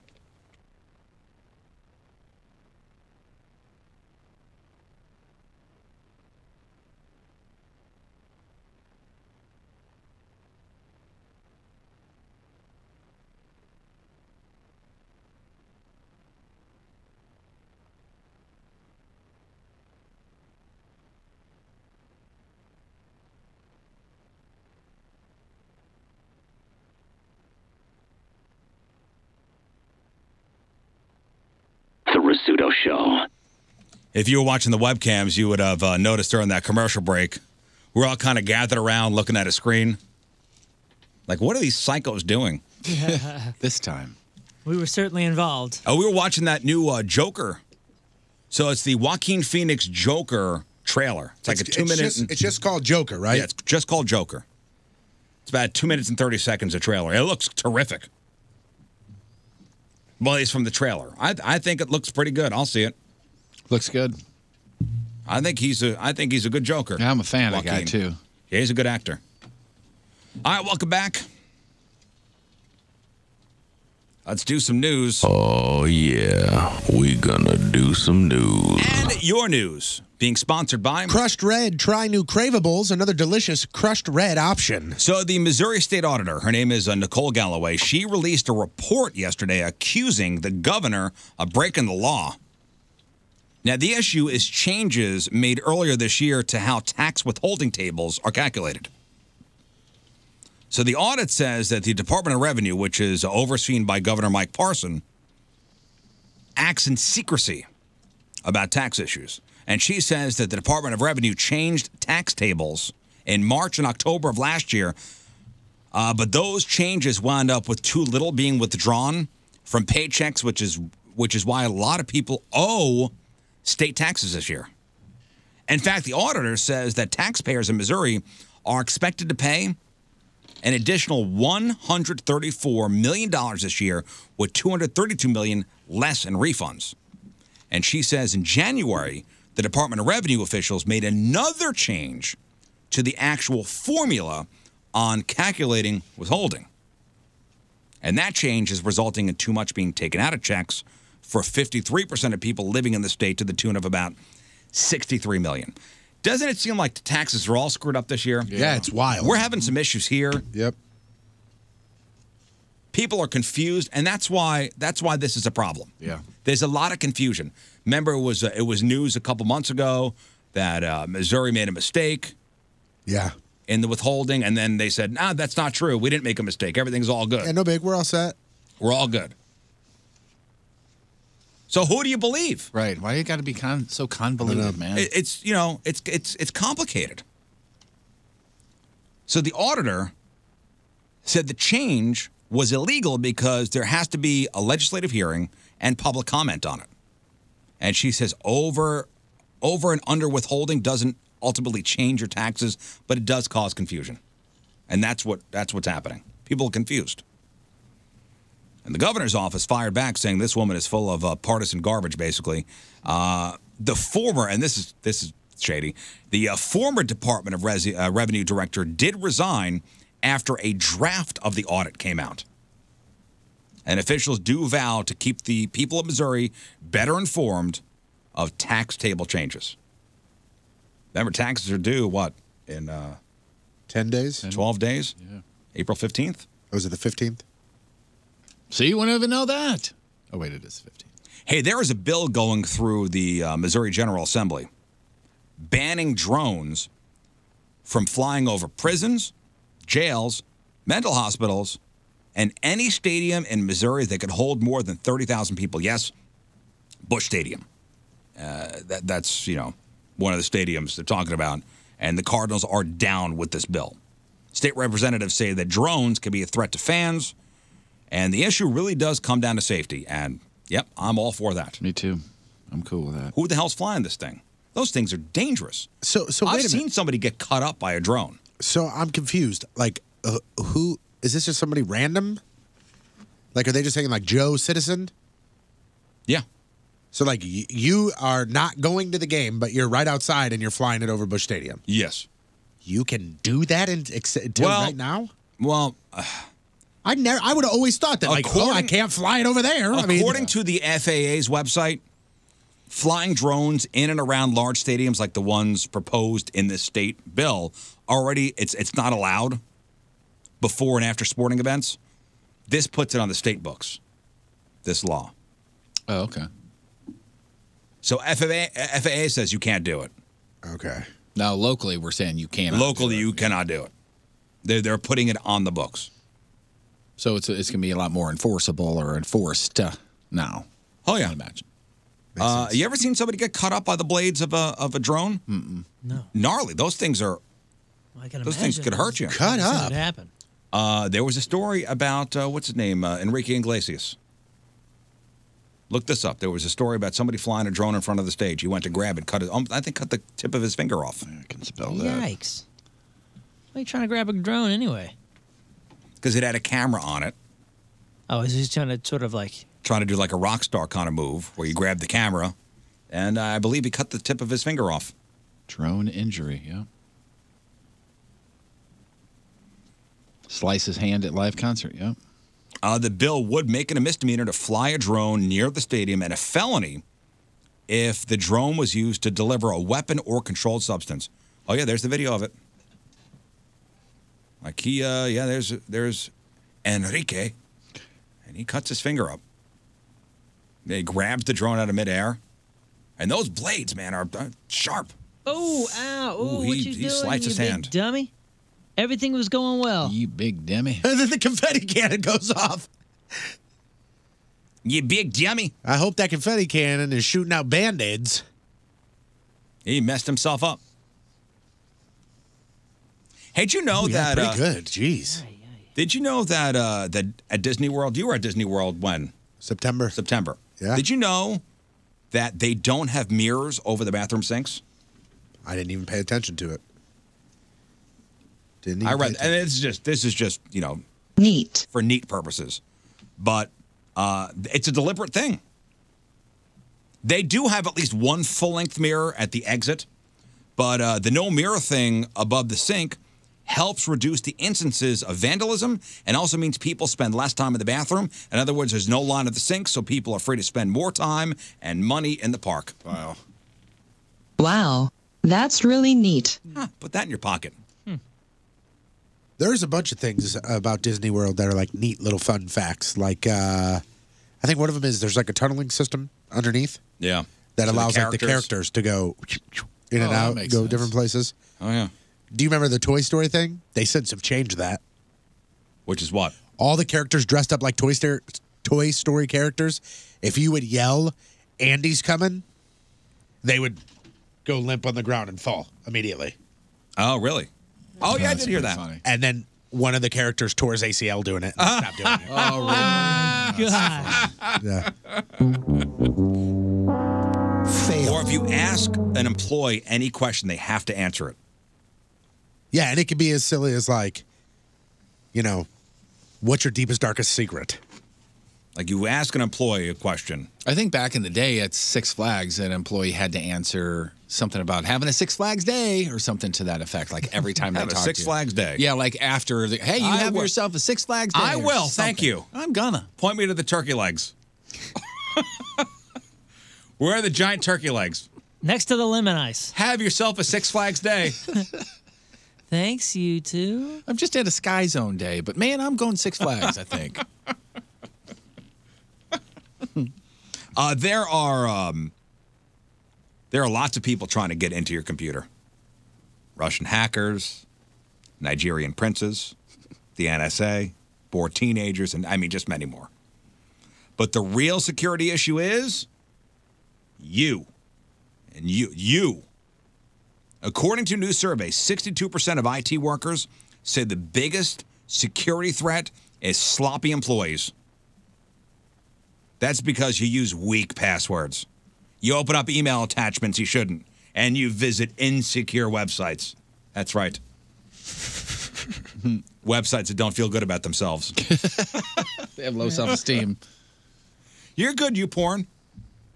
The Rizzuto Show. If you were watching the webcams, you would have noticed during that commercial break, we're all kind of gathered around looking at a screen. Like, what are these psychos doing? This time. We were certainly involved. Oh, we were watching that new Joker. So it's the Joaquin Phoenix Joker trailer. It's like a 2 minute. It's just called Joker, right? Yeah, it's just called Joker. It's about 2 minutes and 30 seconds of trailer. It looks terrific. Well, it's from the trailer. I think it looks pretty good. I'll see it. Looks good. I think he's a good Joker. Yeah, I'm a fan of the guy, too. Yeah, he's a good actor. All right, welcome back. Let's do some news. Oh, yeah. We gonna do some news. And your news being sponsored by Crushed Red. Try new Cravables, another delicious Crushed Red option. So the Missouri State Auditor, her name is Nicole Galloway, she released a report yesterday accusing the governor of breaking the law. Now, the issue is changes made earlier this year to how tax withholding tables are calculated. So the audit says that the Department of Revenue, which is overseen by Governor Mike Parson, acts in secrecy about tax issues. And she says that the Department of Revenue changed tax tables in March and October of last year, but those changes wound up with too little being withdrawn from paychecks, which is why a lot of people owe state taxes this year. In fact, the auditor says that taxpayers in Missouri are expected to pay an additional $134 million this year, with $232 million less in refunds. And she says in January, the Department of Revenue officials made another change to the actual formula on calculating withholding. And that change is resulting in too much being taken out of checks for 53% of people living in the state, to the tune of about $63 million. Doesn't it seem like the taxes are all screwed up this year? Yeah, it's wild. We're having some issues here. Yep. People are confused, and that's why this is a problem. Yeah. There's a lot of confusion. Remember, it was news a couple months ago that Missouri made a mistake. Yeah. In the withholding, and then they said, "Nah, that's not true. We didn't make a mistake. Everything's all good." Yeah, no big. We're all set. We're all good. So who do you believe? Right. Why you got to be so convoluted, man? It's complicated. So the auditor said the change was illegal because there has to be a legislative hearing and public comment on it. And she says over Over and under withholding doesn't ultimately change your taxes, but it does cause confusion. And that's what's happening. People are confused. And the governor's office fired back saying this woman is full of partisan garbage, basically. The former, and this is shady, the former Department of Revenue Director did resign after a draft of the audit came out. And officials do vow to keep the people of Missouri better informed of tax table changes. Remember, taxes are due, what, in 10 days? 12 days? Yeah. April 15th? Was it the 15th? See, you wouldn't even know that. Oh, wait, it is 15th. Hey, there is a bill going through the Missouri General Assembly banning drones from flying over prisons, jails, mental hospitals, and any stadium in Missouri that could hold more than 30,000 people. Yes, Busch Stadium. That's, one of the stadiums they're talking about. And the Cardinals are down with this bill. State representatives say that drones can be a threat to fans, and the issue really does come down to safety. And, yep, I'm all for that. Me too. I'm cool with that. Who the hell's flying this thing? Those things are dangerous. So I've seen somebody get cut up by a drone. So I'm confused. Like, who is this? Just somebody random? Like, are they just saying like Joe Citizen? Yeah. So like you are not going to the game, but you're right outside and you're flying it over Busch Stadium. Yes. You can do that until right now. Well, I would have always thought that. Like, I can't fly it over there. According to the FAA's website, flying drones in and around large stadiums like the ones proposed in this state bill already it's not allowed before and after sporting events. This puts it on the state books. This law. Oh, okay. So FAA says you can't do it. Okay. Now locally we're saying you can't. Locally you cannot do it. They're putting it on the books. So it's going to be a lot more enforceable or enforced now. Oh yeah. I imagine. You ever seen somebody get cut up by the blades of a drone? Mm-mm. No. Gnarly. Those things are. I can those things could hurt you. Cut up. What happened? There was a story about what's his name, Enrique Iglesias. Look this up. There was a story about somebody flying a drone in front of the stage. He went to grab it, cut the tip of his finger off. I can spell that. Yikes! Why are you trying to grab a drone anyway? Because it had a camera on it. Oh, is he trying to sort of like trying to do like a rock star kind of move where you grab the camera, and I believe he cut the tip of his finger off. Drone injury, yeah. Slice his hand at live concert, yeah. The bill would make it a misdemeanor to fly a drone near the stadium and a felony if the drone was used to deliver a weapon or controlled substance. Oh, yeah, there's the video of it. Like there's Enrique, and he cuts his finger up. He grabs the drone out of midair, and those blades, man, are sharp. Oh, ow! Oh, what you doing? He sliced his you hand. Big dummy. Everything was going well. You big dummy. And then the confetti cannon goes off. You big dummy. I hope that confetti cannon is shooting out Band-Aids. He messed himself up. Hey, did you know that? Pretty good. Jeez. Did you know that that at Disney World, you were at Disney World when? September. Yeah. Did you know that they don't have mirrors over the bathroom sinks? I didn't even pay attention to it. I read, and this is just neat for neat purposes, but it's a deliberate thing. They do have at least one full-length mirror at the exit, but the no mirror thing above the sink helps reduce the instances of vandalism and also means people spend less time in the bathroom. In other words, there's no line at the sink, so people are free to spend more time and money in the park. Wow, that's really neat. Put that in your pocket. There's a bunch of things about Disney World that are like neat little fun facts. Like, I think one of them is there's like a tunneling system underneath. Yeah. That So allows like the characters to go in and out, go different places. Oh, yeah. Do you remember the Toy Story thing? They since have changed that. Which is what? All the characters dressed up like Toy Story characters. If you would yell, Andy's coming, they would go limp on the ground and fall immediately. Oh, really? Oh, yeah, I did hear that. Funny. And then one of the characters tore his ACL doing it. And stopped doing it. Oh, really? God. Yeah. Or If you ask an employee any question, they have to answer it. Yeah, and it could be as silly as like, what's your deepest, darkest secret? Like you ask an employee a question. I think back in the day at Six Flags, an employee had to answer something about having a Six Flags day or something to that effect. Like every time they Have a talked Six to you. Flags day. Yeah, like after, hey, you have yourself a Six Flags day. I or will. Thank something. you. I'm gonna. Point me to the turkey legs. Where are the giant turkey legs? Next to the lemon ice. Have yourself a Six Flags day. Thanks, you two. I'm just at a Sky Zone day, but man, I'm going Six Flags, I think. There are lots of people trying to get into your computer. Russian hackers, Nigerian princes, the NSA, bored teenagers, and I mean just many more. But the real security issue is you. And you. According to a new survey, 62% of IT workers say the biggest security threat is sloppy employees. That's because you use weak passwords. You open up email attachments you shouldn't, and you visit insecure websites. That's right. Websites that don't feel good about themselves. They have low self-esteem. You're good, YouPorn.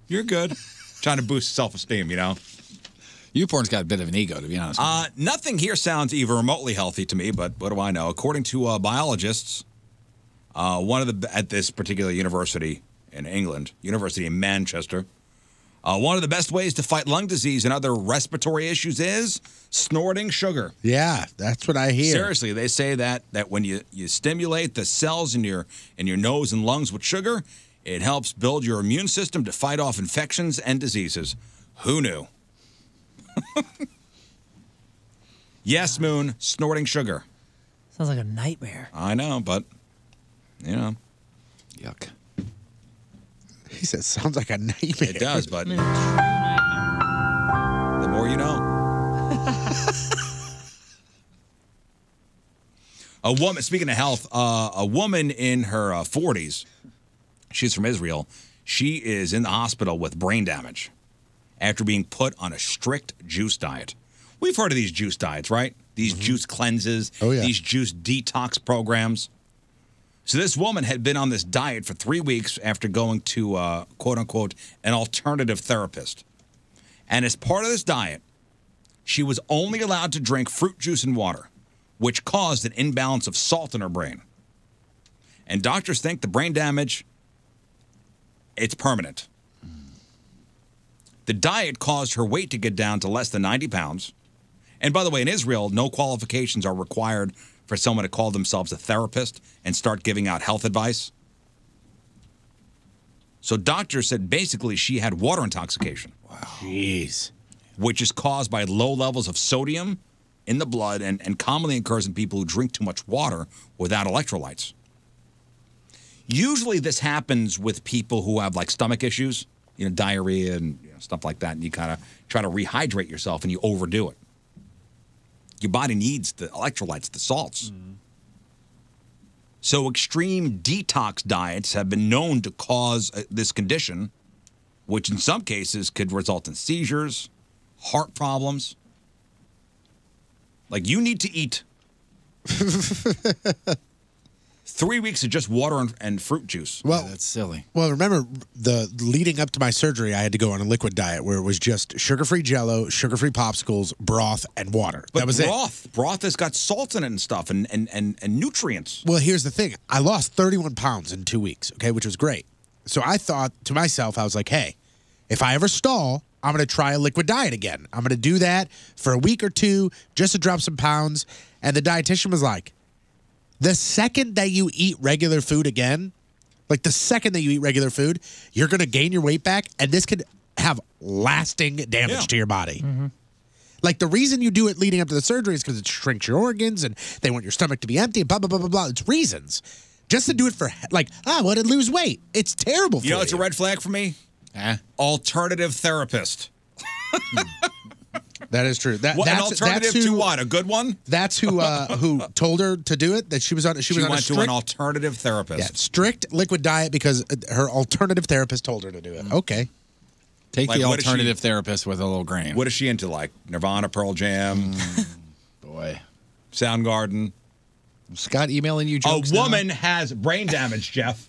You're good. Trying to boost self-esteem, YouPorn's got a bit of an ego, to be honest with you. Nothing here sounds even remotely healthy to me, but what do I know? According to biologists, at this particular university in England, University in Manchester, one of the best ways to fight lung disease and other respiratory issues is snorting sugar. Yeah, that's what I hear. Seriously, they say that when you stimulate the cells in your nose and lungs with sugar, it helps build your immune system to fight off infections and diseases. Who knew? Yes, Moon, snorting sugar. Sounds like a nightmare. I know, but, Yuck. He said, sounds like a nightmare. It does, but the more you know. A woman, speaking of health, a woman in her 40s, she's from Israel, she is in the hospital with brain damage after being put on a strict juice diet. We've heard of these juice diets, right? These juice cleanses, these juice detox programs. So this woman had been on this diet for 3 weeks after going to, quote unquote, an alternative therapist. And as part of this diet, she was only allowed to drink fruit juice and water, which caused an imbalance of salt in her brain. And doctors think the brain damage, it's permanent. The diet caused her weight to get down to less than 90 pounds. And by the way, in Israel, no qualifications are required for someone to call themselves a therapist and start giving out health advice. So doctors said basically she had water intoxication. Wow. Jeez. Which is caused by low levels of sodium in the blood and commonly occurs in people who drink too much water without electrolytes. Usually this happens with people who have like stomach issues, diarrhea and stuff like that, and you kind of try to rehydrate yourself and you overdo it. Your body needs the electrolytes, the salts. So extreme detox diets have been known to cause this condition, which in some cases could result in seizures, heart problems. Like you need to eat 3 weeks of just water and fruit juice. Well, that's silly. Well, remember the leading up to my surgery, I had to go on a liquid diet where it was just sugar-free Jell-O, sugar-free popsicles, broth, and water. But that was broth has got salt in it and stuff and nutrients. Well, here's the thing. I lost 31 pounds in 2 weeks, okay, which was great. So I thought to myself, I was like, hey, if I ever stall, I'm going to try a liquid diet again. I'm going to do that for a week or two just to drop some pounds. And the dietitian was like, the second that you eat regular food again, like the second that you eat regular food, you're going to gain your weight back, and this could have lasting damage to your body. Mm-hmm. Like the reason you do it leading up to the surgery is because it shrinks your organs, and they want your stomach to be empty, and blah, blah, blah, blah, blah. It's reasons. Just to do it for, like, I want to lose weight. It's terrible for you. You know what's a red flag for me? Alternative therapist. That is true. That's an alternative to what? A good one? That's who told her to do it. That she was on. She was on went a strict, to an alternative therapist. strict liquid diet because her alternative therapist told her to do it. Okay. Take Like, the what is she- alternative therapist with a little grain. What is she into? Like Nirvana, Pearl Jam, Boy. Soundgarden. Scott emailing you jokes A now? woman has brain damage, Jeff.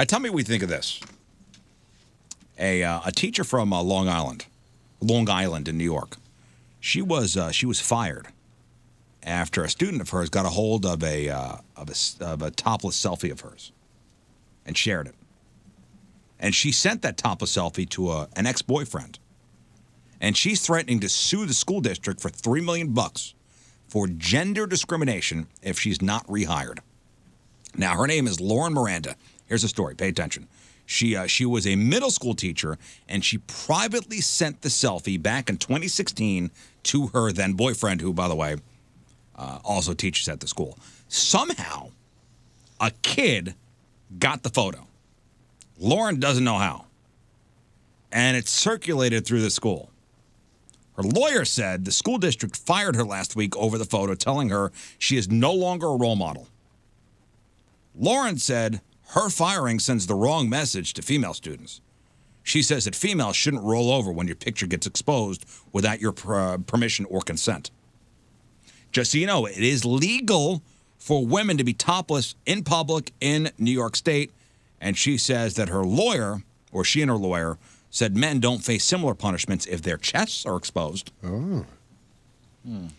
Tell me what you think of this. A teacher from Long Island in New York. She was fired after a student of hers got a hold of a topless selfie of hers and shared it. And she sent that topless selfie to an ex-boyfriend. And she's threatening to sue the school district for $3 million for gender discrimination if she's not rehired. Now, her name is Lauren Miranda. Here's the story. Pay attention. She was a middle school teacher, and she privately sent the selfie back in 2016 to her then boyfriend, who, by the way, also teaches at the school. Somehow, a kid got the photo. Lauren doesn't know how. And it circulated through the school. Her lawyer said the school district fired her last week over the photo, telling her she is no longer a role model. Lauren said her firing sends the wrong message to female students. She says that females shouldn't roll over when your picture gets exposed without your permission or consent. Just so you know, it is legal for women to be topless in public in New York State. And she says that her lawyer, or she and her lawyer, said men don't face similar punishments if their chests are exposed. Oh.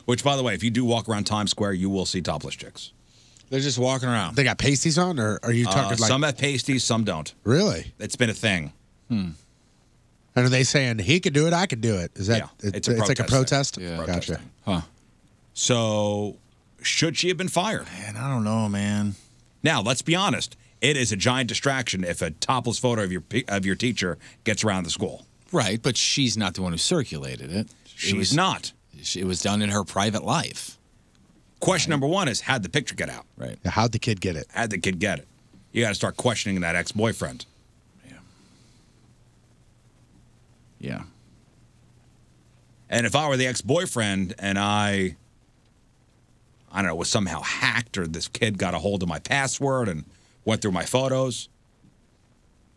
Which, by the way, if you do walk around Times Square, you will see topless chicks. They're just walking around. They got pasties on, or are you talking like... Some have pasties, some don't. Really? It's been a thing. And are they saying he could do it, I could do it? Is that Yeah, it's like a protest? thing. Yeah. Gotcha. Huh. So, should she have been fired? Man, I don't know, man. Now, let's be honest. It is a giant distraction if a topless photo of your teacher gets around the school. Right, but she's not the one who circulated it. She's not. It was done in her private life. Question number one is, how'd the picture get out? Right. Yeah, how'd the kid get it? How'd the kid get it? You got to start questioning that ex-boyfriend. Yeah. And if I were the ex-boyfriend and I don't know, was somehow hacked or this kid got a hold of my password and went through my photos,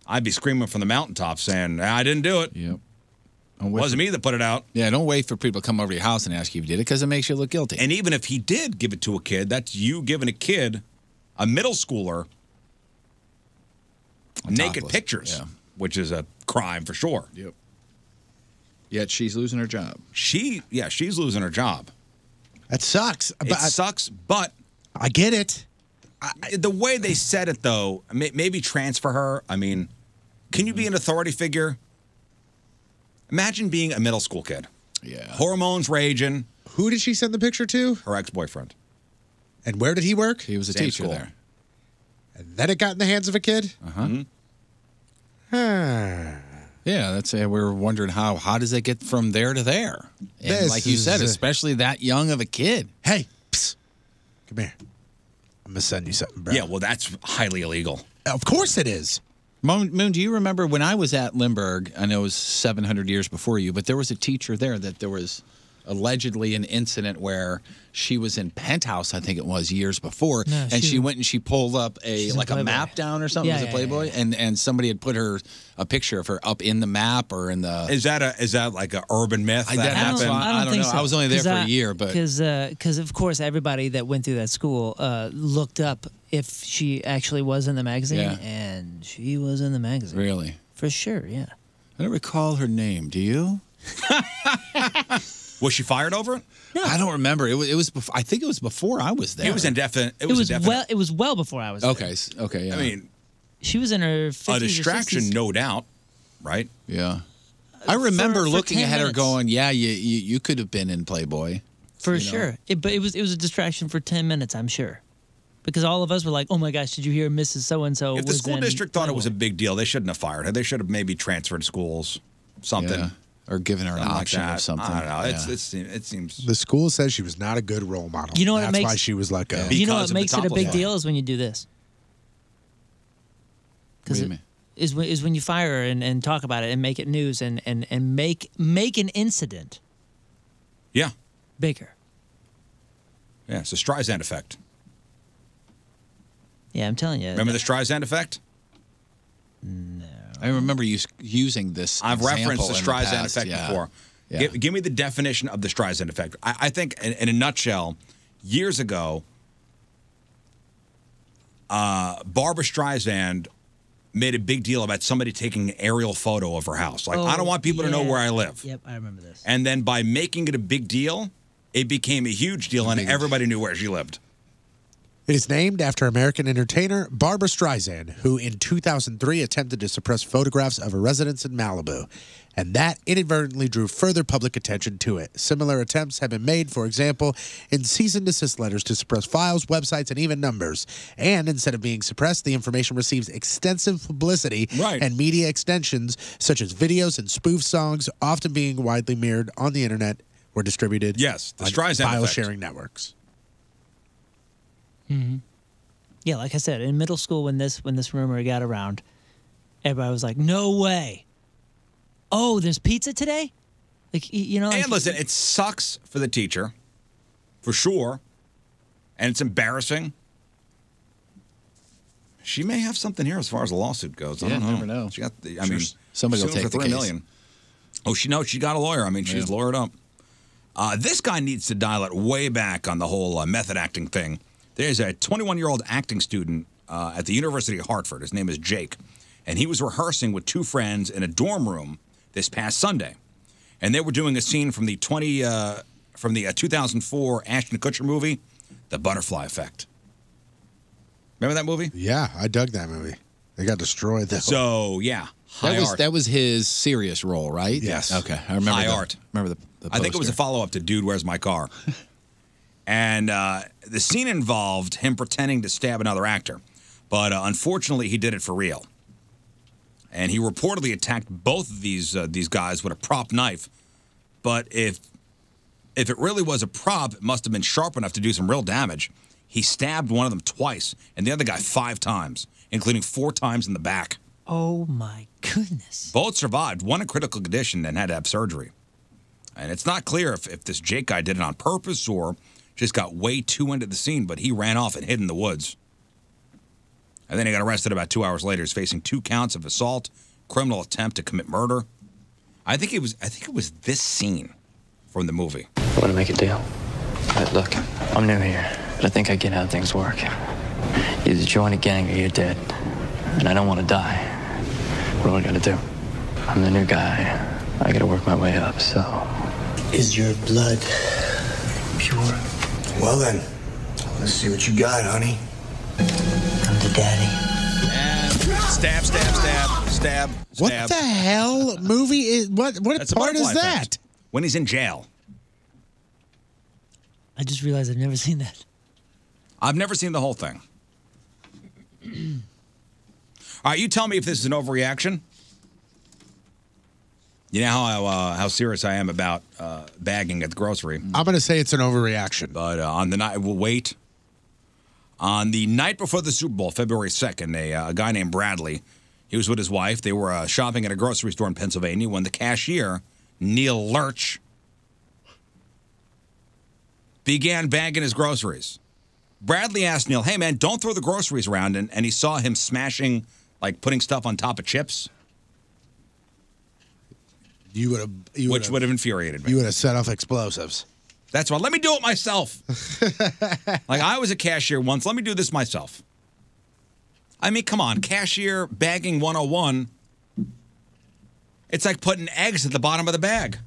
I'd be screaming from the mountaintop saying, I didn't do it. Yep. It wasn't me that put it out. Yeah, don't wait for people to come over to your house and ask you if you did it because it makes you look guilty. And even if he did give it to a kid, that's you giving a kid, a middle schooler, naked topless, pictures, yeah. which is a crime for sure. Yep. Yet she's losing her job. She's losing her job. That sucks. It sucks, but I get it. The way they said it, though, maybe transfer her. I mean, can you be an authority figure? Imagine being a middle school kid. Yeah. Hormones raging. Who did she send the picture to? Her ex-boyfriend. And where did he work? He was a Same teacher school. there. And then it got in the hands of a kid? Uh-huh. Yeah, that's we're wondering how does it get from there to there? And This like you said, is, especially that young of a kid. Hey, psst, come here. I'm going to send you something, bro. Yeah, well, that's highly illegal. Of course it is. Moon, do you remember when I was at Lindbergh? I know it was 700 years before you, but there was a teacher there that there was allegedly an incident where she was in Penthouse, I think it was, years before, No, and she went and she pulled up she's in a Playboy. map down or something. Yeah, was it yeah, Playboy? And somebody had put a picture of her up in the map or in the. Is that like an urban myth that I happened? don't think know. so. I was only there for a year, but because of course everybody that went through that school looked up if she actually was in the magazine, Yeah. and she was in the magazine. Really, for sure, yeah. I don't recall her name. Do you? Was she fired over it? No. I don't remember. It was. I think it was before I was there. It was indefinite. It was well before I was there. Okay. Okay. Yeah. I mean, she was in her 50s a distraction, or 60s. no doubt, right? Yeah. I remember for looking 10 at her minutes. going, yeah, you could have been in Playboy. For you know? sure. But it was a distraction for 10 minutes, I'm sure. Because all of us were like, oh my gosh, did you hear Mrs. So-and-so If the school district thought it was a big deal, they shouldn't have fired her. They should have maybe transferred schools, something. Yeah. Or given her an Something like option that. of something. I don't know. Yeah. It seems. The school says she was not a good role model. You know what That's makes, why she was let go. You know Because what of the makes it a topless big one. deal is when you do this. What do you mean? Is when you fire her and talk about it and make it news and make an incident Yeah. bigger. Yeah. It's the Streisand effect. Yeah, I'm telling you. Remember the Streisand effect? I remember you using this. I've referenced the example in Streisand past, effect yeah. before. Yeah. Give me the definition of the Streisand effect. I think, in a nutshell, years ago, Barbara Streisand made a big deal about somebody taking an aerial photo of her house. Like, I don't want people to know where I live. Yep, I remember this. And then by making it a big deal, it became a huge deal, and everybody knew where she lived. It is named after American entertainer Barbara Streisand, who in 2003 attempted to suppress photographs of a residence in Malibu, and that inadvertently drew further public attention to it. Similar attempts have been made, for example, in cease and desist letters to suppress files, websites, and even numbers. And instead of being suppressed, the information receives extensive publicity and media extensions, such as videos and spoof songs, often being widely mirrored on the internet or distributed Yes, the on Streisand file effect. sharing networks. Mm-hmm. Yeah, like I said, in middle school, when this rumor got around, everybody was like, "No way! Oh, there's pizza today!" Like, you know. And listen, it sucks for the teacher, for sure, and it's embarrassing. She may have something here as far as the lawsuit goes. I Yeah, don't know. never know. She got the. Sure, somebody will suing take for the $3 case. million. Oh, she got a lawyer. I mean, she's lawyered up. This guy needs to dial it way back on the whole method acting thing. There's a 21-year-old acting student at the University of Hartford. His name is Jake, and he was rehearsing with two friends in a dorm room this past Sunday, and they were doing a scene from the 2004 Ashton Kutcher movie, The Butterfly Effect. Remember that movie? Yeah, I dug that movie. They got destroyed, though. So, yeah. That was his serious role, right? Yes. Okay, I remember. High the, art. Remember the I think it was a poster. follow-up to Dude, Where's My Car? And the scene involved him pretending to stab another actor. But unfortunately, he did it for real. And he reportedly attacked both of these guys with a prop knife. But if it really was a prop, it must have been sharp enough to do some real damage. He stabbed one of them twice, and the other guy 5 times, including 4 times in the back. Oh my goodness! Both survived, one in critical condition and had to have surgery. And it's not clear if this Jake guy did it on purpose or just got way too into the scene, but he ran off and hid in the woods. And then he got arrested about 2 hours later. He's facing 2 counts of assault, criminal attempt to commit murder. I think it was this scene from the movie. I want to make a deal. All right, look, I'm new here, but I think I get how things work. You either join a gang or you're dead. And I don't want to die. What do I gotta do? I'm the new guy. I gotta work my way up, so. Is your blood pure? Well then, let's see what you got, honey. I'm the daddy. And stab, stab, stab, stab, What stab. the hell movie is what That's a part is butterfly that? effect. When he's in jail. I just realized I've never seen that. I've never seen the whole thing. All right, you tell me if this is an overreaction. You know how serious I am about bagging at the grocery. I'm going to say it's an overreaction. But on the night, we'll wait. On the night before the Super Bowl, February 2nd, a guy named Bradley, he was with his wife. They were shopping at a grocery store in Pennsylvania when the cashier, Neil Lurch, began bagging his groceries. Bradley asked Neil, "Hey, man, don't throw the groceries around." And he saw him smashing, like putting stuff on top of chips. Which would have infuriated me. You would have set off explosives. That's why. Let me do it myself. Like, I was a cashier once. Let me do this myself. I mean, come on. Cashier bagging 101. It's like putting eggs at the bottom of the bag.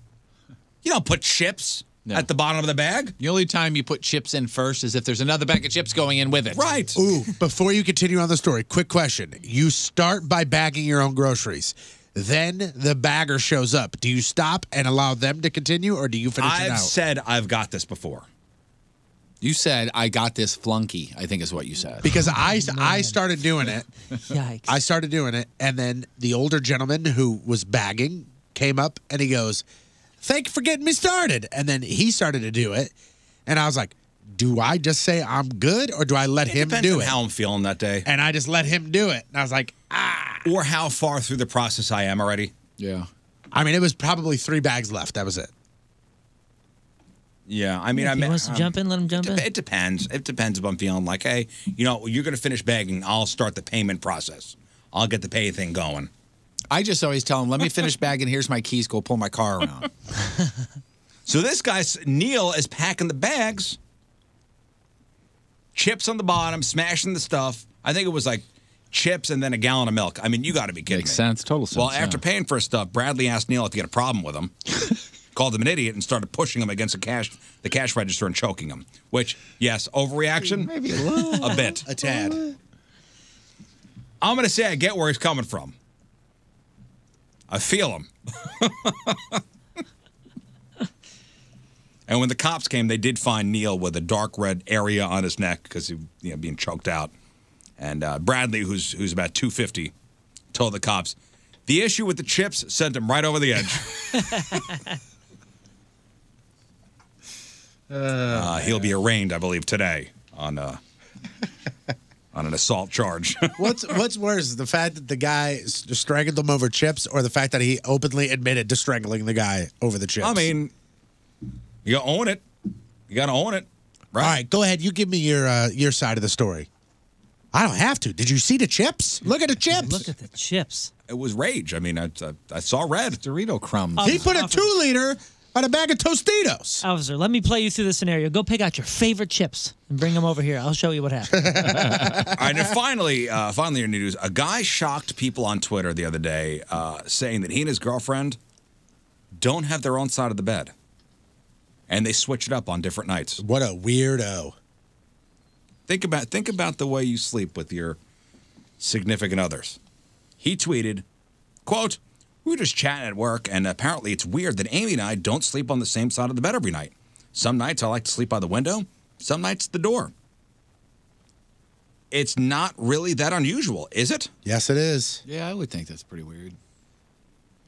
You don't put chips at the bottom of the bag. The only time you put chips in first is if there's another bag of chips going in with it. Right. Ooh, before you continue on the story, quick question. You start by bagging your own groceries. Then the bagger shows up. Do you stop and allow them to continue, or do you finish it out? I've said I've got this before. You said, I got this flunky, I think is what you said. Because I started doing it. Yikes. I started doing it, and then the older gentleman who was bagging came up, and he goes, "Thank you for getting me started." And then he started to do it, and I was like, do I just say I'm good, or do I let him Depends do on it? how I'm feeling that day. And I just let him do it. And I was like, Or how far through the process I am already. Yeah. I mean, it was probably 3 bags left. That was it. Yeah, I mean, If he wants to jump in, let him jump in. It depends. It depends if I'm feeling like, hey, you're going to finish bagging. I'll start the payment process. I'll get the pay thing going. I just always tell him, let me finish bagging. Here's my keys. Go pull my car around. So this guy, Neil, is packing the bags, chips on the bottom, smashing the stuff. I think it was like chips and then a gallon of milk. I mean, you got to be kidding Makes me. sense. Total sense. Well, after paying for his stuff, Bradley asked Neil if he had a problem with him, called him an idiot, and started pushing him against the cash register and choking him. Which, yes, overreaction? Maybe a little. A bit. A tad. I'm going to say I get where he's coming from. I feel him. And when the cops came, they did find Neil with a dark red area on his neck because he being choked out. And Bradley, who's about 250, told the cops, the issue with the chips sent him right over the edge. He'll be arraigned, I believe, today on an assault charge. What's worse, the fact that the guy strangled him over chips, or the fact that he openly admitted to strangling the guy over the chips? I mean, you gotta own it. You gotta own it, right? All right, go ahead. You give me your side of the story. I don't have to. Did you see the chips? Look at the chips. Look at the chips. It was rage. I mean, I saw red. Dorito crumbs. He put a 2-liter on a bag of Tostitos. Officer, let me play you through the scenario. Go pick out your favorite chips and bring them over here. I'll show you what happened. All right, and finally in news, a guy shocked people on Twitter the other day, saying that he and his girlfriend don't have their own side of the bed, and they switch it up on different nights. What a weirdo! Think about the way you sleep with your significant others. He tweeted, quote, "We were just chatting at work, and apparently it's weird that Amy and I don't sleep on the same side of the bed every night. Some nights I like to sleep by the window, some nights the door." It's not really that unusual, is it? Yes, it is. Yeah, I would think that's pretty weird.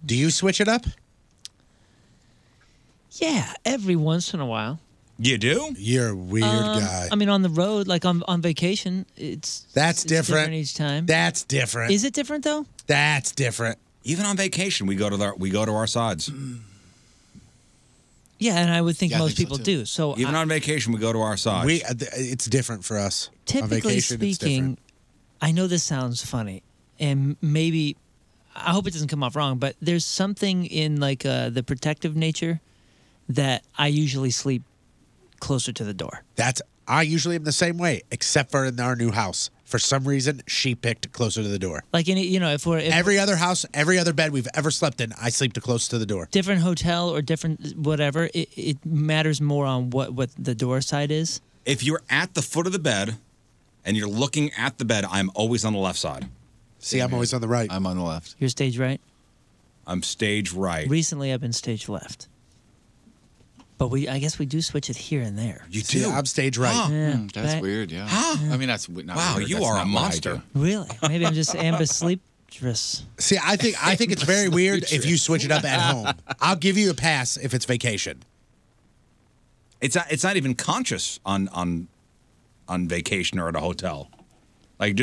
Do you switch it up? Yeah, every once in a while. You do? You're a weird guy. I mean, on the road, like on vacation, it's different each time. That's different. Is it different though? That's different. Even on vacation, we go to our sides. Yeah, and I would think Yeah, I most think so, people too. do. So Even on vacation, we go to our sides. It's different for us. On typically vacation, it's speaking, different. I know this sounds funny, and maybe I hope it doesn't come off wrong, but there's something in like the protective nature that I usually sleep closer to the door. I usually am the same way, except for in our new house. For some reason, she picked closer to the door. Like if Every other house, every other bed we've ever slept in, I sleep too close to the door. different hotel or different whatever, it matters more on what the door side is. If you're at the foot of the bed and you're looking at the bed, I'm always on the left side. See, I'm always on the right. I'm on the left. You're stage right. I'm stage right. Recently, I've been stage left. But I guess we do switch it here and there. You See, do? I'm stage right. Yeah, That's right? weird, yeah. Huh? I mean, that's not Wow, weird. you That's are not a what I monster. do. Really? Maybe I'm just ambidextrous. See, I think it's very weird if you switch it up at home. I'll give you a pass if it's vacation. It's not even conscious on vacation or at a hotel. Like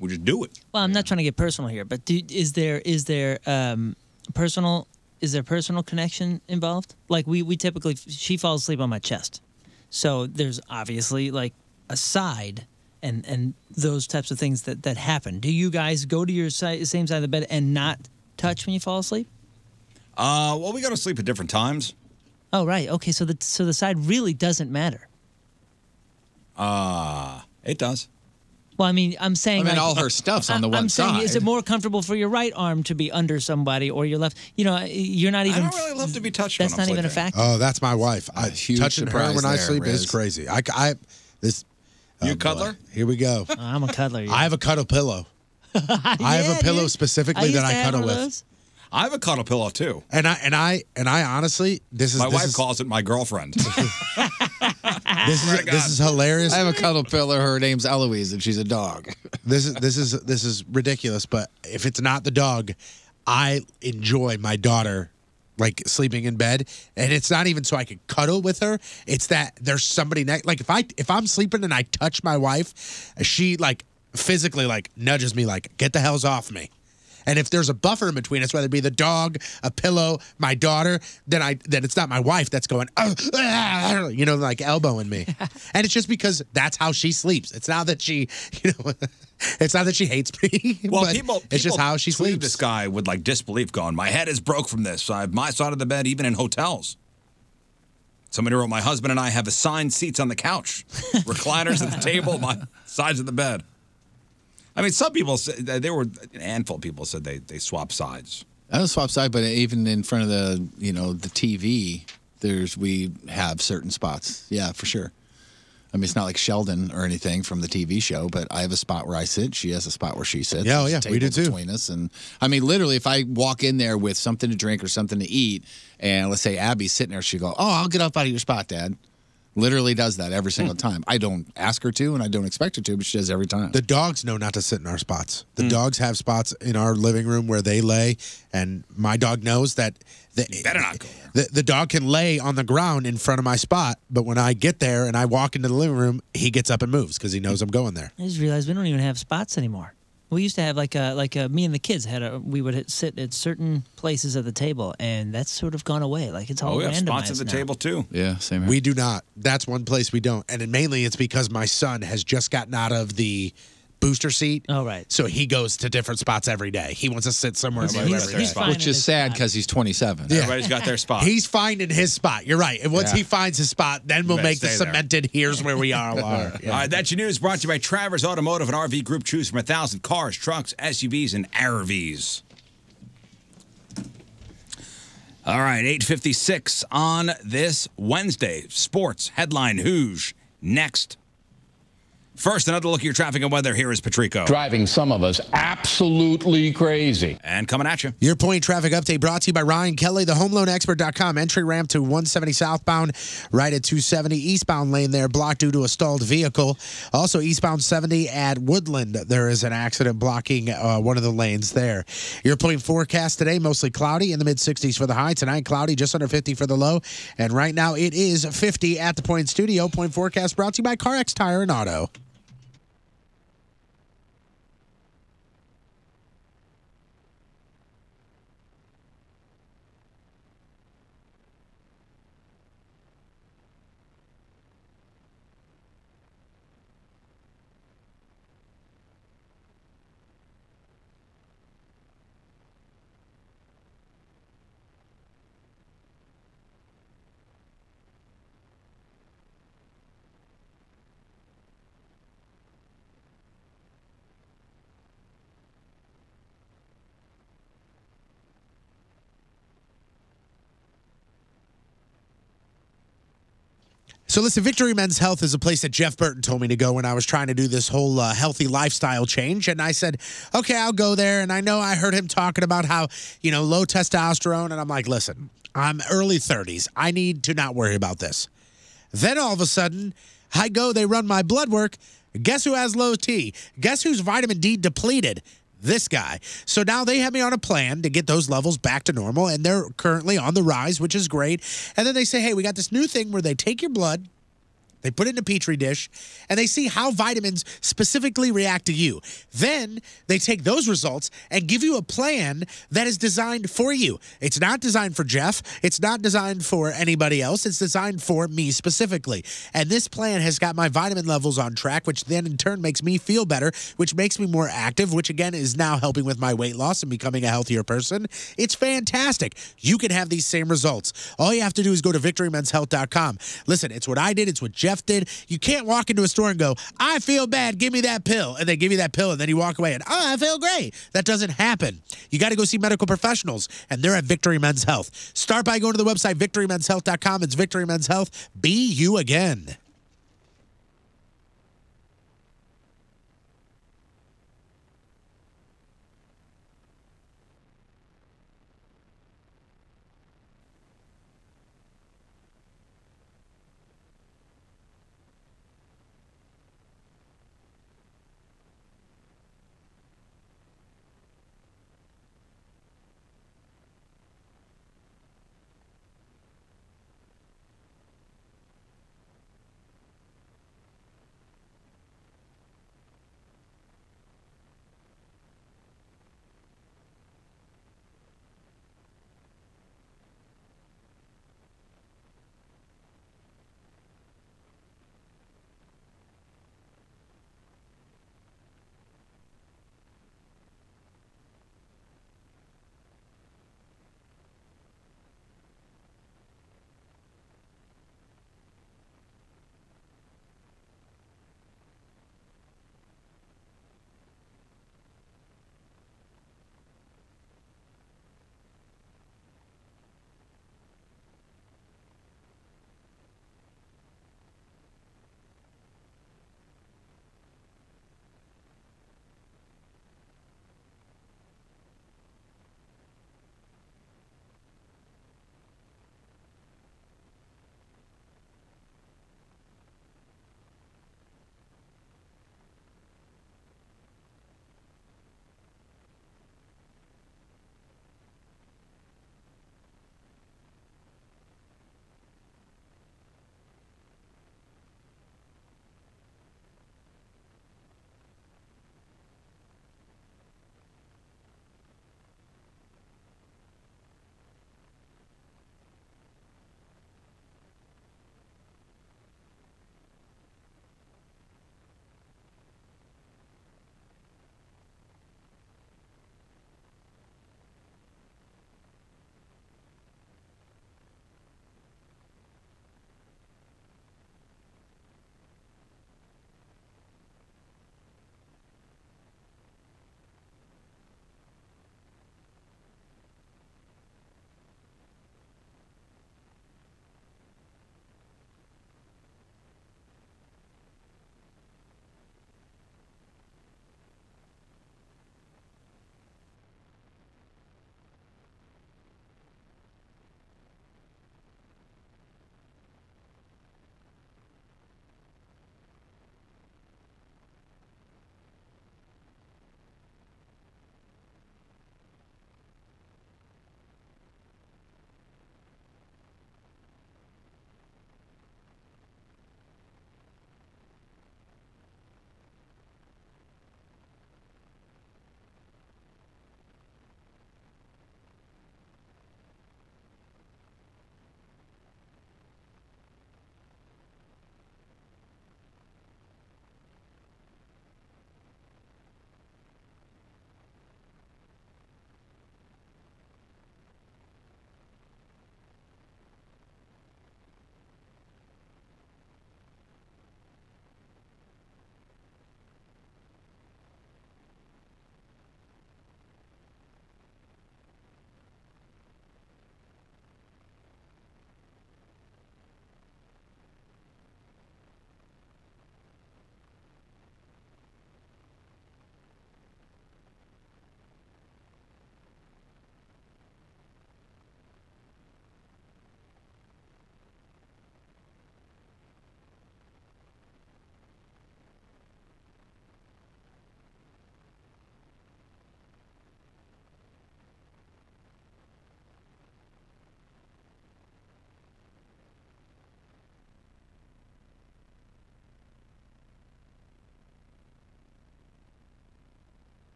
we just do it. Well, I'm not trying to get personal here, but is there personal connection involved? Like we typically, she falls asleep on my chest, so there's obviously like a side and those types of things that happen. Do you guys go to your same side of the bed and not touch when you fall asleep? Well, we go to sleep at different times. Oh, right. Okay, so the side really doesn't matter. It does. Well, I mean, I'm saying I mean, like, all her stuff's on the one I'm saying, side. is it more comfortable for your right arm to be under somebody or your left? You're not even. I don't really love to be touched. That's when not I'm even a sleeping. factor. Oh, that's my wife. Huge Touching her surprise when I there, sleep is Riz. crazy. You a cuddler? Here we go. I'm a cuddler. I have a cuddle pillow. I have a pillow specifically that I cuddle with. I have a cuddle pillow too. And I honestly, My wife calls it my girlfriend. This is hilarious. I have a cuddle pillow. Her name's Eloise, and she's a dog. This is ridiculous. But if it's not the dog, I enjoy my daughter like sleeping in bed, and it's not even so I can cuddle with her. It's that there's somebody next. Like if I'm sleeping and I touch my wife, she like physically like nudges me like get the hells off me. And if there's a buffer in between us, whether it be the dog, a pillow, my daughter, then it's not my wife that's going, like elbowing me. And it's just because that's how she sleeps. It's not that she, It's not that she hates me, Well, but it's just how she tweeted sleeps. this guy with like disbelief going, my head is broke from this. I have my side of the bed even in hotels. Somebody wrote, my husband and I have assigned seats on the couch. Recliners at the table, my sides of the bed. I mean, some people said, there were a handful of people said they swap sides. I don't swap side, but even in front of the TV, we have certain spots. Yeah, for sure. I mean, it's not like Sheldon or anything from the TV show, but I have a spot where I sit. She has a spot where she sits. Yeah, There's a we do table too. Between us, and I mean, literally, if I walk in there with something to drink or something to eat, and let's say Abby's sitting there, she'll go, "Oh, I'll get up out of your spot, Dad." Literally does that every single time. I don't ask her to, and I don't expect her to, but she does every time. The dogs know not to sit in our spots. The dogs have spots in our living room where they lay, and my dog knows that better not go the dog can lay on the ground in front of my spot, but when I get there and I walk into the living room, he gets up and moves because he knows I'm going there. I just realized we don't even have spots anymore. We used to have me and the kids we would sit at certain places at the table, and that's sort of gone away. Like it's all we have spots randomized at the now. table too. Yeah, same here. We do not. That's one place we don't. And mainly it's because my son has just gotten out of the booster seat. Oh, right. So he goes to different spots every day. He wants to sit somewhere new every day. Which is sad because he's 27. Yeah. Everybody's got their spot. He's finding his spot. You're right. And once Yeah. he finds his spot, then we'll better make the stay there. cemented, here's where we are. All right, that's your news brought to you by Travers Automotive and RV Group. Choose from 1,000 cars, trucks, SUVs, and RVs. All right, 8:56 on this Wednesday. Sports headline Who's next. First, another look at your traffic and weather. Here is Patrico. Driving some of us absolutely crazy. And coming at you. Your point traffic update brought to you by Ryan Kelly, the homeloanexpert.com. Entry ramp to 170 southbound, right at 270 eastbound lane there, blocked due to a stalled vehicle. Also, eastbound 70 at Woodland, there is an accident blocking one of the lanes there. Your point forecast today, mostly cloudy in the mid-60s for the high. Tonight, cloudy, just under 50 for the low. And right now, it is 50 at the Point Studio. Point forecast brought to you by CarX Tire and Auto. So listen, Victory Men's Health is a place that Jeff Burton told me to go when I was trying to do this whole healthy lifestyle change. And I said, okay, I'll go there. And I know I heard him talking about how, low testosterone. And I'm like, listen, I'm early 30s. I need to not worry about this. Then all of a sudden, I go, they run my blood work. Guess who has low T? Guess who's vitamin D depleted? This guy. So now they have me on a plan to get those levels back to normal, and they're currently on the rise, which is great. And then they say, hey, we got this new thing where they take your blood, they put it in a Petri dish, and they see how vitamins specifically react to you. Then they take those results and give you a plan that is designed for you. It's not designed for Jeff. It's not designed for anybody else. It's designed for me specifically. And this plan has got my vitamin levels on track, which then in turn makes me feel better, which makes me more active, which again is now helping with my weight loss and becoming a healthier person. It's fantastic. You can have these same results. All you have to do is go to victorymenshealth.com. Listen, it's what I did. It's what Jeff did. You can't walk into a store and go, I feel bad, give me that pill. And they give you that pill and then you walk away and, I feel great. That doesn't happen. You got to go see medical professionals, and they're at Victory Men's Health. Start by going to the website victorymenshealth.com. It's Victory Men's Health. Be you again.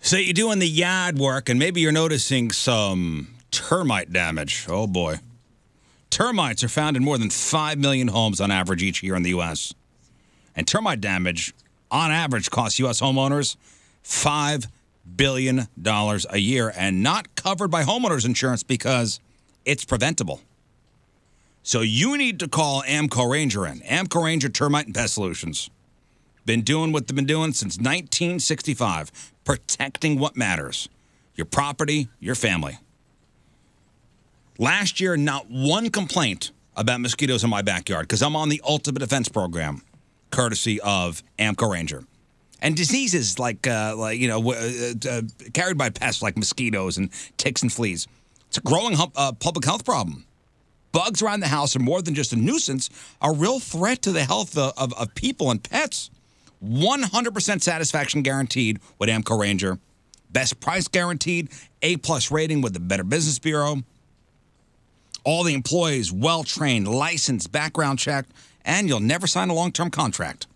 So you're doing the yard work, and maybe you're noticing some termite damage. Oh, boy. Termites are found in more than 5 million homes on average each year in the U.S. And termite damage, on average, costs U.S. homeowners $5 billion a year and not covered by homeowners insurance because it's preventable. So you need to call Amco Ranger in. Amco Ranger Termite and Pest Solutions. Been doing what they've been doing since 1965. Protecting what matters. Your property, your family. Last year, not one complaint about mosquitoes in my backyard because I'm on the Ultimate Defense Program, courtesy of Amco Ranger. And diseases carried by pests like mosquitoes and ticks and fleas. It's a growing public health problem. Bugs around the house are more than just a nuisance, a real threat to the health of people and pets. 100% satisfaction guaranteed with Amco Ranger. Best price guaranteed, A+ rating with the Better Business Bureau. All the employees well-trained, licensed, background checked, and you'll never sign a long-term contract.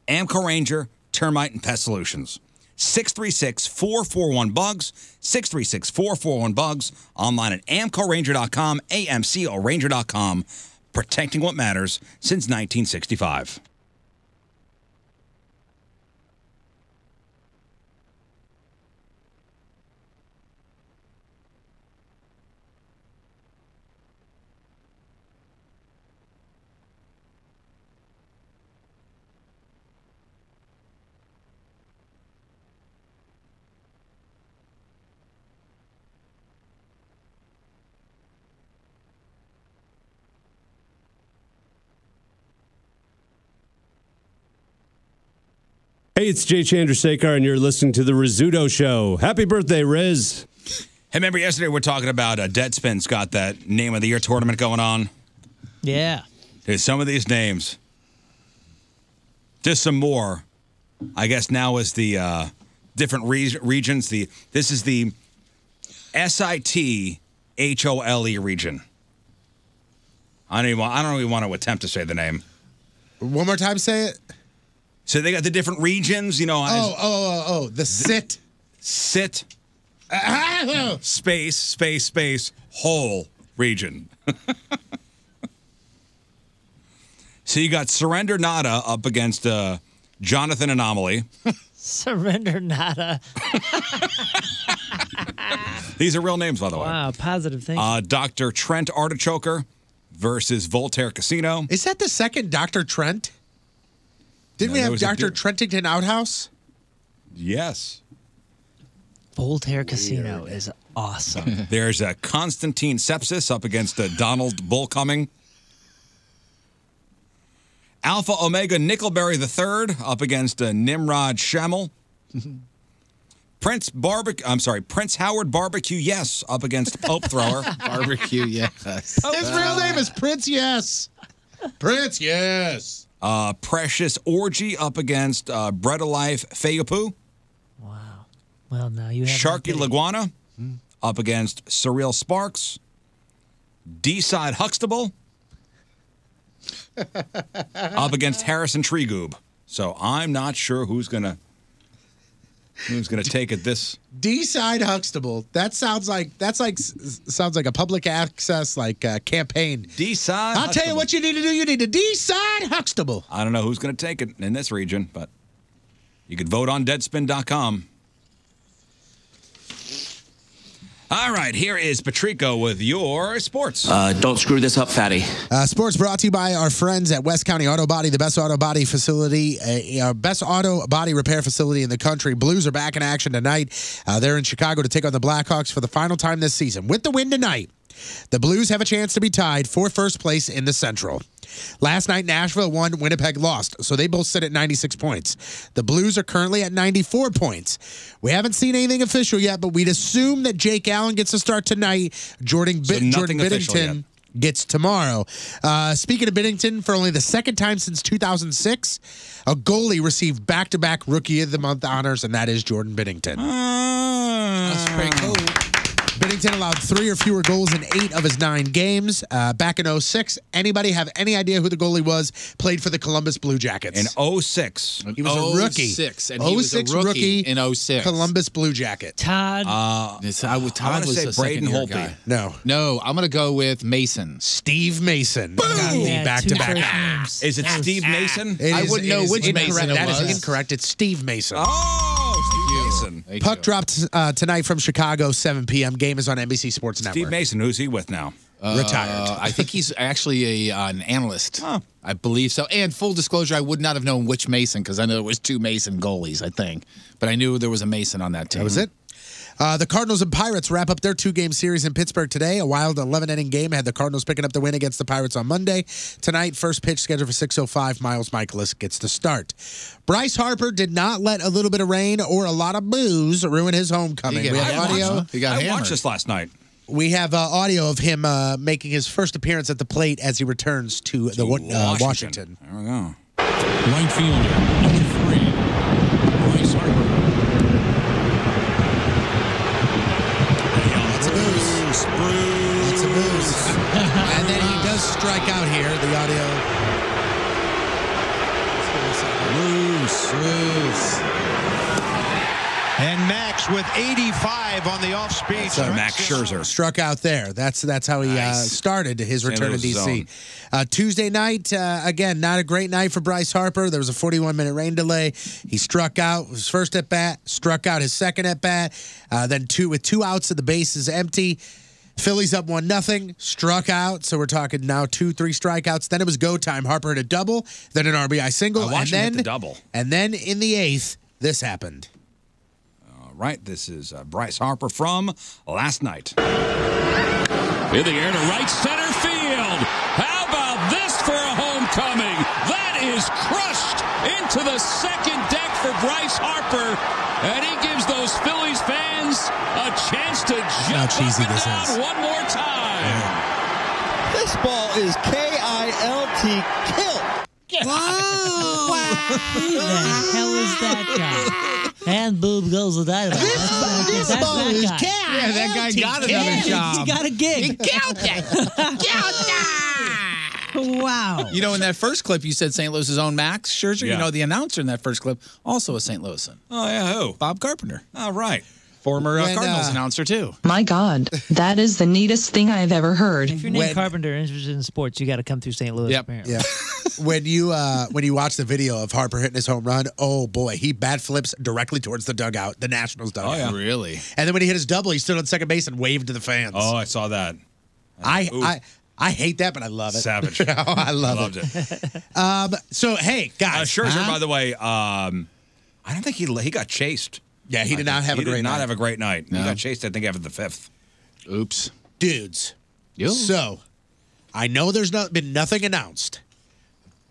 Amco Ranger, Termite and Pest Solutions. 636-441-BUGS, 636-441-BUGS, online at amcoranger.com, amcoranger.com, protecting what matters since 1965. Hey, it's Jay Chandrasekhar, and you're listening to The Rizzuto Show. Happy birthday, Riz. Hey, remember yesterday we were talking about Deadspin's got that Name of the Year tournament going on? Yeah. There's some of these names. Just some more. I guess now is the different regions. This is the SITHOLE region. I don't even want to attempt to say the name. One more time, say it. So they got the different regions, you know. The SIT. SIT. Space, whole region. So you got Surrender Nada up against Jonathan Anomaly. Surrender Nada. These are real names, by the way. Wow, positive thing. Dr. Trent Artichoker versus Voltaire Casino. Is that the second Dr. Trent? Didn't we have Dr. Trentington Outhouse? Yes. Voltaire Casino is awesome. There's Constantine Sepsis up against Donald Bullcoming. Alpha Omega Nickelberry III up against Nimrod Shamel. Prince Howard Barbecue Yes up against Pope Thrower. Barbecue Yes. His real name is Prince Yes. Prince Yes. Precious Orgy up against Bread of Life Fayapoo. Wow. Well, now you have Sharky Laguana up against Surreal Sparks. D-Side Huxtable up against Harrison Treegoob. So I'm not sure who's gonna take it this. D-Side Huxtable. That sounds like a public access campaign. D-Side. I'll tell you what you need to do. You need to D-Side Huxtable. I don't know who's going to take it in this region, but you could vote on Deadspin.com. All right, here is Patrico with your sports. Don't screw this up, fatty. Sports brought to you by our friends at West County Auto Body, the best auto body facility, best auto body repair facility in the country. Blues are back in action tonight. They're in Chicago to take on the Blackhawks for the final time this season. With the win tonight, the Blues have a chance to be tied for first place in the Central. Last night, Nashville won, Winnipeg lost, so they both sit at 96 points. The Blues are currently at 94 points. We haven't seen anything official yet, but we'd assume that Jake Allen gets a start tonight. Jordan Binnington gets tomorrow. Speaking of Binnington, for only the second time since 2006, a goalie received back-to-back Rookie of the Month honors, and that is Jordan Binnington. That's pretty cool. Binnington allowed 3 or fewer goals in 8 of his 9 games. Back in 06, anybody have any idea who the goalie was? Played for the Columbus Blue Jackets. In 06. He was a rookie. 06, and he was a rookie in 06. Columbus Blue Jacket. Todd. Todd was say a Braden second-year Holtby. guy. No. I'm going to go with Mason. Steve Mason. Boom! Got me Yeah, back two to back. first names. Is it Steve Mason? I wouldn't know which incorrect. Mason it That is was. incorrect. It's Steve Mason. Oh, Steve Mason. Puck dropped tonight from Chicago, 7 p.m. Game is on NBC Sports Network. Steve Mason, who's he with now? Retired. I think he's actually an analyst. I believe so. And full disclosure, I would not have known which Mason because I know there was 2 Mason goalies, I think. But I knew there was a Mason on that team. That was it. The Cardinals and Pirates wrap up their 2-game series in Pittsburgh today. A wild 11-inning game had the Cardinals picking up the win against the Pirates on Monday. Tonight, first pitch scheduled for 6:05. Miles Michaelis gets the start. Bryce Harper did not let a little bit of rain or a lot of booze ruin his homecoming. We have audio. I watched this last night. We have audio of him making his first appearance at the plate as he returns to the Washington. There we go. Right fielder, number 3, Bryce Harper. It's a booze. And then he does strike out here. The audio. Bruce. And Max with 85 on the off-speed. So Max Scherzer struck out there. That's how he started his return to D.C. Tuesday night, again, not a great night for Bryce Harper. There was a 41-minute rain delay. He struck out his first at bat, struck out his second at bat, then with 2 outs and the bases empty. Phillies up 1-0, struck out. So we're talking now 2-3 strikeouts. Then it was go time. Harper hit a double, then an RBI single, I watched him hit the double. And then in the 8th, this happened. Right, this is Bryce Harper from last night. In the air to right center field. How about this for a homecoming? That is crushed into the second deck for Bryce Harper. And he gives those Phillies fans a chance to jump up and down one more time. This ball is K-I-L-T, kill. Who the hell is that guy? And boob goes with dynamite. This ball is guy. K-I-L-T, Yeah, that guy got another job. He got a gig. He killed it. Wow. You know, in that first clip, you said St. Louis's own Max Scherzer. Yeah. You know, the announcer in that first clip, also a St. Louisan. Oh, yeah, who? Bob Carpenter. All right. Former When, Cardinals announcer, too. My God, that is the neatest thing I've ever heard. If you're named Carpenter and interested in sports, you got to come through St. Louis. Yep. Apparently. Yeah. when you watch the video of Harper hitting his home run, oh boy, he bat flips directly towards the dugout, the Nationals dugout. Oh, yeah. Really? And then when he hit his double, he stood on second base and waved to the fans. Oh, I saw that. I hate that, but I love it. Savage. I loved it. So hey, guys, Scherzer, by the way, I don't think he got chased. Yeah, he did not have a great He did not night. have a great night. No. He got chased, I think, after the 5th. Oops. Dudes. Yo. So I know there's been nothing announced.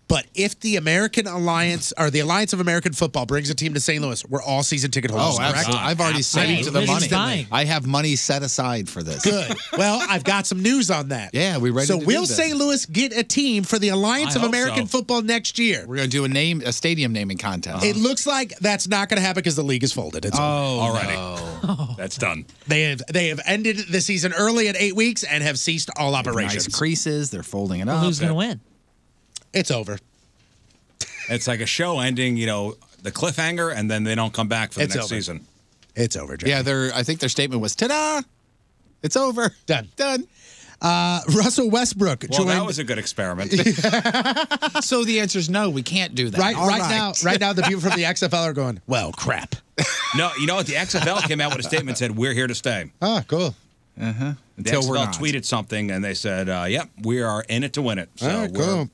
But if the American Alliance or the Alliance of American Football brings a team to St. Louis, we're all season ticket holders. Oh, correct? absolutely. I've already set Hey, to the money. instantly. I have money set aside for this. Good. Well, I've got some news on that. Yeah, we ready So to do will this. St. Louis get a team for the Alliance I of hope American so. Football next year? We're going to do a stadium naming contest. It looks like that's not going to happen because the league is folded. It's over. Already. no. That's done. They have ended the season early at 8 weeks and have ceased all operations. Nice creases. They're folding it Well, up. who's going to win? It's over. It's like a show ending, the cliffhanger, and then they don't come back for the It's next over. season. It's over, Jay. Yeah, I think their statement was, ta-da! It's over. Done. Done. Russell Westbrook Well, joined. that was a good experiment. So the answer is no, we can't do that. Right All now, the people from the XFL are going, well, crap. No, you know what? The XFL came out with a statement that said, we're here to stay. Oh, cool. The Until we're XFL not. tweeted something, and they said, yep, we are in it to win it. So All right, cool.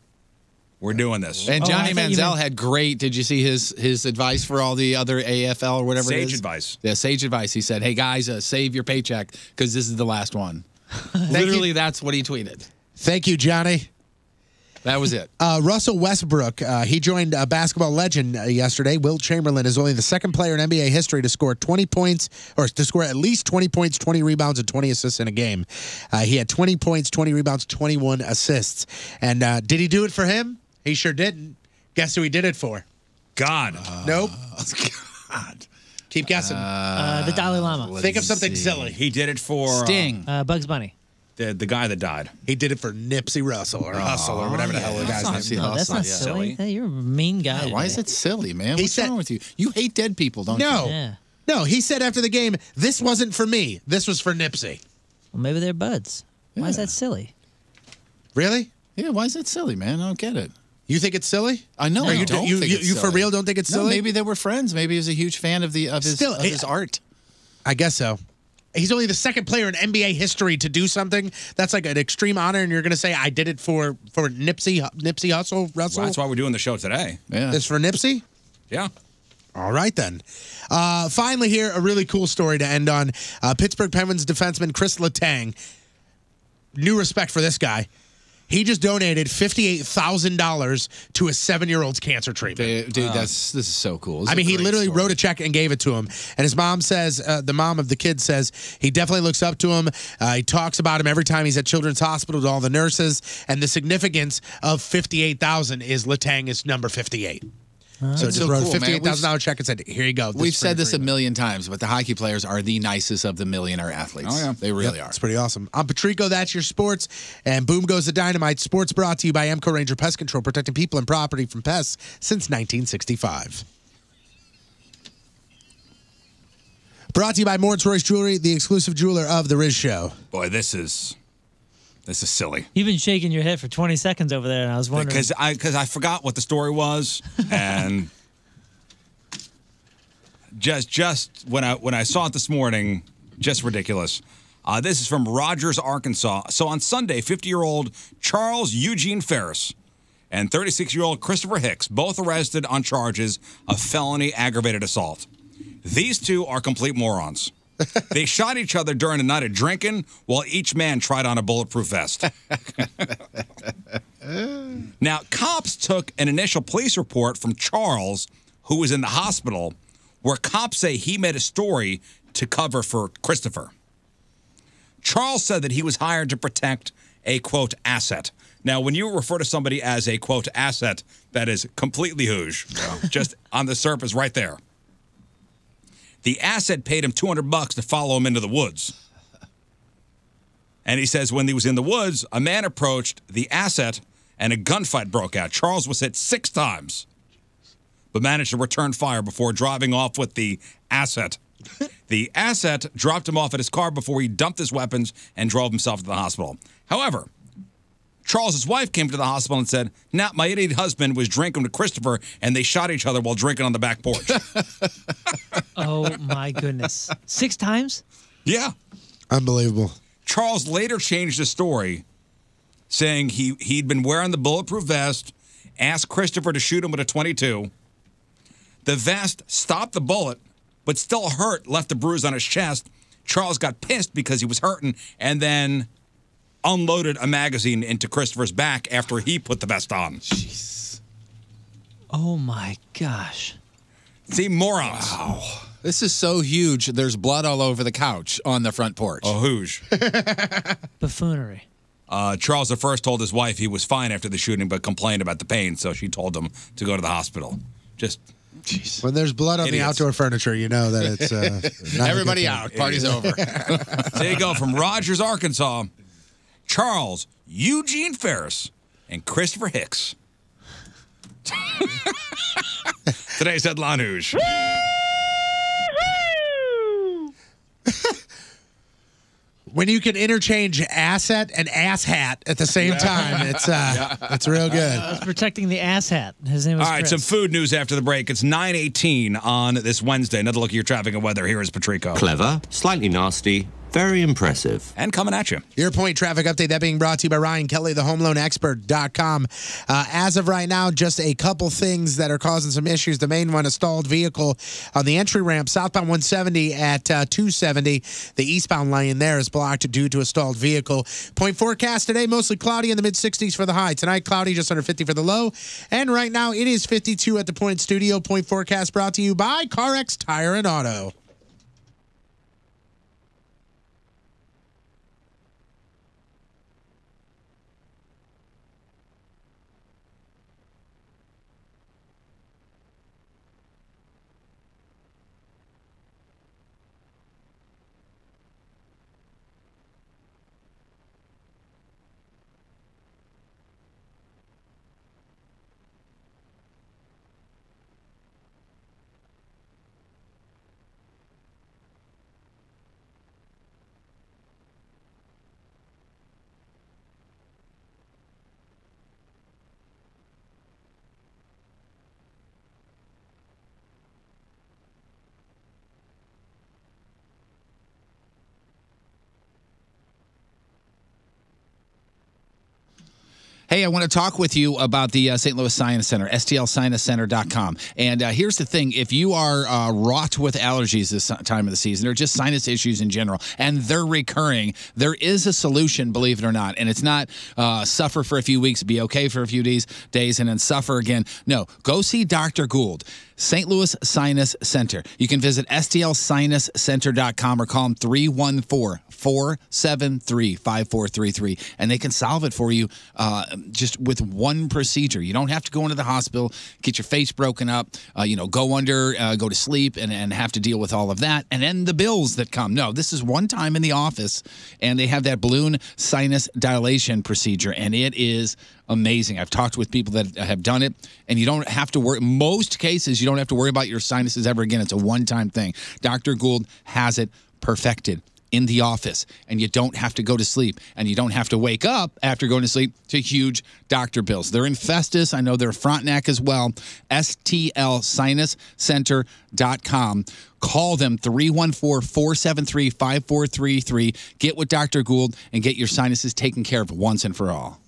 we're doing this. And Oh, Johnny I thought you Manziel meant- had great. Did you see his advice for all the other AFL or whatever it is? Sage advice. Yeah, sage advice. He said, "Hey guys, save your paycheck because this is the last one." Literally, that's what he tweeted. Thank you, Johnny. That was it. Russell Westbrook, he joined a basketball legend yesterday. Wilt Chamberlain is only the second player in NBA history to score 20 points, or to score at least 20 points, 20 rebounds, and 20 assists in a game. He had 20 points, 20 rebounds, 21 assists. And did he do it for him? He sure didn't. Guess who he did it for? God. Nope. God. Keep guessing. The Dalai Lama. Think of something silly. He did it for Sting. Bugs Bunny. the guy that died. He did it for Nipsey Russell or Hustle or whatever the hell the guy's name is. No, that's not silly. Hey, you're a mean guy. Yeah, why is it silly, man? What's wrong with you? You hate dead people, don't No. you? Yeah. No, he said after the game, this wasn't for me. This was for Nipsey. Well, maybe they're buds. Why is that silly? Really? Yeah, why is that silly, man? I don't get it. You think it's silly? I know. Or I you don't you, think you, it's you for silly. real don't think it's No, silly? maybe they were friends. Maybe he was a huge fan of his art. I guess so. He's only the second player in NBA history to do something that's like an extreme honor, and you're going to say I did it for Nipsey Russell. Well, that's why we're doing the show today. Yeah, it's for Nipsey. Yeah. All right, then. Finally here, a really cool story to end on. Pittsburgh Penguins defenseman Chris Letang. New respect for this guy. He just donated $58,000 to a 7-year-old's cancer treatment. Dude, this is so cool. I mean, he literally wrote a check and gave it to him. And his mom says, the mom of the kid says, he definitely looks up to him. He talks about him every time he's at Children's Hospital to all the nurses. And the significance of $58,000 is Letang is number 58. So That's just so wrote cool, a man. $58,000 check and said, here you go. We've said this a million times, but the hockey players are the nicest of the millionaire athletes. Oh, yeah. They really are. It's pretty awesome. I'm Patrico, that's your sports. And boom goes the dynamite. Sports brought to you by Emco Ranger Pest Control, protecting people and property from pests since 1965. Brought to you by Mort's Royce Jewelry, the exclusive jeweler of The Riz Show. Boy, this is silly. You've been shaking your head for 20 seconds over there, and I was wondering. Because I forgot what the story was, and just when I saw it this morning, just ridiculous. This is from Rogers, Arkansas. So on Sunday, 50-year-old Charles Eugene Ferris and 36-year-old Christopher Hicks both arrested on charges of felony aggravated assault. These two are complete morons. They shot each other during a night of drinking while each man tried on a bulletproof vest. Now, cops took an initial police report from Charles, who was in the hospital, where cops say he made a story to cover for Christopher. Charles said that he was hired to protect a, quote, asset. Now, when you refer to somebody as a, quote, asset, that is completely hoosh. Just on the surface right there. The asset paid him $200 to follow him into the woods. And he says when he was in the woods, a man approached the asset and a gunfight broke out. Charles was hit 6 times, but managed to return fire before driving off with the asset. The asset dropped him off at his car before he dumped his weapons and drove himself to the hospital. However, Charles's wife came to the hospital and said, "Nah, my idiot husband was drinking with Christopher, and they shot each other while drinking on the back porch." Oh, my goodness. 6 times? Yeah. Unbelievable. Charles later changed his story, saying he'd been wearing the bulletproof vest, asked Christopher to shoot him with a .22. The vest stopped the bullet, but still hurt, left a bruise on his chest. Charles got pissed because he was hurting, and then unloaded a magazine into Christopher's back after he put the vest on. Jeez. Oh, my gosh. See, morons. Wow. This is so huge. There's blood all over the couch on the front porch. Oh, hoosh. Buffoonery. Charles at first told his wife he was fine after the shooting, but complained about the pain, so she told him to go to the hospital. Just, jeez. When there's blood on the Idiots. outdoor furniture, you know that it's not Everybody a good out. thing. Party's over. there you go. From Rogers, Arkansas, Charles Eugene Ferris and Christopher Hicks. Today's headline hoosh. When you can interchange asset and ass hat at the same time, it's real good. I was protecting the ass hat. His name was All right, Chris. some food news after the break. It's 9:18 on this Wednesday. Another look at your traffic and weather. Here is Patrico. Clever, slightly nasty, very impressive. And coming at you. Your point traffic update, that being brought to you by Ryan Kelly, thehomeloanexpert.com. As of right now, just a couple things that are causing some issues. The main one, a stalled vehicle on the entry ramp, southbound 170 at 270. The eastbound lane there is blocked due to a stalled vehicle. Point forecast today, mostly cloudy in the mid-60s for the high. Tonight, cloudy, just under 50 for the low. And right now, it is 52 at the Point Studio. Point forecast brought to you by CarX Tire and Auto. Hey, I want to talk with you about the St. Louis Sinus Center, stlsinuscenter.com. And here's the thing. If you are wrought with allergies this time of the season, or just sinus issues in general, and they're recurring, there is a solution, believe it or not. And it's not suffer for a few weeks, be okay for a few days, and then suffer again. No, go see Dr. Gould. St. Louis Sinus Center. You can visit stlsinuscenter.com or call them 314-473-5433, and they can solve it for you just with one procedure. You don't have to go into the hospital, get your face broken up, go under, go to sleep, and have to deal with all of that, and then the bills that come. No, this is one time in the office, and they have that balloon sinus dilation procedure, and it is amazing. I've talked with people that have done it, and you don't have to worry. Most cases, you don't have to worry about your sinuses ever again. It's a one-time thing. Dr. Gould has it perfected in the office, and you don't have to go to sleep, and you don't have to wake up after going to sleep to huge doctor bills. They're in Festus. I know they're Frontenac as well. stlsinuscenter.com. Call them 314-473-5433. Get with Dr. Gould and get your sinuses taken care of once and for all.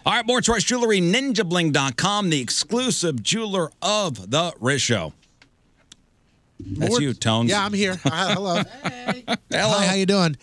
All right, more choice jewelry, ninjabling.com, the exclusive jeweler of the Riz Show. That's you, Tones. Yeah, I'm here. Hello. Hello. Hi, how you doing?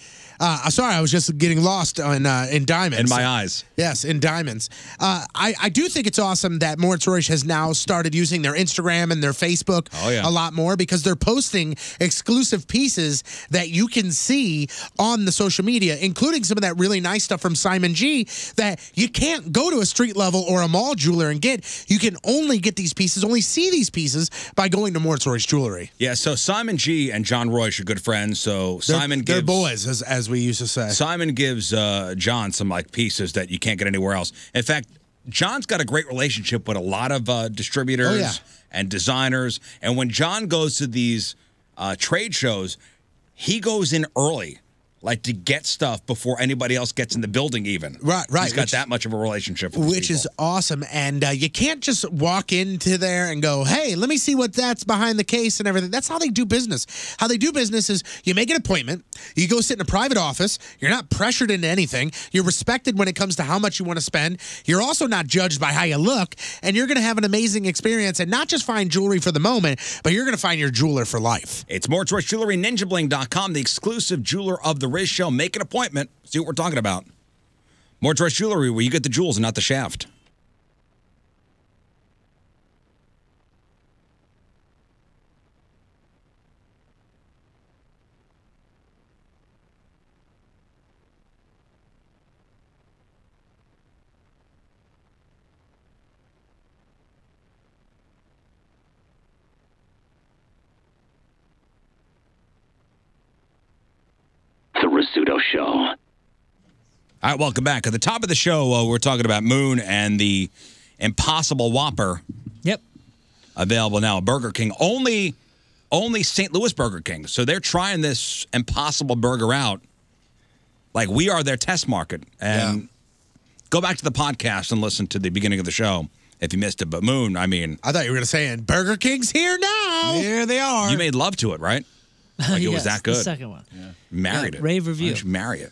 Sorry, I was just getting lost in diamonds. In my eyes. Yes, in diamonds. I do think it's awesome that Moritz Royce has now started using their Instagram and their Facebook a lot more because they're posting exclusive pieces that you can see on the social media, including some of that really nice stuff from Simon G that you can't go to a street level or a mall jeweler and get. You can only get these pieces, only see these pieces by going to Moritz Royce Jewelry. Yeah, so Simon G and John Royce are good friends. So They're boys, as we used to say. Simon gives John some like pieces that you can't get anywhere else. In fact, John's got a great relationship with a lot of distributors and designers. And when John goes to these trade shows, he goes in early, like to get stuff before anybody else gets in the building even. Right. He's got that much of a relationship with Which is awesome. And you can't just walk into there and go, hey, let me see what that's behind the case and everything. That's how they do business. How they do business is you make an appointment, you go sit in a private office, you're not pressured into anything, you're respected when it comes to how much you want to spend, you're also not judged by how you look, and you're going to have an amazing experience and not just find jewelry for the moment, but you're going to find your jeweler for life. It's more choice jewelry, ninjabling.com, the exclusive jeweler of the Riz Show. Make an appointment. See what we're talking about. More choice jewelry where you get the jewels and not the shaft. The Rizzuto Show. All right, welcome back. At the top of the show, we're talking about Moon and the Impossible Whopper. Yep. Available now at Burger King. Only St. Louis Burger King. So they're trying this Impossible Burger out. Like we are their test market. And go back to the podcast and listen to the beginning of the show if you missed it. But Moon, I mean. I thought you were going to say, and Burger King's here now. Here they are. You made love to it, right? Like it was that good. The second one. Yeah. Married it. Rave review. Why don't you marry it?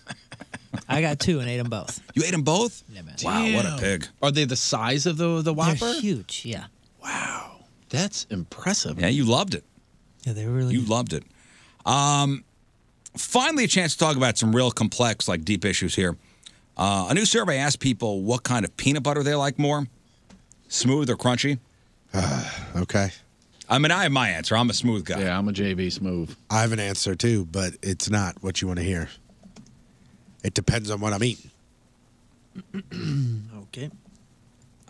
I got two and ate them both. You ate them both? Yeah, man. Wow, what a pig. Are they the size of the Whopper? They're huge, yeah. Wow. That's impressive. Yeah, you loved it. Yeah, they were really You loved it. Finally, a chance to talk about some real complex, like deep issues here. A new survey asked people what kind of peanut butter they like more, smooth or crunchy. Okay. I mean, I have my answer. I'm a smooth guy. Yeah, I'm a JB smooth. I have an answer too, but it's not what you want to hear. It depends on what I'm eating. Okay.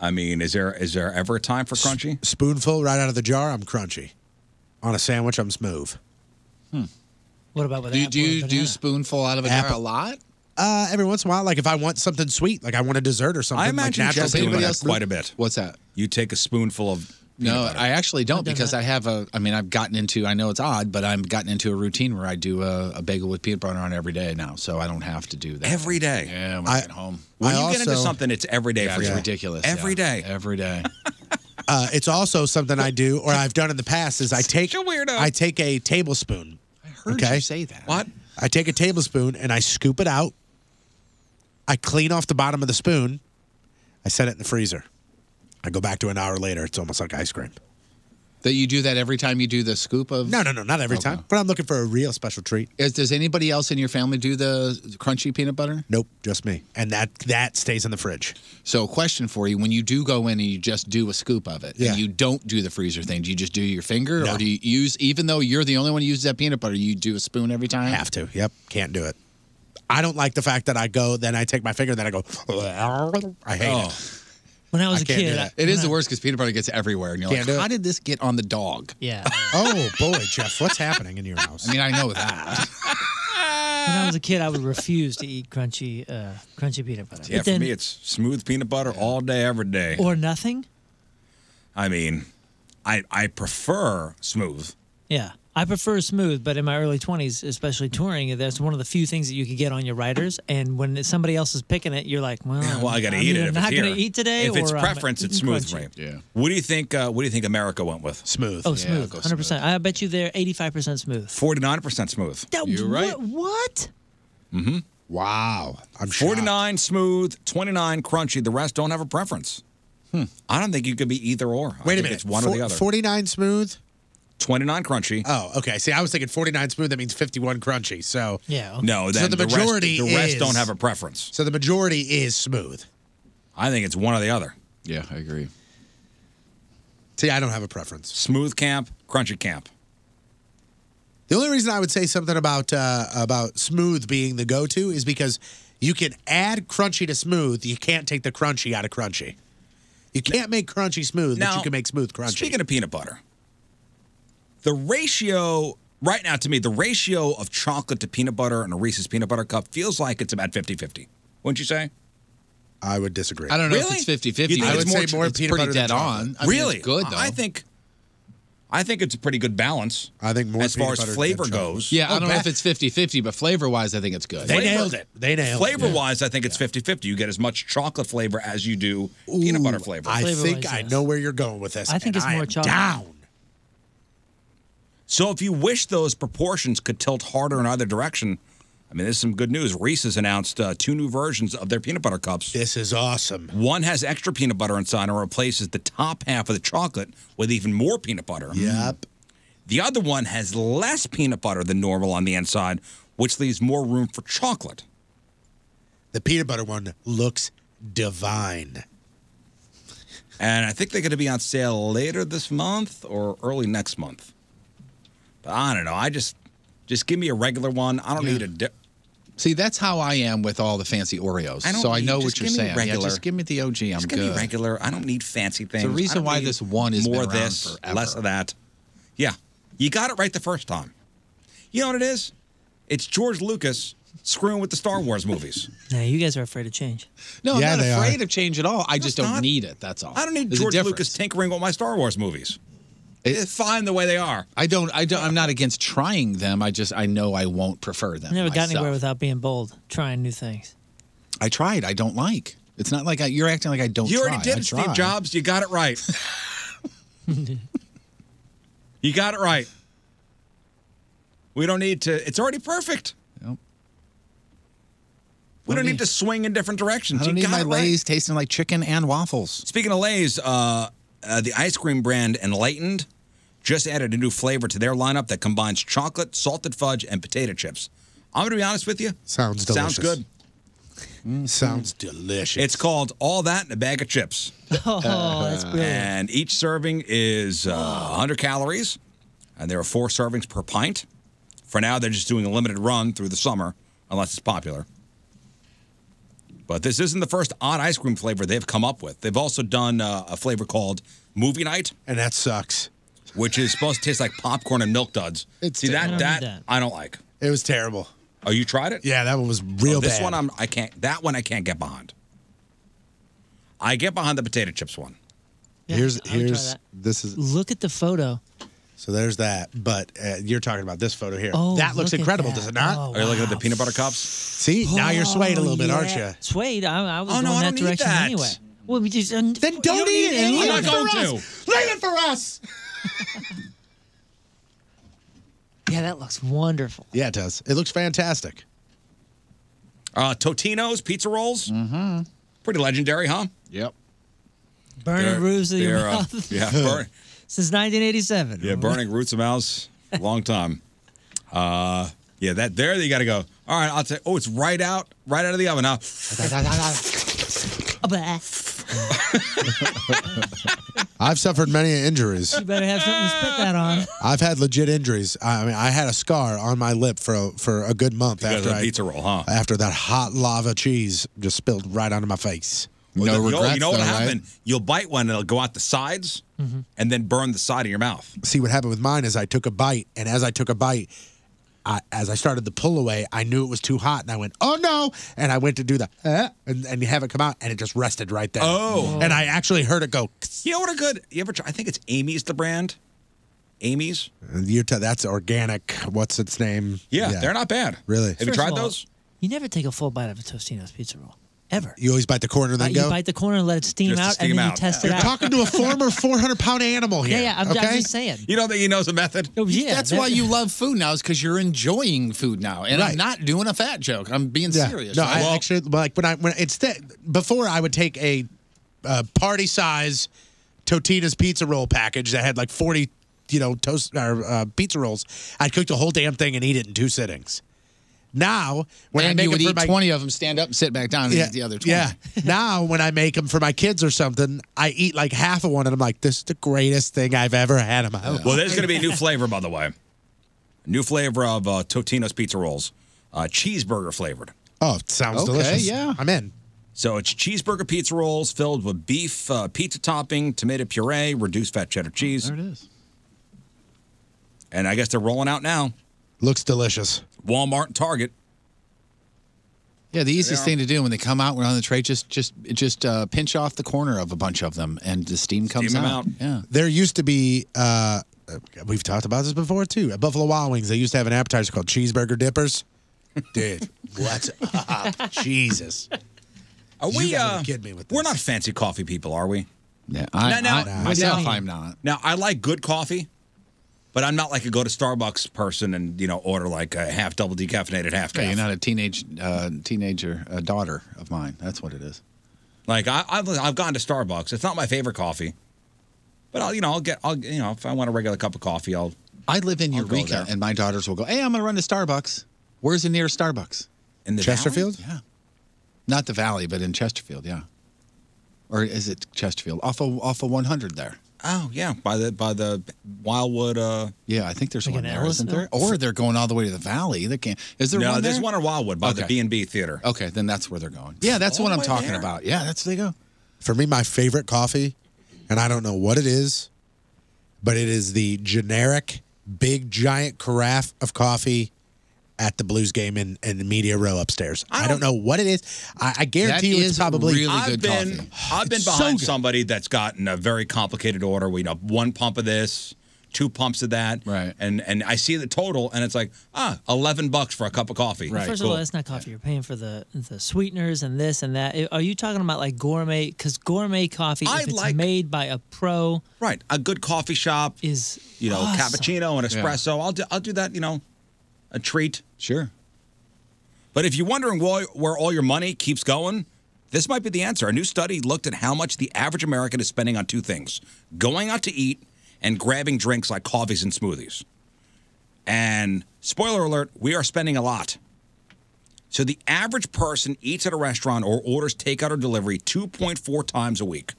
I mean, is there ever a time for crunchy? Spoonful right out of the jar, I'm crunchy. On a sandwich, I'm smooth. What about with Do apple you and do banana? spoonful out of a jar a lot? Every once in a while, like if I want something sweet, like I want a dessert or something. I imagine like natural Jesse peanut doing butter. that quite a bit. What's that? You take a spoonful of peanut No, butter. I actually don't done because that. I have I've gotten into, I know it's odd, but I've gotten into a routine where I do a bagel with peanut butter on every day now, so I don't have to do that. Every day? Yeah, when I get home. When I you get into also- something, it's every day Yeah, for it's you. ridiculous. Every day. Every day. It's also something I do, or I've done in the past, is I take a weirdo. I take a tablespoon. I heard Okay. you say that. What? I take a tablespoon and I scoop it out. I clean off the bottom of the spoon. I set it in the freezer. I go back to an hour later. It's almost like ice cream. That you do that every time you do the scoop of? No, not every time. But I'm looking for a real special treat. Does anybody else in your family do the crunchy peanut butter? Nope, just me. And that stays in the fridge. So, question for you: when you do go in and you just do a scoop of it, Yeah. and you don't do the freezer thing, do you just do your finger, No. or do you use? Even though you're the only one who uses that peanut butter, you do a spoon every time. Have to. Yep, can't do it. I don't like the fact that I go, then I take my finger, then I go, I hate it. When I was I a can't do kid, that. It is the worst because peanut butter gets everywhere, and you're Can't like, do "How it. did this get on the dog?" yeah. Oh, boy, Jeff, what's happening in your house? I mean, I know that. When I was a kid, I would refuse to eat crunchy peanut butter. Yeah, But for then- me, it's smooth peanut butter all day, every day. or nothing. I mean, I prefer smooth. Yeah, I prefer smooth, but in my early 20s, especially touring, that's one of the few things that you could get on your riders. And when somebody else is picking it, you're like, well, Well, I got to I'm eat it. either If not it's here. going to eat today, If it's or I'm preference, it's eating smooth crunchy. for me. Yeah. What do you think? What do you think America went with? Smooth. Oh, Yeah, smooth, go 100%. I bet you they're 85% smooth. 49% smooth. That- You're right. What? Wow. I'm 49 smooth, 29 crunchy. The rest don't have a preference. I don't think you could be either or. I Wait a think minute. It's one or the other. 49 smooth? 29 crunchy. Oh, okay. See, I was thinking 49 smooth. That means 51 crunchy. So yeah. No, So then the majority the rest is- don't have a preference. So the majority is smooth. I think it's one or the other. Yeah, I agree. See, I don't have a preference. Smooth camp, crunchy camp. The only reason I would say something about smooth being the go-to is because you can add crunchy to smooth. You can't take the crunchy out of crunchy. You can't make crunchy smooth, but Now, you can make smooth crunchy. Speaking of peanut butter, the ratio right now to me, the ratio of chocolate to peanut butter in a Reese's peanut butter cup feels like it's about 50-50. Wouldn't you say? I would disagree. I don't know Really? if it's 50-50. You think I it's would more- say more it's peanut pretty butter than dead chocolate? on. I mean, Really? it's good, though. I think it's a pretty good balance. I think more as far peanut as butter flavor than chocolate. goes. Yeah, I don't know if it's 50-50, but flavor-wise, I think it's good. They nailed it. They nailed it. Flavor-wise, I think it's 50-50. You get as much chocolate flavor as you do peanut butter flavor. I Flavor-wise, think I yes. know where you're going with this. I think and it's more am chocolate. down. So if you wish those proportions could tilt harder in either direction, I mean, there's some good news. Reese's announced 2 new versions of their peanut butter cups. This is awesome. One has extra peanut butter inside and replaces the top half of the chocolate with even more peanut butter. Yep. The other one has less peanut butter than normal on the inside, which leaves more room for chocolate. The peanut butter one looks divine. And I think they're going to be on sale later this month or early next month. But I don't know. I just give me a regular one. I don't need a dip. See, that's how I am with all the fancy Oreos. I don't So I need- know just what you're give me saying. regular. Yeah, just give me the OG. I'm Just give good. me regular. I don't need fancy things. The reason I don't why need this one has more been around this, forever. less of that. Yeah, you got it right the first time. You know what it is? It's George Lucas screwing with the Star Wars movies. No, you guys are afid of change. No, Yeah, I'm they not are. afraid of change at all. I just don't not. need it. That's all. I don't need There's a George difference. Lucas tinkering with my Star Wars movies. It's fine the way they are. I'm not against trying them. I know I won't prefer them. I never got myself. anywhere without being bold, trying new things. I tried. I don't like. It's not like you're acting like I don't. You already try. did I it, Steve try. Jobs. You got it right. You got it right. We don't need to. It's already perfect. Yep. We don't need to swing in different directions. I don't You need got my it right. Lay's tasting like chicken and waffles. Speaking of Lay's, the ice cream brand Enlightened just added a new flavor to their lineup that combines chocolate, salted fudge, and potato chips. I'm going to be honest with you. Sounds delicious. Sounds good. Sounds delicious. It's called All That in a Bag of Chips. Oh, that's brilliant. And each serving is 100 calories, and there are 4 servings per pint. For now, they're just doing a limited run through the summer, unless it's popular. But this isn't the first odd ice cream flavor they've come up with. They've also done a flavor called Movie Night, and that sucks. which is supposed to taste like popcorn and milk duds. It's See, I don't that need that. I don't like. It was terrible. Oh, you tried it? Yeah, that one was real This bad. one I can't. That one I can't get behind. I get behind the potato chips one. Yeah, I would try that. This is Look at the photo. so there's that. But you're talking about this photo here. Oh, that looks look at incredible, that. does it not? Oh, Are you looking at the wow. peanut butter cups? See, now you're swayed a little bit, aren't you? Swayed. I was Oh, going no, I that don't need direction that. anyway. Well, we just Then don't eat it. I'm Leave not it for going us. Leave it for us. Yeah, that looks wonderful. Yeah, it does. It looks fantastic. Totino's pizza rolls. Mm-hmm. Pretty legendary, huh? Yep. Burning roots of your they're, mouth. yeah, Since 1987. yeah, burning roots of mouths. Long time. Yeah, that there you got to go. All right, I'll take. Oh, it's right out of the oven now. Oh, blah. I've suffered many injuries. You better have something to spit that on. I've had legit injuries. I mean, I had a scar on my lip for a good month Because after of the pizza roll, huh? after that hot lava cheese just spilled right onto my face. No You regrets. know what'll though, right? happen? You'll bite one and it'll go out the sides and then burn the side of your mouth. See, what happened with mine is I took a bite, and as I took a bite, as I started the pull away, I knew it was too hot, and I went, "Oh no!" And I went to do the and you have it come out, and it just rested right there. Oh. And I actually heard it go. You know what are good? You ever try? I think it's Amy's the brand. Amy's. That's organic. What's its name? Yeah, they're not bad. Really? Have you First tried of all, those? You never take a full bite of a Tostino's pizza roll. ever. You always bite the corner and then You go? bite the corner and let it steam Just to out, steam and then out. you test it You're out. talking to a former 400-pound animal here. Yeah, I'm okay? just saying. You don't think he knows the method? Oh, yeah, That's why you love food now, is because you're enjoying food now. And I'm Right. not doing a fat joke. I'm being Yeah. serious. No, right? I actually like before I would take a party size Totino's pizza roll package that had like 40, toast or pizza rolls. I'd cook the whole damn thing and eat it in 2 sittings. Now, when I and make you would them eat for my 20 of them, stand up and sit back down and eat the other 20. yeah. Now, when I make them for my kids or something, I eat like half of one, and I'm like, "This is the greatest thing I've ever had in my life." Well, there's going to be a new flavor, by the way. A new flavor of Totino's pizza rolls, cheeseburger flavored. Oh, it sounds Okay, delicious. yeah. I'm in. So it's cheeseburger pizza rolls filled with beef, pizza topping, tomato puree, reduced fat cheddar cheese. There it is. And I guess they're rolling out now. Looks delicious. Walmart and Target. Yeah, the easiest thing to do when they come out, we're on the tray, just pinch off the corner of a bunch of them, and the steam comes them out. out. Yeah. There used to be, we've talked about this before too. At Buffalo Wild Wings, they used to have an appetizer called cheeseburger dippers. Dude, what's up? Jesus. Are we? You gotta be kidding me with We're not fancy coffee people, are we? Yeah, myself, I'm not. Now I like good coffee, but I'm not like a go to Starbucks person and order like a half double decaffeinated half Yeah, calf. you're not a teenager daughter of mine. That's what it is. Like I've gone to Starbucks. It's not my favorite coffee, but I'll get if I want a regular cup of coffee, I live in I'll go Eureka, there. and my daughters will go, "Hey, I'm going to run to Starbucks." Where's the nearest Starbucks? In the Chesterfield? Valley? Yeah, not the Valley, but in Chesterfield. Yeah, or is it Chesterfield? Off of 100 there. Oh yeah, by the Wildwood. Yeah, I think there's Like one in there, isn't there? Ellisville? Or they're going all the way to the Valley. They can't. Is there No, one there? there's one in Wildwood by the Okay. B&B Theater. Okay, then that's where they're going. Yeah, that's what I'm way talking there. about. Yeah, that's where they go. For me, my favorite coffee, and I don't know what it is, but it is the generic, big, giant carafe of coffee at the Blues game in the media row upstairs. I don't know what it is. I guarantee That you it's is probably really I've good been coffee. I've been It's so behind good. somebody that's gotten a very complicated order. One pump of this, 2 pumps of that, Right. And I see the total, and it's like $11 for a cup of coffee. Right. First of all, that's not coffee. You're paying for the sweeteners and this and that. Are you talking about like gourmet? Because gourmet coffee, I if it's like- made by a pro, Right, a good coffee shop, is cappuccino and Yeah. espresso. I'll do that. A treat. Sure. But if you're wondering where all your money keeps going, this might be the answer. A new study looked at how much the average American is spending on 2 things: going out to eat and grabbing drinks like coffees and smoothies. And spoiler alert, we are spending a lot. So the average person eats at a restaurant or orders takeout or delivery 2.4 times a week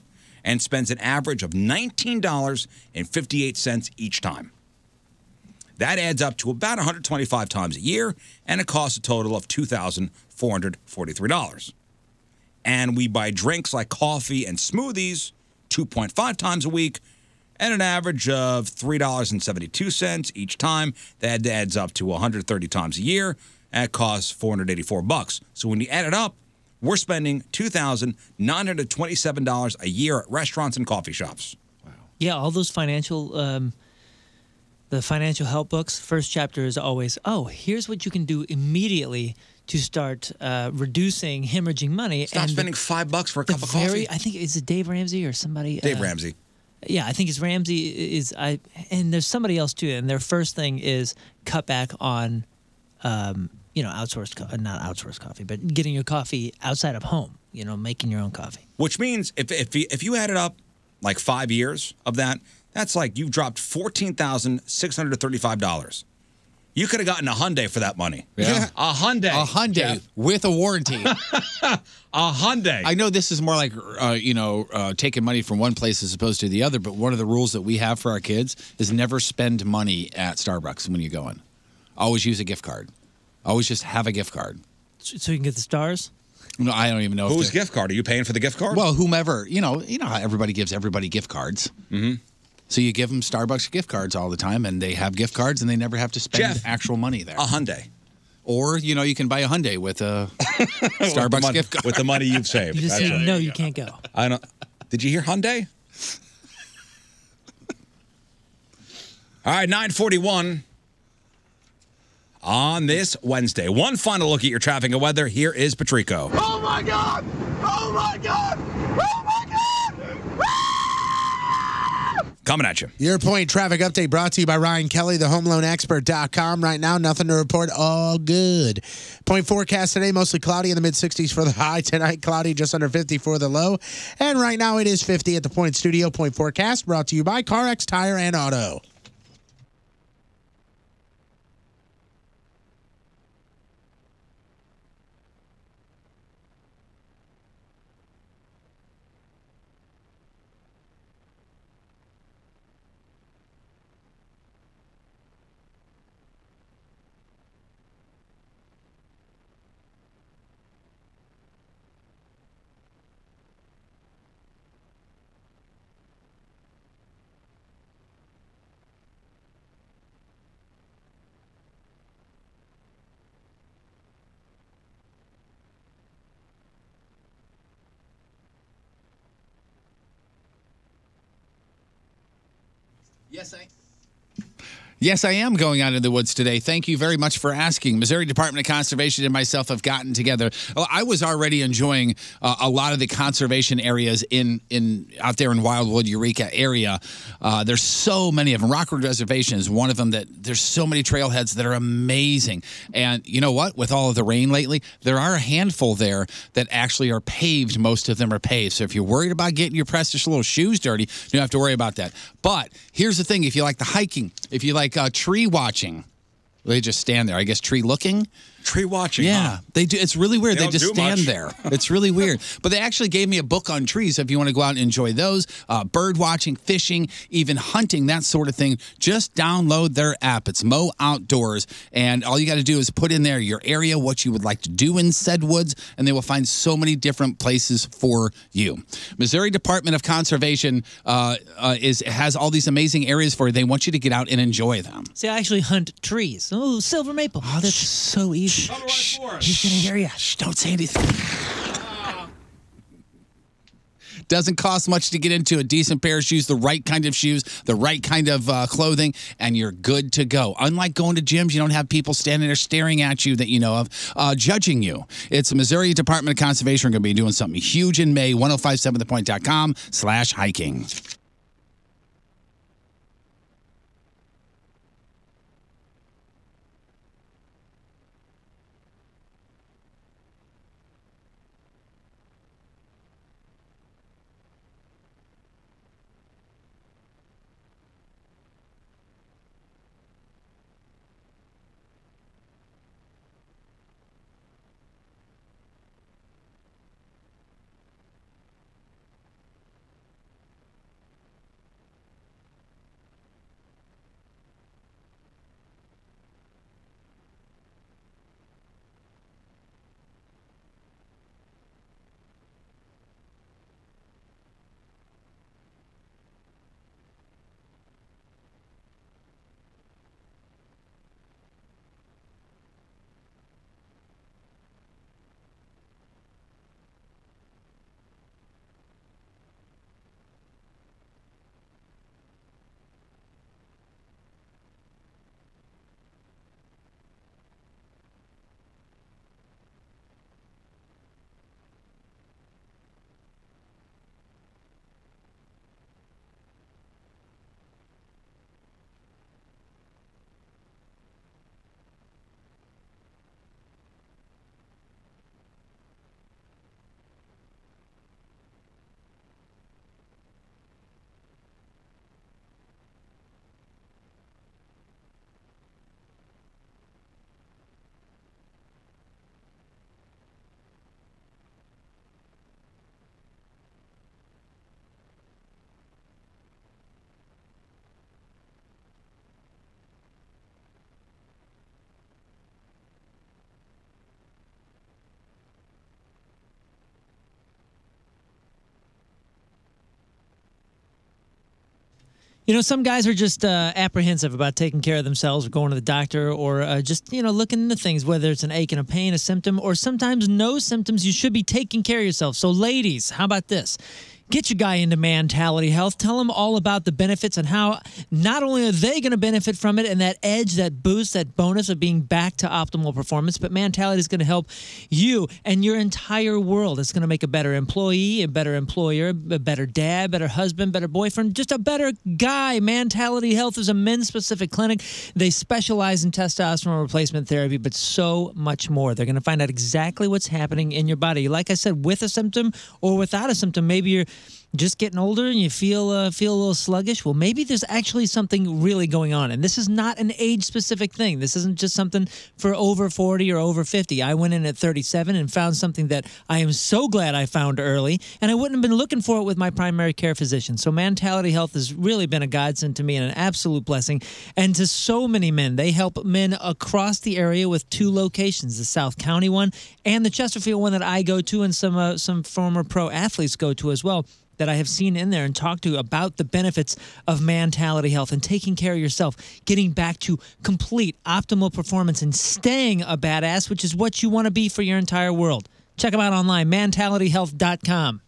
and spends an average of $19.58 each time. That adds up to about 125 times a year, and it costs a total of $2,443. And we buy drinks like coffee and smoothies 2.5 times a week, at an average of $3.72 each time. That adds up to 130 times a year. That costs $484. So when you add it up, we're spending $2,927 a year at restaurants and coffee shops. Yeah, all those financial, the financial help books. First chapter is always, here's what you can do immediately to start reducing hemorrhaging money. Stop spending $5 for a cup of coffee. I think is it Dave Ramsey or somebody. Dave Ramsey. Yeah, I think it's Ramsey. And there's somebody else too. And their first thing is cut back on, outsourced, not outsourced coffee, but getting your coffee outside of home. Making your own coffee. Which means if you added up like 5 years of that, that's like you've dropped $14,635. You could have gotten a Hyundai for that money. Yeah. A Hyundai. A Hyundai with a warranty. A Hyundai. I know this is more like, taking money from one place as opposed to the other, but one of the rules that we have for our kids is never spend money at Starbucks when you go in. Always use a gift card. Always just have a gift card. So you can get the stars? No, I don't even know. Whose gift card? Are you paying for the gift card? Well, whomever. You know how everybody gives everybody gift cards. Mm-hmm. So you give them Starbucks gift cards all the time, and they have gift cards, and they never have to spend actual money there. A Hyundai. Or, you can buy a Hyundai with a Starbucks gift card. With the money you've saved. You just That's say, right. no, you can't go. I don't. Did you hear Hyundai? All right, 9:41 on this Wednesday. One final look at your traffic and weather. Here is Patrico. Oh my God! Oh my God! Oh my God! Coming at you. Your Point traffic update brought to you by Ryan Kelly, the homeloanexpert.com. Right now, nothing to report. All good. Point forecast today, mostly cloudy in the mid-60s for the high. Tonight, cloudy just under 50 for the low. And right now, it is 50 at the Point Studio. Point forecast brought to you by CarX Tire and Auto. Yes, I am going out in the woods today. Thank you very much for asking. Missouri Department of Conservation and myself have gotten together. Well, I was already enjoying a lot of the conservation areas in out there in Wildwood, Eureka area. There's so many of them. Rockwood Reservation is one of them. That there's so many trailheads that are amazing. And you know what? With all of the rain lately, there are a handful there that actually are paved. Most of them are paved. So if you're worried about getting your precious little shoes dirty, you don't have to worry about that. But here's the thing: if you like the hiking, if you like tree watching, they just stand there. I guess tree looking. Tree watching. Yeah, huh? They do. It's really weird. They They don't just do stand much. there. It's really weird. But they actually gave me a book on trees. If you want to go out and enjoy those, bird watching, fishing, even hunting, that sort of thing, just download their app. It's Mo Outdoors, and all you got to do is put in there your area, what you would like to do in said woods, and they will find so many different places for you. Missouri Department of Conservation has all these amazing areas for you. They want you to get out and enjoy them. See, I actually hunt trees. Oh, silver maple. Oh, that's so easy. He's going to hear you. Shh, don't say anything. Doesn't cost much to get into a decent pair of shoes, the right kind of shoes, the right kind of clothing, and you're good to go. Unlike going to gyms, you don't have people standing there staring at you that you know of, judging you. It's the Missouri Department of Conservation. We're going to be doing something huge in May, 1057thepoint.com/hiking. You know, some guys are just apprehensive about taking care of themselves or going to the doctor or just, looking into things, whether it's an ache and a pain, a symptom, or sometimes no symptoms. You should be taking care of yourself. So, ladies, how about this? Get your guy into Mentality Health. Tell him all about the benefits and how not only are they going to benefit from it and that edge, that boost, that bonus of being back to optimal performance, but Mentality is going to help you and your entire world. It's going to make a better employee, a better employer, a better dad, better husband, better boyfriend, just a better guy. Mentality Health is a men's-specific clinic. They specialize in testosterone replacement therapy, but so much more. They're going to find out exactly what's happening in your body. Like I said, with a symptom or without a symptom, maybe you're just getting older and you feel a little sluggish. Well, maybe there's actually something really going on. And this is not an age-specific thing. This isn't just something for over 40 or over 50. I went in at 37 and found something that I am so glad I found early, and I wouldn't have been looking for it with my primary care physician. So Mentality Health has really been a godsend to me and an absolute blessing. And to so many men, they help men across the area with 2 locations, the South County one and the Chesterfield one that I go to and some former pro athletes go to as well, that I have seen in there and talked to about the benefits of Mentality Health and taking care of yourself, getting back to complete optimal performance and staying a badass, which is what you want to be for your entire world. Check them out online, mentalityhealth.com.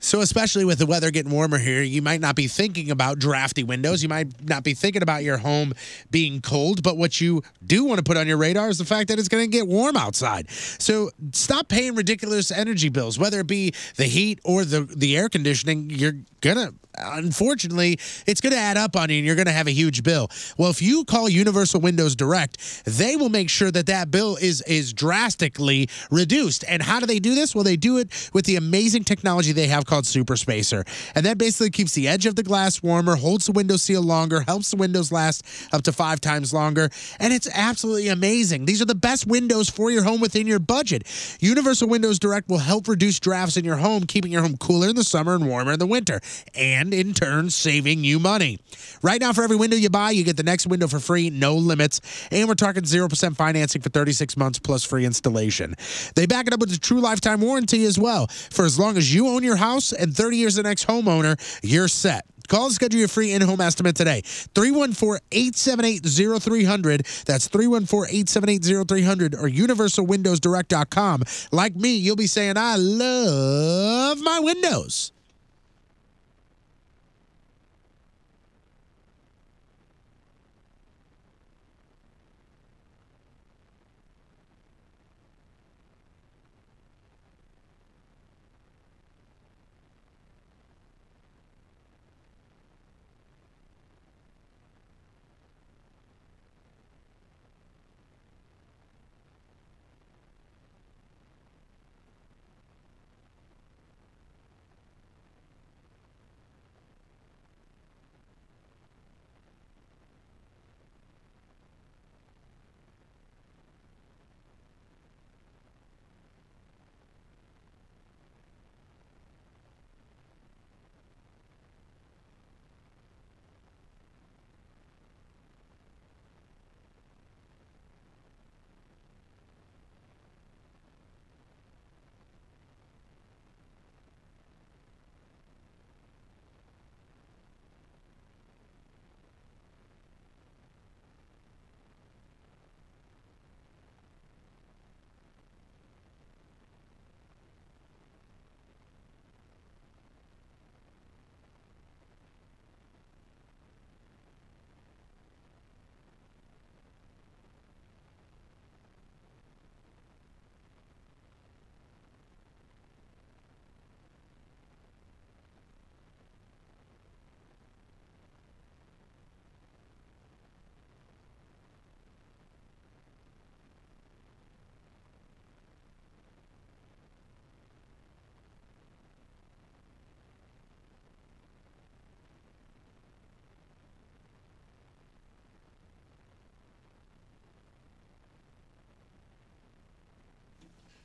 So especially with the weather getting warmer here, you might not be thinking about drafty windows. You might not be thinking about your home being cold, but what you do want to put on your radar is the fact that it's going to get warm outside. So stop paying ridiculous energy bills, whether it be the heat or the air conditioning. You're going to, unfortunately, it's going to add up on you and you're going to have a huge bill. Well, if you call Universal Windows Direct, they will make sure that that bill is drastically reduced. And how do they do this? Well, they do it with the amazing technology they have called Super Spacer. And that basically keeps the edge of the glass warmer, holds the window seal longer, helps the windows last up to 5 times longer. And it's absolutely amazing. These are the best windows for your home within your budget. Universal Windows Direct will help reduce drafts in your home, keeping your home cooler in the summer and warmer in the winter, and in turn saving you money. Right now, for every window you buy, you get the next window for free, no limits, and we're talking 0% financing for 36 months plus free installation. They back it up with a true lifetime warranty as well. For as long as you own your house and 30 years the next homeowner, you're set. Call and schedule your free in-home estimate today. 314-878-0300. That's 314-878-0300 or universalwindowsdirect.com. Like me, you'll be saying, I love my windows.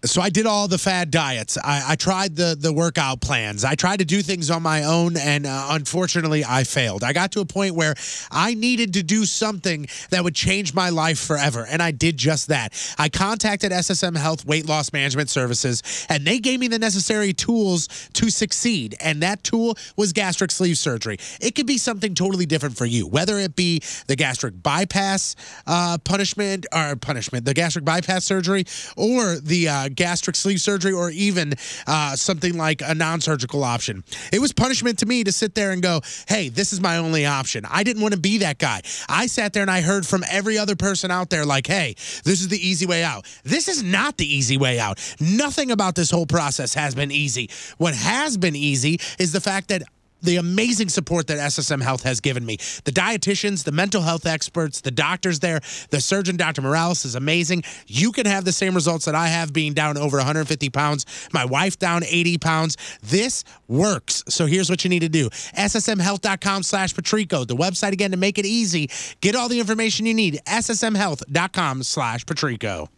So I did all the fad diets. I tried the workout plans. I tried to do things on my own, and unfortunately, I failed. I got to a point where I needed to do something that would change my life forever, and I did just that. I contacted SSM Health Weight Loss Management Services, and they gave me the necessary tools to succeed, and that tool was gastric sleeve surgery. It could be something totally different for you, whether it be the gastric bypass the gastric bypass surgery, or the gastric sleeve surgery, or even something like a non-surgical option. It was punishment to me to sit there and go, hey, this is my only option. I didn't want to be that guy. I sat there and I heard from every other person out there like, hey, this is the easy way out. This is not the easy way out. Nothing about this whole process has been easy. What has been easy is the fact that the amazing support that SSM Health has given me. The dietitians, the mental health experts, the doctors there, the surgeon, Dr. Morales, is amazing. You can have the same results that I have, being down over 150 pounds. My wife down 80 pounds. This works. So here's what you need to do. ssmhealth.com/Patrico. The website again to make it easy. Get all the information you need. ssmhealth.com/Patrico.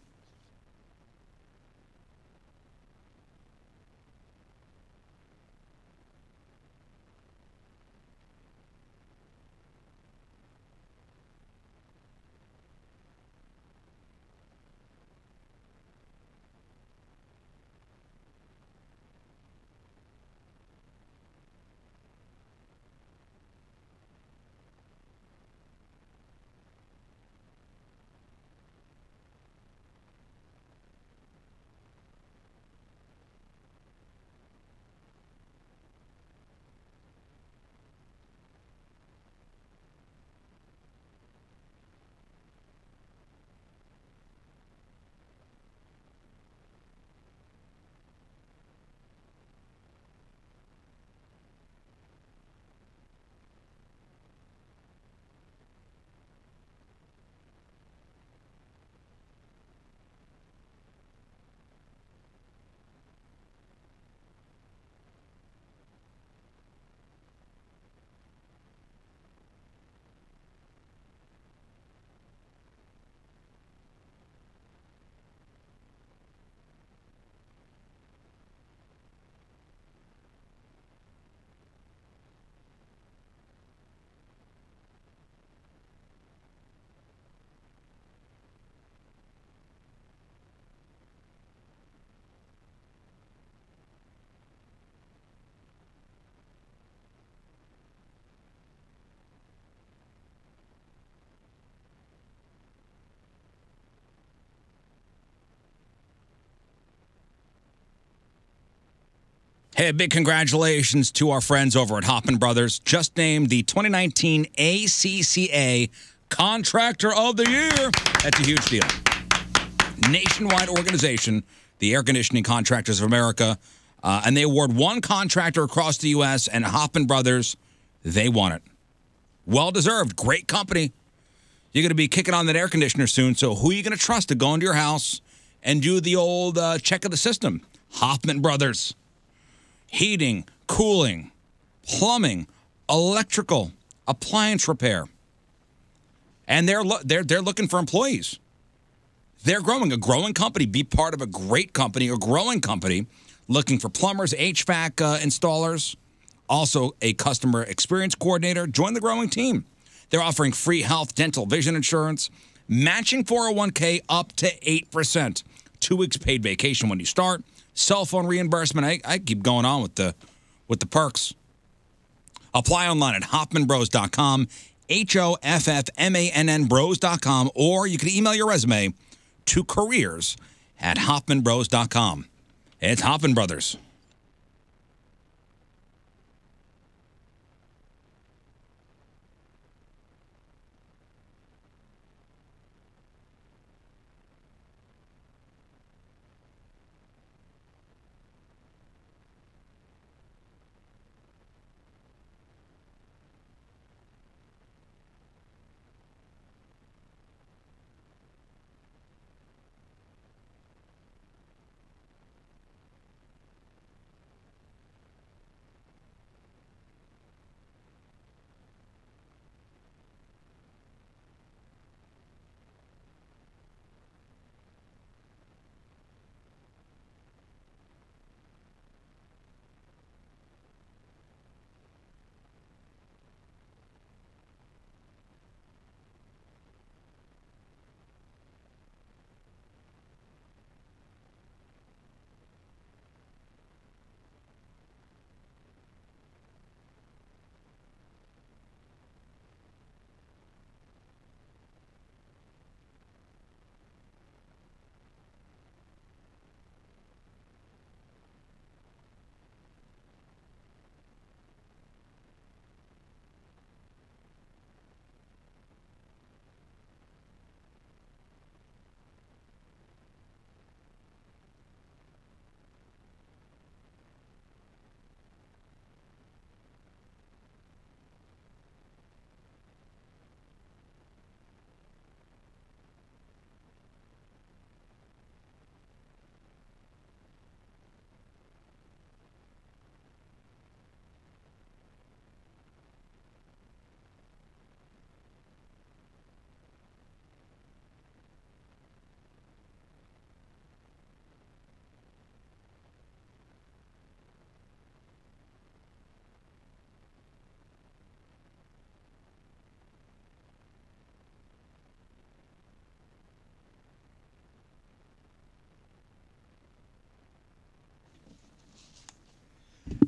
Hey, big congratulations to our friends over at Hoffman Brothers. Just named the 2019 ACCA Contractor of the Year. That's a huge deal. Nationwide organization, the Air Conditioning Contractors of America, and they award one contractor across the U.S., and Hoffman Brothers, they won it. Well-deserved. Great company. You're going to be kicking on that air conditioner soon, so who are you going to trust to go into your house and do the old check of the system? Hoffman Brothers. Heating, cooling, plumbing, electrical, appliance repair. And they're looking for employees. They're growing, a growing company. Be part of a great company, a growing company, looking for plumbers, HVAC installers, also a customer experience coordinator. Join the growing team. They're offering free health, dental, vision insurance, matching 401k up to 8%, 2 weeks paid vacation when you start, cell phone reimbursement. I keep going on with the perks. Apply online at HoffmanBros.com, HOFFMANN Bros.com, or you can email your resume to careers@HoffmanBros.com. It's Hoffman Brothers.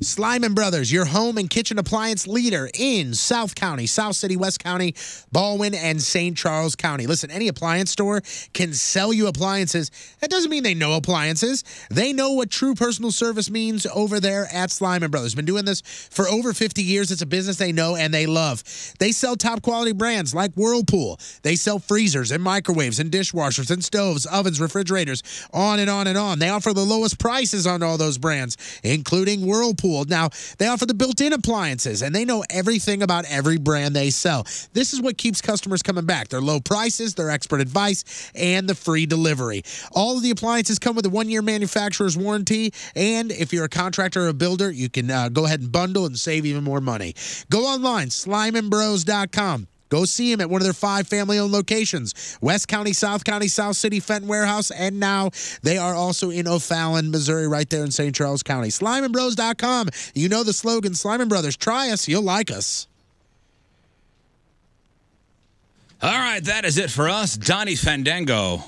Slyman Brothers, your home and kitchen appliance leader in South County, South City, West County, Baldwin, and St. Charles County. Listen, any appliance store can sell you appliances. That doesn't mean they know appliances. They know what true personal service means over there at Slyman Brothers. Been doing this for over 50 years. It's a business they know and they love. They sell top quality brands like Whirlpool. They sell freezers and microwaves and dishwashers and stoves, ovens, refrigerators, on and on and on. They offer the lowest prices on all those brands, including Whirlpool. Now, they offer the built-in appliances, and they know everything about every brand they sell. This is what keeps customers coming back. Their low prices, their expert advice, and the free delivery. All of the appliances come with a 1-year manufacturer's warranty, and if you're a contractor or a builder, you can go ahead and bundle and save even more money. Go online, slymanbros.com. Go see them at one of their 5 family-owned locations, West County, South County, South City, Fenton Warehouse, and now they are also in O'Fallon, Missouri, right there in St. Charles County. SlymanBros.com. You know the slogan, Slyman Brothers. Try us. You'll like us. All right, that is it for us. Donnie Fandango.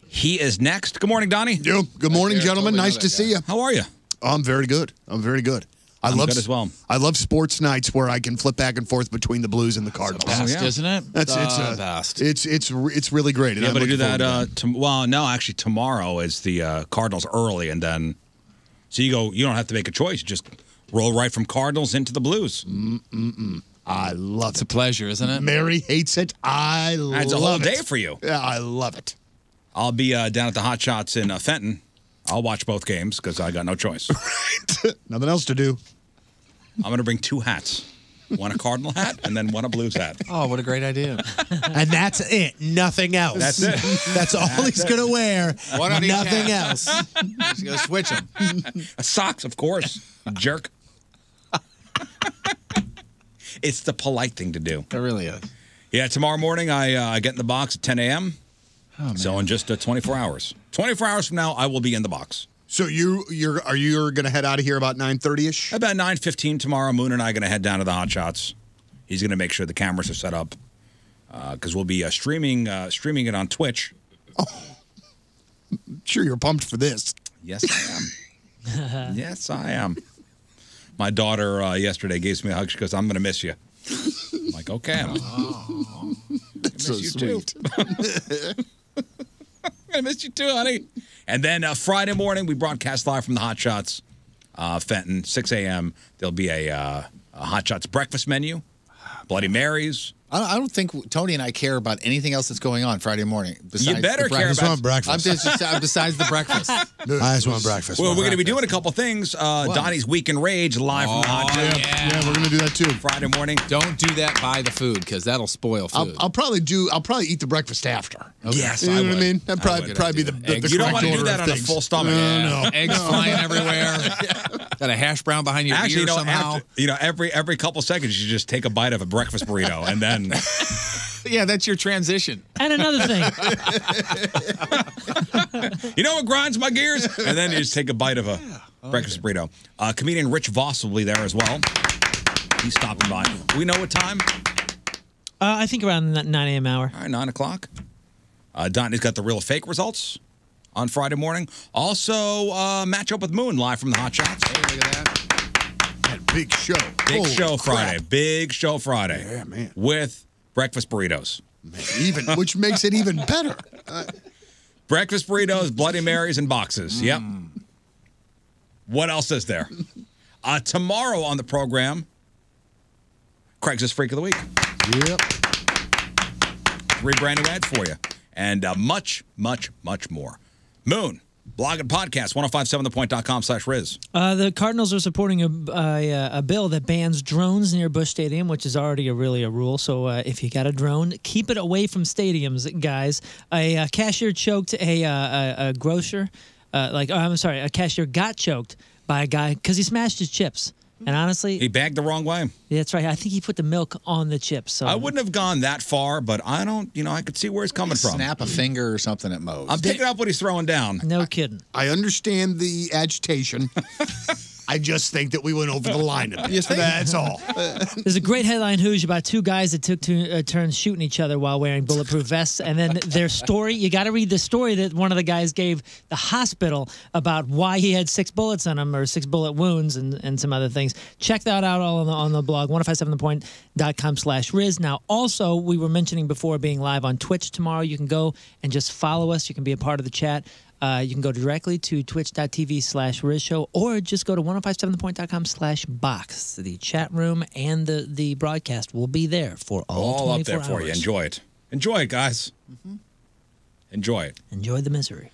He is next. Good morning, Donnie. Yo, good morning, gentlemen. Nice to see you. How are you? I'm very good. I'm very good. I'm good as well. I love sports nights where I can flip back and forth between the Blues and the Cardinals. Best, isn't it? It's best. It's really great. You able to do that? Well, no, actually, tomorrow is the Cardinals early, and then so you go. You don't have to make a choice. You just roll right from Cardinals into the Blues. I love it. It's a pleasure, isn't it? Mary hates it. I love it. It's a whole day for you. Yeah, I love it. I'll be down at the Hot Shots in Fenton. I'll watch both games because I got no choice. Nothing else to do. I'm going to bring 2 hats. One a Cardinal hat and then one a Blues hat. Oh, what a great idea. And that's it. Nothing else. That's it. That's all he's going to wear. One on each Nothing hat. else. Just going to switch them. Socks, of course. Jerk. It's the polite thing to do. It really is. Yeah, tomorrow morning I get in the box at 10 a.m. Oh, man. So in just 24 hours. 24 hours from now, I will be in the box. So you're going to head out of here about 9:30ish? About 9:15 tomorrow, Moon and I are going to head down to the Hot Shots. He's going to make sure the cameras are set up because we'll be streaming it on Twitch. Oh, sure you're pumped for this. Yes, I am. Yes, I am. My daughter yesterday gave me a hug. She goes, "I'm going to miss you." I'm like, "Okay." That's so sweet. I missed you too, honey. And then Friday morning, we broadcast live from the Hot Shots, Fenton, 6 a.m. There'll be a Hot Shots breakfast menu, Bloody Marys. I don't think Tony and I care about anything else that's going on Friday morning. You better care about breakfast. Besides the breakfast. I just want breakfast. Well, we're going to be doing a couple things. Donnie's Week in Rage live from the Hot Shots. Yeah, we're going to do that too. Friday morning. Don't do that by the food because that'll spoil food. I'll probably eat the breakfast after. Okay. Yes, You know I what would. I mean? That'd probably be the You don't correct want to do order that of on a things. full stomach. No. Eggs flying everywhere. Got a hash brown behind your Actually, ear somehow. every couple seconds, you just take a bite of a breakfast burrito, and then Yeah, that's your transition. And another thing. you know what grinds my gears? And then you just take a bite of a breakfast burrito. Comedian Rich Voss will be there as well. He's stopping by. We know what time? I think around that 9 a.m. hour. All right, 9 o'clock. Donnie's got the real or fake results on Friday morning. Also, match up with Moon live from the Hot Shots. Hey, look at that. That big show. Big Holy show crap. Friday. Big show Friday. Yeah, man. With breakfast burritos. Which makes it even better. Breakfast burritos, Bloody Marys, and boxes. Yep. What else is there? Tomorrow on the program, Craigslist Freak of the Week. Yep. 3 brand new ads for you. And much, much, much more. Moon, blog and podcast, 1057thepoint.com/Riz. The Cardinals are supporting a bill that bans drones near Busch Stadium, which is already a rule. So if you got a drone, keep it away from stadiums, guys. A cashier choked a grocer. A cashier got choked by a guy because he smashed his chips. And honestly, He bagged the wrong way. yeah, that's right. I think he put the milk on the chips. So I wouldn't have gone that far, but I don't, I could see where he's coming from. Snap a finger or something at most. I'm picking up what he's throwing down. No kidding. I understand the agitation. I just think that we went over the line a bit. That's all. There's a great headline, Hoosh, about two guys that took turns shooting each other while wearing bulletproof vests. And then their story, you got to read the story that one of the guys gave the hospital about why he had 6 bullets on him or 6 bullet wounds and some other things. Check that out all on the blog, 1057thepoint.com/Riz. Now, also, we were mentioning before being live on Twitch tomorrow. You can go and just follow us. You can be a part of the chat. You can go directly to twitch.tv/Riz Show or just go to 1057thepoint.com/box. The chat room and the broadcast will be there for all 24 up there for hours. you. Enjoy it. Enjoy it, guys. Enjoy it. Enjoy the misery.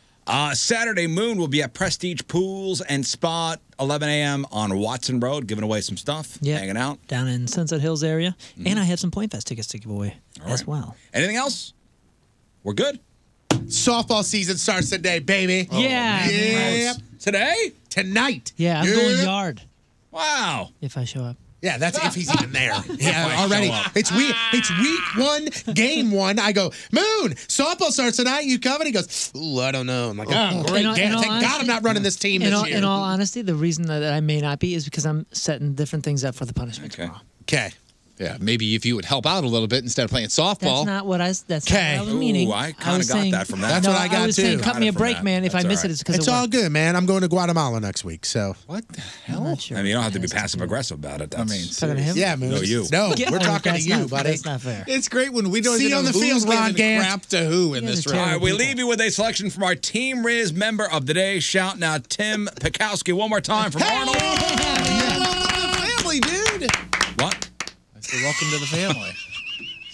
Saturday, Moon will be at Prestige Pools and Spa, 11 a.m. on Watson Road, giving away some stuff, hanging out. Down in Sunset Hills area. And I have some Point Fest tickets to give away as well. Anything else? We're good? Softball season starts today, baby. Yeah. Yep. Today? Tonight. Yeah, I'm going yard. Wow. If I show up. Yeah, that's if he's even there. Yeah, already. show up. It's week 1, game 1. I go, Moon, softball starts tonight. You coming? He goes, ooh, I don't know. I'm like, oh, great. Thank God I'm not running this team this year. In all honesty, the reason that I may not be is because I'm setting different things up for the punishment tomorrow. Okay. Yeah, maybe if you would help out a little bit instead of playing softball. That's not what I was meaning. Ooh, I kind of got saying, that from that. That's what I got, I was too. saying, cut me a break, man. If I miss it, it's because It's all good, man. I'm going to Guatemala next week, so. What the I'm not sure. I mean, you don't have to be passive-aggressive about it. That's, Talking to him? Yeah, Moon. No, you. No, Yeah, we're talking to that's you, not- buddy. That's not fair. It's great when we don't See even you on know the who's field, Ron giving Gant. crap to who in Yeah, this they're round. All right, we leave you with a selection from our Team Riz member of the day, shouting out Tim Pikowski one more time from Arnold. Welcome to the family, dude. What? I said, welcome to the family.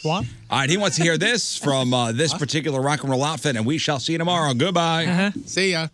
What? All right, he wants to hear this from this particular rock and roll outfit, and we shall see you tomorrow. Goodbye. See ya.